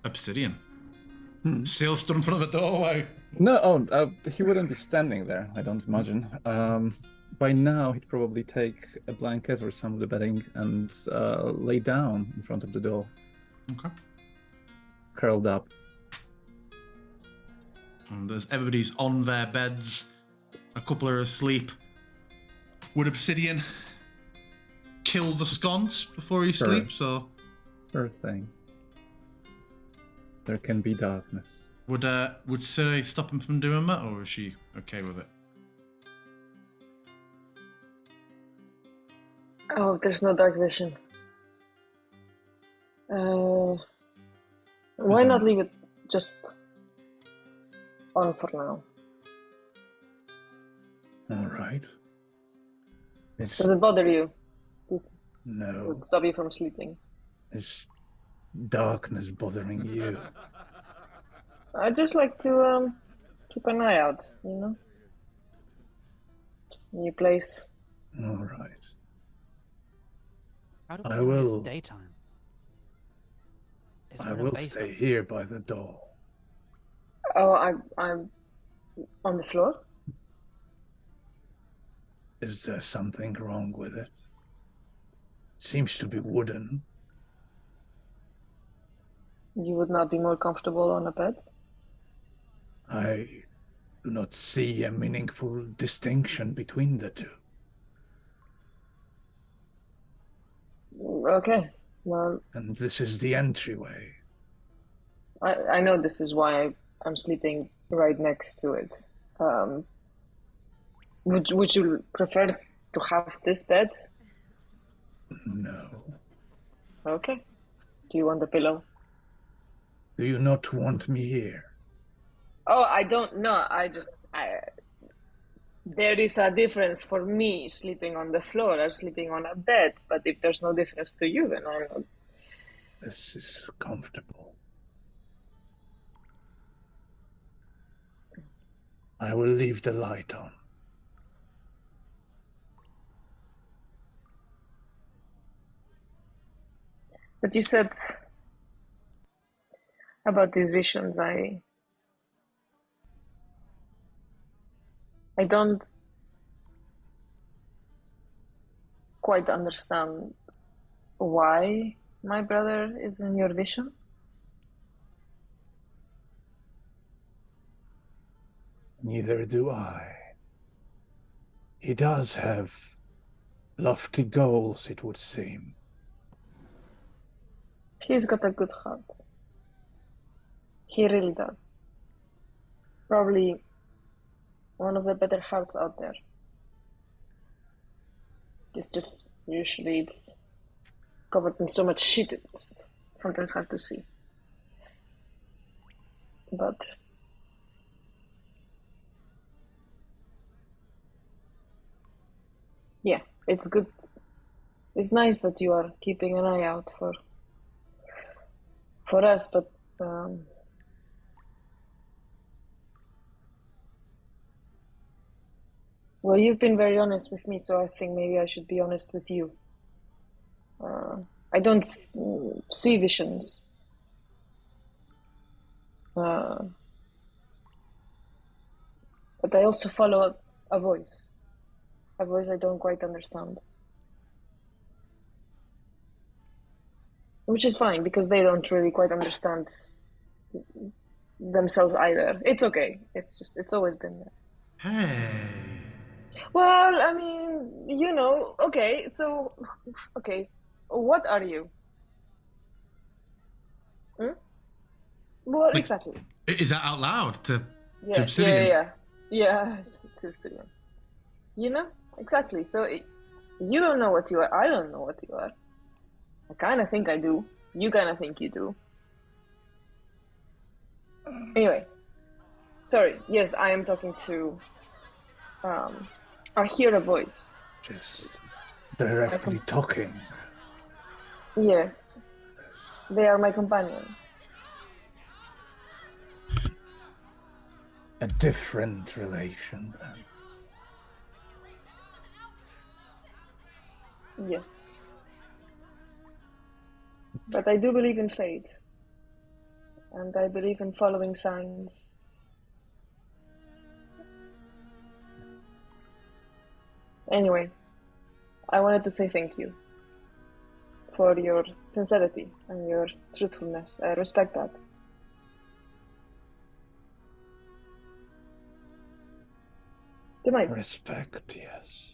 Obsidian. Still stood in front of a doorway. No, he wouldn't be standing there, I don't imagine. By now, he'd probably take a blanket or some of the bedding and lay down in front of the door. Okay. Curled up. And everybody's on their beds. A couple are asleep. Would Obsidian kill the sconce before he sleeps, or? Sure thing. There can be darkness. Would Ciri stop him from doing that, or is she okay with it? Oh, there's no dark vision. Why not leave it just on for now? All right. Does it bother you? No. Does it stop you from sleeping? Is darkness bothering you? I just like to keep an eye out, you know? New place. All right. How do I we know will- it's daytime? Is I there a will basement? stay here by the door. Oh, I'm on the floor? Is there something wrong with it? Seems to be wooden. You would not be more comfortable on a bed? I do not see a meaningful distinction between the two. Okay, well, And this is the entryway. I know this is why I'm sleeping right next to it. Would you prefer to have this bed? No. Okay. Do you want the pillow? Do you not want me here? Oh, I don't know. There is a difference for me sleeping on the floor or sleeping on a bed. But if there's no difference to you, then I'm not. This is comfortable. I will leave the light on. But you said about these visions, I don't quite understand why my brother is in your vision. Neither do I. He does have lofty goals, it would seem. He's got a good heart. He really does. Probably one of the better hearts out there. It's just usually it's covered in so much shit it's sometimes hard to see. But Yeah, it's good. It's nice that you are keeping an eye out for us, but well, you've been very honest with me, so I think maybe I should be honest with you. I don't see visions. But I also follow a voice I don't quite understand. Which is fine, because they don't really quite understand themselves either. It's okay. It's always been there. Hey. Well, I mean, okay, so, okay, what are you? Hmm? Well, Like, exactly. is that out loud to Yeah, Obsidian? yeah, to Obsidian. Exactly. So you don't know what you are. I don't know what you are. I kind of think I do. You kind of think you do. Anyway, sorry. Yes, I am talking to. I hear a voice. Just directly talking. Yes, they are my companion. A different relation, then. Yes. But I do believe in fate. And I believe in following signs. Anyway, I wanted to say thank you for your sincerity and your truthfulness. I respect that. Good night. Respect, yes.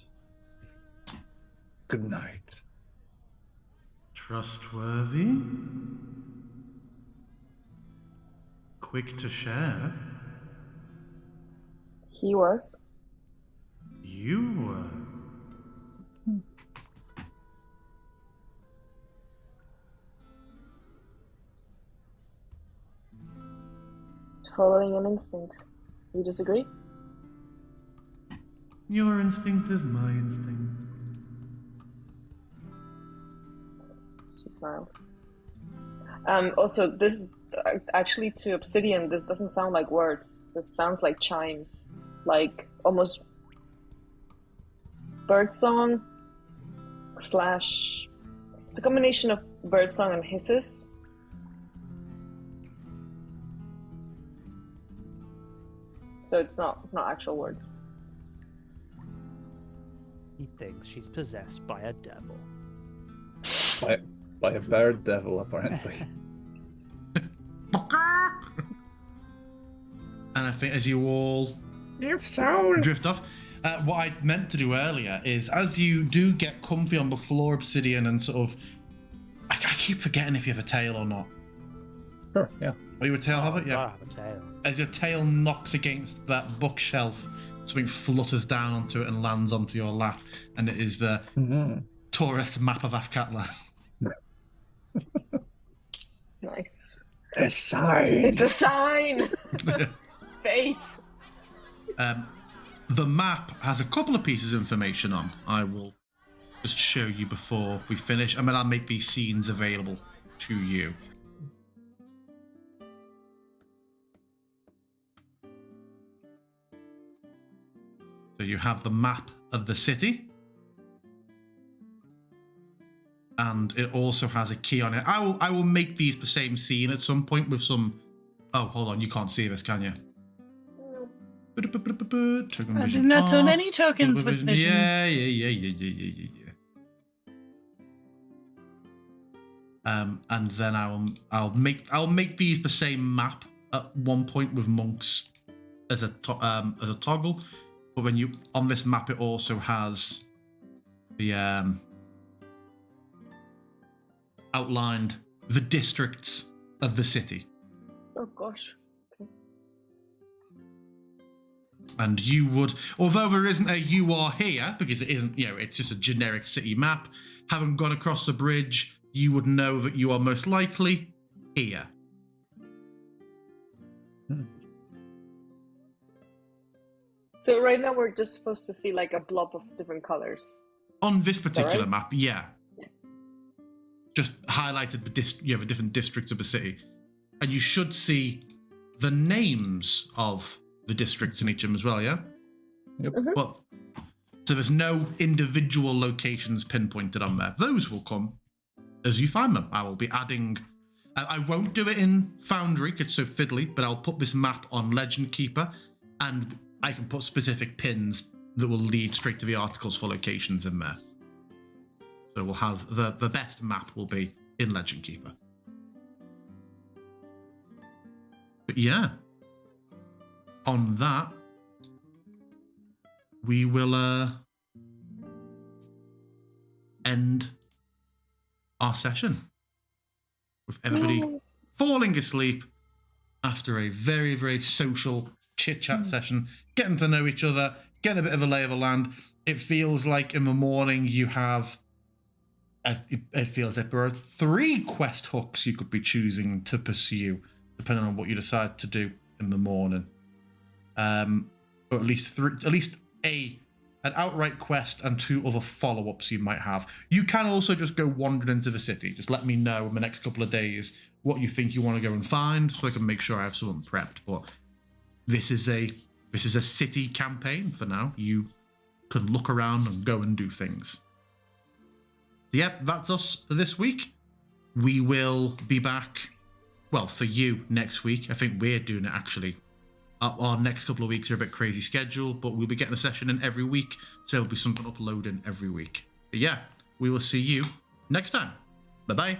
Good night. Trustworthy? Quick to share? He was. You were. Following an instinct. You disagree? Your instinct is my instinct. She smiles. Also, this actually, to Obsidian, this doesn't sound like words. This sounds like chimes, like almost birdsong slash. It's a combination of birdsong and hisses. So it's not actual words. He thinks she's possessed by a devil. By a bird devil, apparently. And I think as you all drift off, what I meant to do earlier is as you do get comfy on the floor, Obsidian, and sort of, I keep forgetting if you have a tail or not. Sure, yeah. Are you a tail have it? Yeah. I have a tail. As your tail knocks against that bookshelf, something flutters down onto it and lands onto your lap, and it is the tourist map of Athkatla. Nice. A sign. It's a sign. Fate. The map has a couple of pieces of information on. I will just show you before we finish. I mean, I'll make these scenes available to you. So you have the map of the city. And it also has a key on it. I will make these the same scene at some point with some... Oh, hold on. You can't see this, can you? Token I do vision not own off. any tokens with vision. Yeah. And then I'll make these the same map at one point with monks as a toggle. But when you on this map, it also has the outlined the districts of the city. Oh gosh. Okay. And you would, although there isn't a you are here, because it isn't, it's just a generic city map, having gone across the bridge, you would know that you are most likely here. So right now we're just supposed to see like a blob of different colors. On this particular right? map, yeah. Just highlighted the different districts of the city. And you should see the names of the districts in each of them as well, yeah? Yep. But so there's no individual locations pinpointed on there. Those will come as you find them. I will be adding... I won't do it in Foundry, it's so fiddly, but I'll put this map on Legend Keeper, and I can put specific pins that will lead straight to the articles for locations in there. So we'll have the best map will be in Legend Keeper. But yeah, on that, we will end our session with everybody falling asleep after a very, very social chit-chat session, getting to know each other, getting a bit of a lay of the land. It feels like in the morning you have... It feels like there are 3 quest hooks you could be choosing to pursue, depending on what you decide to do in the morning. Or at least an outright quest and 2 other follow-ups you might have. You can also just go wandering into the city. Just let me know in the next couple of days what you think you want to go and find, so I can make sure I have something prepped. But this is a city campaign for now. You can look around and go and do things. Yep, that's us for this week. We will be back, well, for you next week. I think we're doing it actually. Our next couple of weeks are a bit crazy schedule, but we'll be getting a session in every week, so there'll be something uploading every week. But yeah, we will see you next time. Bye-bye.